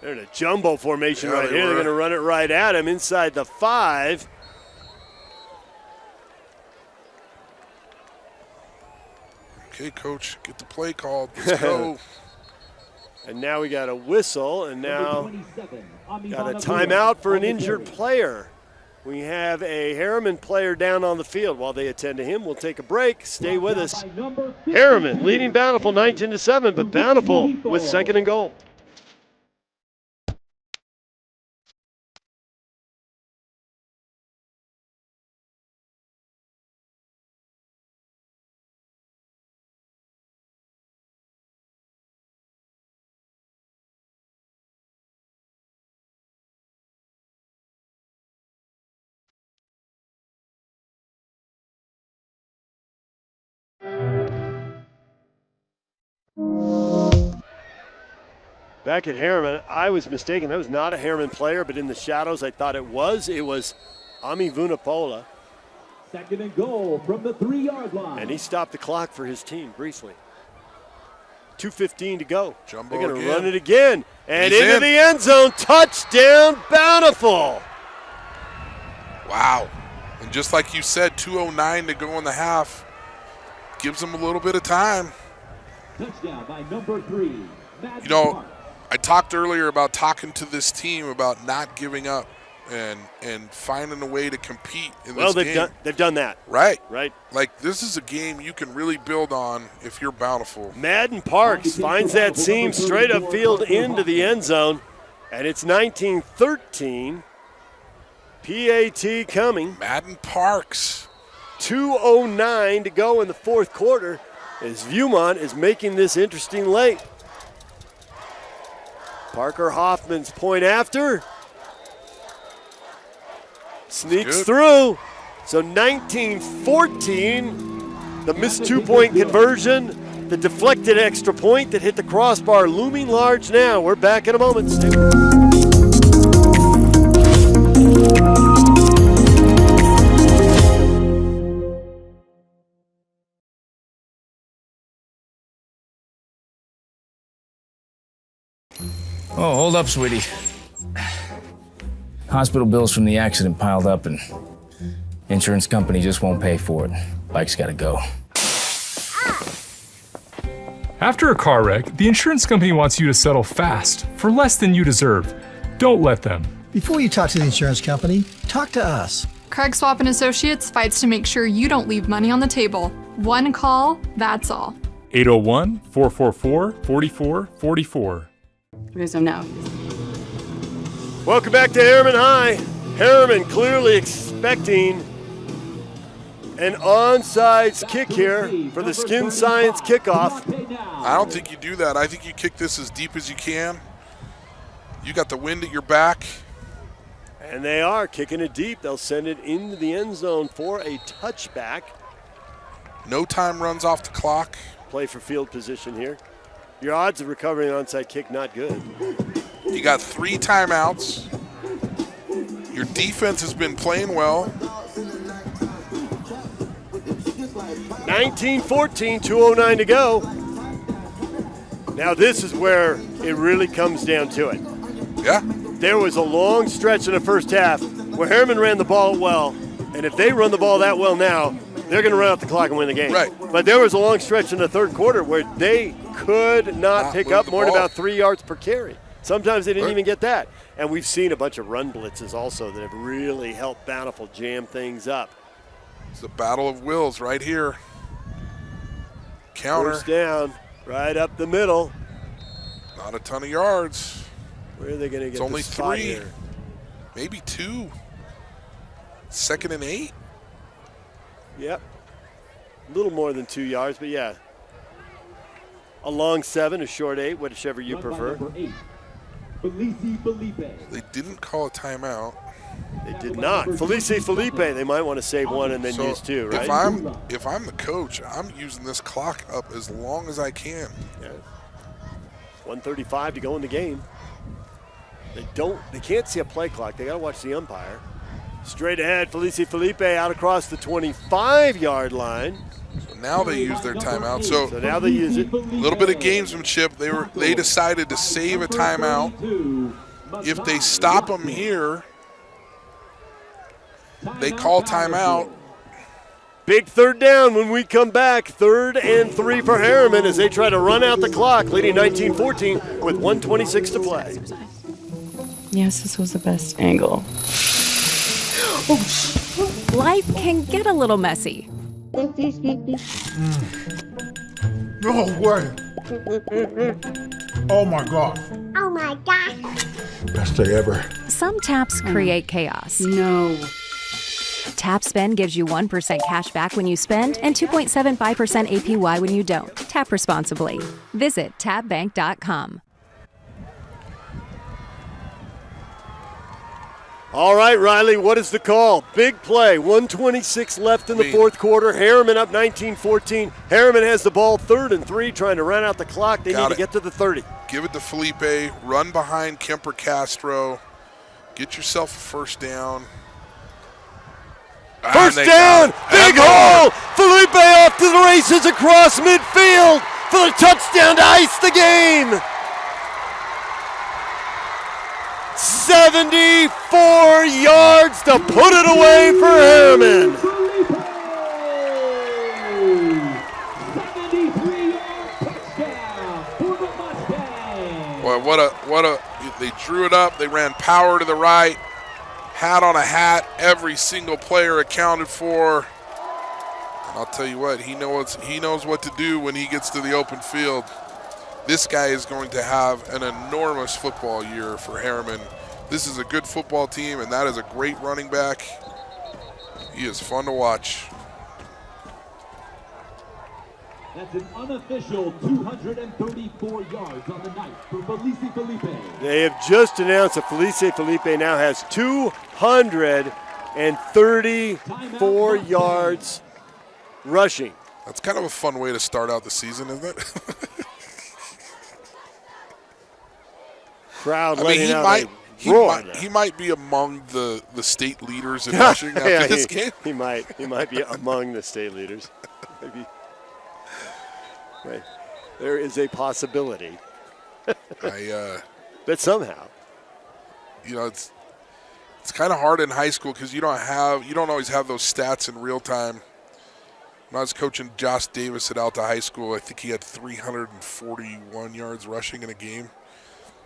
They're in a jumbo formation right here. were. They're going to run it right at him inside the 5. Okay, coach, get the play called. Let's go. And now we got a whistle, and now got a timeout for an injured player. We have a Herriman player down on the field. While they attend to him, we'll take a break. Stay with us. Herriman leading Bountiful 19-7, but Bountiful with 2nd and goal. Back at Herriman, I was mistaken. That was not a Herriman player, but in the shadows I thought it was. It was Ami Vunapola. 2nd and goal from the 3-yard line. And he stopped the clock for his team briefly. 2:15 to go. Jumbo They're going to again. run it again. And He's into in. the end zone. Touchdown, Bountiful. Wow. And just like you said, 2:09 to go in the half. Gives them a little bit of time. Touchdown by number 3. You know, I talked earlier about talking to this team about not giving up and finding a way to compete in this game. Well, they've done that. Right. Right. Like, this is a game you can really build on if you're Bountiful. Madden Parks finds that seam straight upfield into the end zone, and it's 19-13. PAT coming. Madden Parks. 2:09 to go in the 4th quarter as Viewmont is making this interesting late. Parker Hoffman's point after. Sneaks through. So 19-14. The missed 2-point conversion. The deflected extra point that hit the crossbar looming large now. We're back in a moment. Stay with us. Oh, hold up, sweetie. Hospital bills from the accident piled up and insurance company just won't pay for it. Bike's gotta go. After a car wreck, the insurance company wants you to settle fast for less than you deserve. Don't let them. Before you talk to the insurance company, talk to us. Craig Swap and Associates fights to make sure you don't leave money on the table. One call, that's all. 801-444-4444. There's no. Welcome back to Herriman High. Herriman clearly expecting an onside kick here for the Skin Science kickoff. I don't think you do that. I think you kick this as deep as you can. You got the wind at your back. And they are kicking it deep. They'll send it into the end zone for a touchback. No time runs off the clock. Play for field position here. Your odds of recovering an onside kick, not good. You got 3 timeouts. Your defense has been playing well. 19-14, 2:09 to go. Now this is where it really comes down to it. Yeah. There was a long stretch in the first half where Herriman ran the ball well, and if they run the ball that well now, they're going to run out the clock and win the game. Right. But there was a long stretch in the third quarter where they could not pick up more than about 3 yards per carry. Sometimes they didn't even get that. And we've seen a bunch of run blitzes also that have really helped Bountiful jam things up. It's the battle of wills right here. Counter. First down, right up the middle. Not a ton of yards. Where are they going to get It's only the spot 3, here? maybe 2. 2nd and 8. Yep. A little more than 2 yards, but yeah. A long 7, a short 8, whichever you prefer. They didn't call a timeout. They did not. Felipe, they might want to save one and then use 2, right? If I'm the coach, I'm using this clock up as long as I can. Yeah. 1:35 to go in the game. They can't see a play clock. They got to watch the umpire. Straight ahead, Felipe out across the 25-yard line. So now they use their timeout. So now they use it. A little bit of gamesmanship. They decided to save a timeout. If they stop them here, they call timeout. Big third down when we come back. 3rd and 3 for Herriman as they try to run out the clock, leading 19-14 with 1:26 to play. Yes, this was the best angle. Life can get a little messy. No way. Oh my God. Oh my gosh. Best day ever. Some taps create chaos. No. Tap Spend gives you 1% cash back when you spend and 2.75% APY when you don't. Tap responsibly. Visit tapbank.com. All right, Riley, what is the call? Big play, 1:26 left in the fourth quarter. Herriman up 19-14. Herriman has the ball, 3rd and 3, trying to run out the clock. They need to get to the 30. Give it to Felipe. Run behind Kemper Castro. Get yourself a first down. First down, big hole. Felipe off to the races across midfield for the touchdown to ice the game. 74 yards to put it away for Herriman. 73-yard touchdown for the Mustangs. Boy, they drew it up. They ran power to the right. Hat on a hat. Every single player accounted for. And I'll tell you what, he knows what to do when he gets to the open field. This guy is going to have an enormous football year for Herriman. This is a good football team, and that is a great running back. He is fun to watch. That's an unofficial 234 yards on the night for Felipe. They have just announced that Felipe now has 234 yards rushing. That's kind of a fun way to start out the season, isn't it? Crowd letting out he might be among the state leaders in rushing after this game. He might be among the state leaders. Maybe. Right. There is a possibility. But somehow. You know, it's kind of hard in high school because you don't always have those stats in real time. When I was coaching Josh Davis at Alta High School, I think he had 341 yards rushing in a game.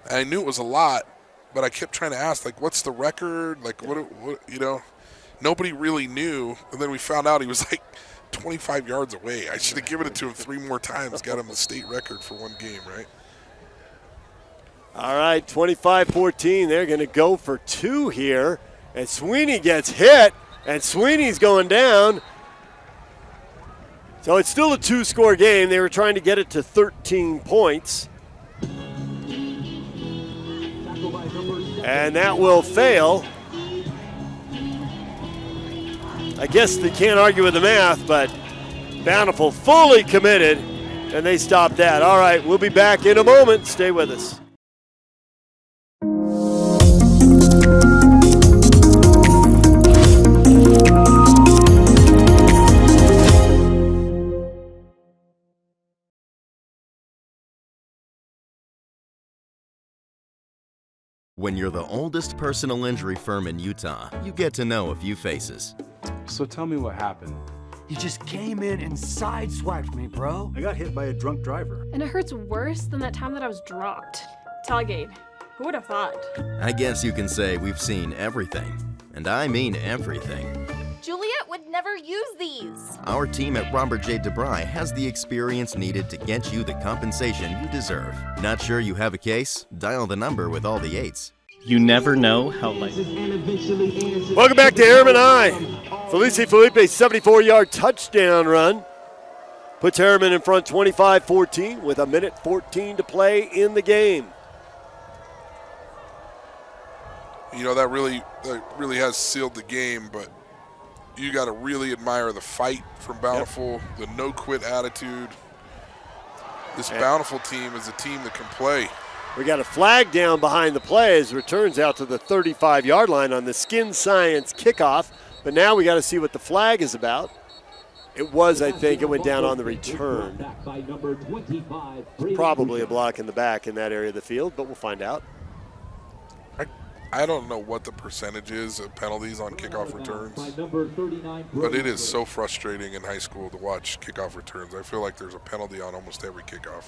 And I knew it was a lot, but I kept trying to ask, like, what's the record? Like, what you know? Nobody really knew. And then we found out he was like 25 yards away. I should have given it to him 3 more times, got him the state record for one game, right? All right, 25-14. They're going to go for 2 here. And Sweeney gets hit, and Sweeney's going down. So it's still a 2-score game. They were trying to get it to 13 points. And that will fail. I guess they can't argue with the math, but Bountiful fully committed, and they stopped that. All right, we'll be back in a moment. Stay with us. When you're the oldest personal injury firm in Utah, you get to know a few faces. So tell me what happened. You just came in and sideswiped me, bro. I got hit by a drunk driver. And it hurts worse than that time that I was dropped. Tailgate. Who would have thought? I guess you can say we've seen everything. And I mean everything. Juliet would never use these. Our team at Robert J. DeBry has the experience needed to get you the compensation you deserve. Not sure you have a case? Dial the number with all the 8s. You never know how life. Welcome back to Herriman High. Felice Felipe's 74-yard touchdown run puts Herriman in front 25-14 with 1:14 to play in the game. You know, that really has sealed the game, but you got to really admire the fight from Bountiful, the no-quit attitude. This Bountiful team is a team that can play. We got a flag down behind the play as returns out to the 35-yard line on the Skin Science kickoff, but now we got to see what the flag is about. It was, I think, it went down on the return. Probably a block in the back in that area of the field, but we'll find out. I don't know what the percentage is of penalties on kickoff returns, but it is so frustrating in high school to watch kickoff returns. I feel like there's a penalty on almost every kickoff.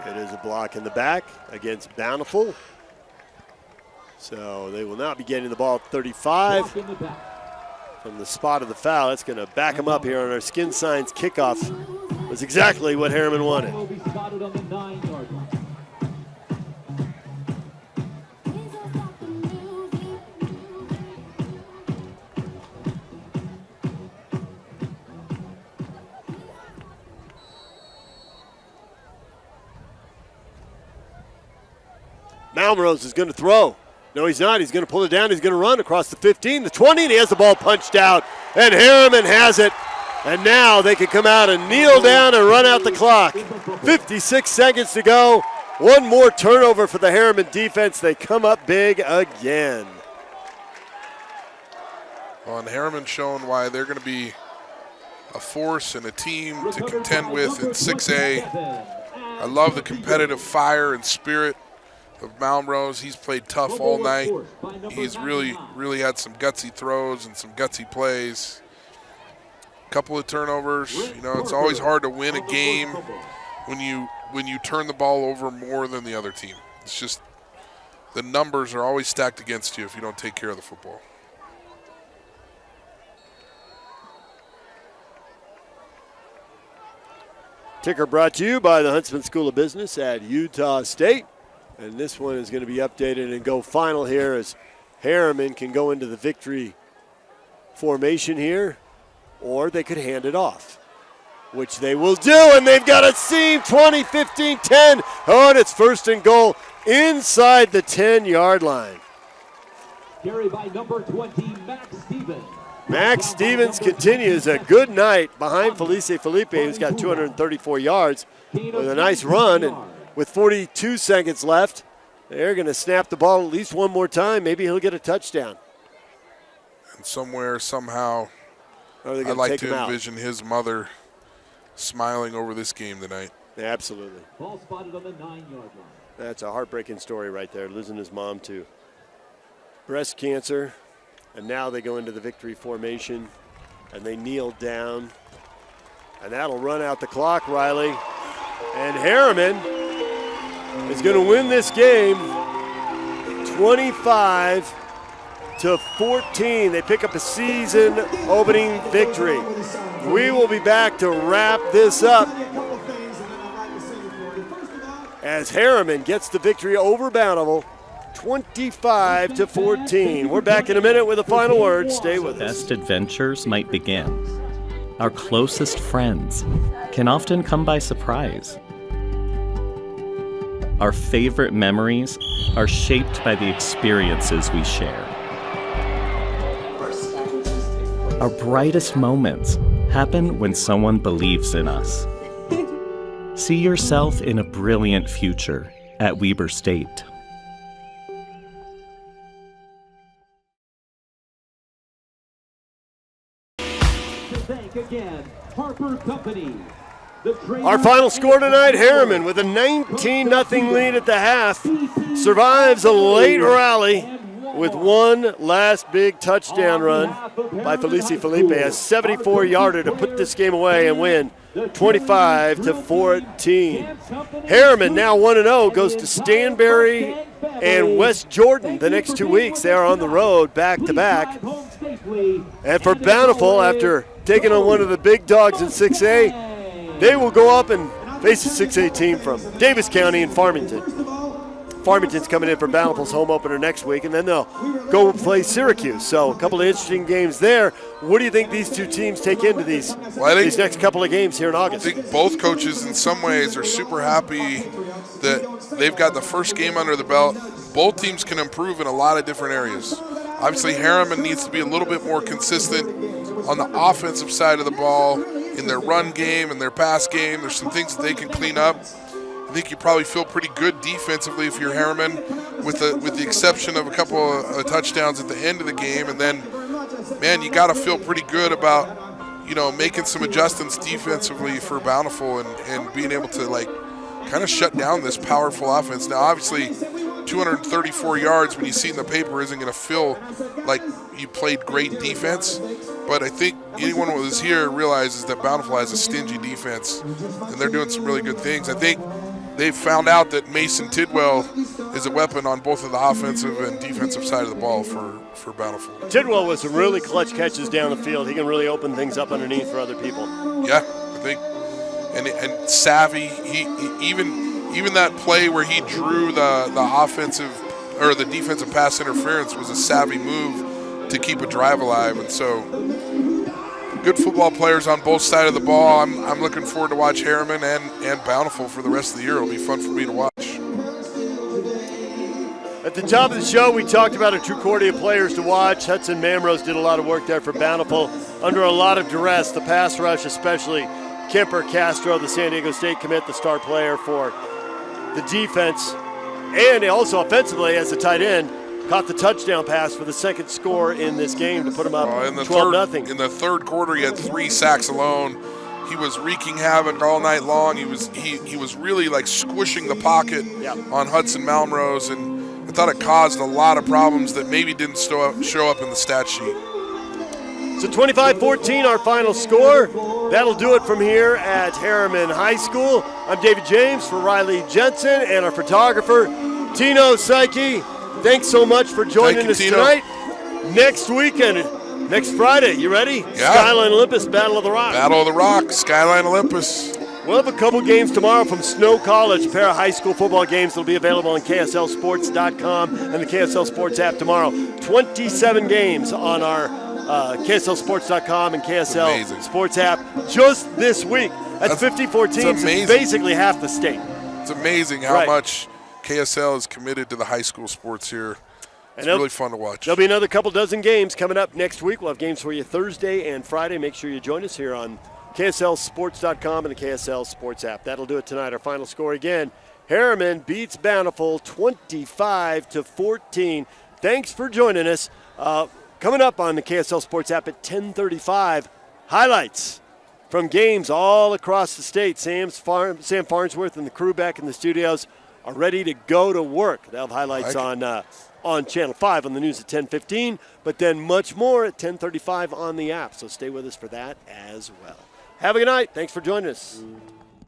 It is a block in the back against Bountiful. So they will not be getting the ball at 35. From the spot of the foul, that's going to back them up here on our Skin Science kickoff. Was exactly what Herriman wanted. Malmrose is going to throw. No, he's not. He's going to pull it down. He's going to run across the 15, the 20, and he has the ball punched out. And Herriman has it. And now they can come out and kneel down and run out the clock. 56 seconds to go. One more turnover for the Herriman defense. They come up big again. Well, and Herriman showing why they're going to be a force and a team to contend with in 6A. I love the competitive fire and spirit of Malmrose. He's played tough all night. He's really had some gutsy throws and some gutsy plays. Couple of turnovers. You know, it's always hard to win a game when you turn the ball over more than the other team. It's just the numbers are always stacked against you if you don't take care of the football. Ticker brought to you by the Huntsman School of Business at Utah State. And this one is going to be updated and go final here as Herriman can go into the victory formation here, or they could hand it off, which they will do, and they've got a seam, 20, 15, 10. Oh, and it's 1st and goal inside the 10-yard line. Carried by number 20, Max Stevens. Max Stevens continues a good night behind Felice Felipe, who's got 234 yards with a nice run. And with 42 seconds left, they're going to snap the ball at least one more time. Maybe he'll get a touchdown. And somewhere, somehow, I'd like to envision his mother smiling over this game tonight. Yeah, absolutely. Ball spotted on the 9-yard line. That's a heartbreaking story right there, losing his mom to breast cancer. And now they go into the victory formation. And they kneel down. And that'll run out the clock, Riley. And Herriman is going to win this game 25-14. They pick up a season opening victory. We will be back to wrap this up as Herriman gets the victory over Bountiful 25-14. We're back in a minute with a final word. Stay with us. Best adventures might begin. Our closest friends can often come by surprise. Our favorite memories are shaped by the experiences we share. Our brightest moments happen when someone believes in us. See yourself in a brilliant future at Weber State. Our final score tonight, Herriman with a 19-0 lead at the half, survives a late rally with one last big touchdown run by Felici Felipe, a 74-yarder to put this game away and win 25-14. Herriman now 1-0, goes to Stanberry and West Jordan the next 2 weeks. They are on the road back-to-back. And for Bountiful, after taking on one of the big dogs in 6A, they will go up and face a 6A team from Davis County and Farmington. Farmington's coming in for Bountiful's home opener next week, and then they'll go play Syracuse. So a couple of interesting games there. What do you think these two teams take into these next couple of games here in August? I think both coaches in some ways are super happy that they've got the first game under the belt. Both teams can improve in a lot of different areas. Obviously, Herriman needs to be a little bit more consistent on the offensive side of the ball, in their run game and their pass game. There's some things that they can clean up. I think you probably feel pretty good defensively if you're Herriman, with the exception of a couple of touchdowns at the end of the game. And then, man, you got to feel pretty good about, making some adjustments defensively for Bountiful and being able to, kind of shut down this powerful offense. Now, obviously, 234 yards when you see it in the paper isn't going to feel like you played great defense. But I think anyone who was here realizes that Bountiful has a stingy defense, and they're doing some really good things. I think they've found out that Mason Tidwell is a weapon on both of the offensive and defensive side of the ball for Bountiful. Tidwell with some really clutch catches down the field. He can really open things up underneath for other people. Yeah, I think, and savvy. He even that play where he drew the offensive or the defensive pass interference was a savvy move to keep a drive alive. And so, good football players on both sides of the ball. I'm looking forward to watch Herriman and Bountiful for the rest of the year. It'll be fun for me to watch. At the top of the show, we talked about a true quality of players to watch. Hudson Mamrose did a lot of work there for Bountiful. Under a lot of duress, the pass rush, especially Kemper Castro, the San Diego State commit, the star player for the defense. And also offensively, as a tight end, caught the touchdown pass for the second score in this game to put him up 12-0. In the third quarter, he had 3 sacks alone. He was wreaking havoc all night long. He was really squishing the pocket on Hudson Malmrose, and I thought it caused a lot of problems that maybe didn't show up in the stat sheet. So 25-14, our final score. That'll do it from here at Herriman High School. I'm David James for Riley Jensen and our photographer, Tino Psyche. Thanks so much for joining us tonight. Next weekend, next Friday, you ready? Yeah. Skyline Olympus, Battle of the Rock. Battle of the Rock, Skyline Olympus. We'll have a couple games tomorrow from Snow College, a pair of high school football games that'll be available on KSLSports.com and the KSL Sports app tomorrow. 27 games on our KSLSports.com and KSL Sports app just this week. That's 54 teams. It's basically half the state. It's amazing how much KSL is committed to the high school sports here. It's really fun to watch. There'll be another couple dozen games coming up next week. We'll have games for you Thursday and Friday. Make sure you join us here on KSLSports.com and the KSL Sports app. That'll do it tonight. Our final score again. Herriman beats Bountiful 25-14. Thanks for joining us. Coming up on the KSL Sports app at 10:35, highlights from games all across the state. Sam Farnsworth and the crew back in the studios are ready to go to work. They'll have highlights on on Channel 5 on the news at 10:15, but then much more at 10:35 on the app. So stay with us for that as well. Have a good night. Thanks for joining us.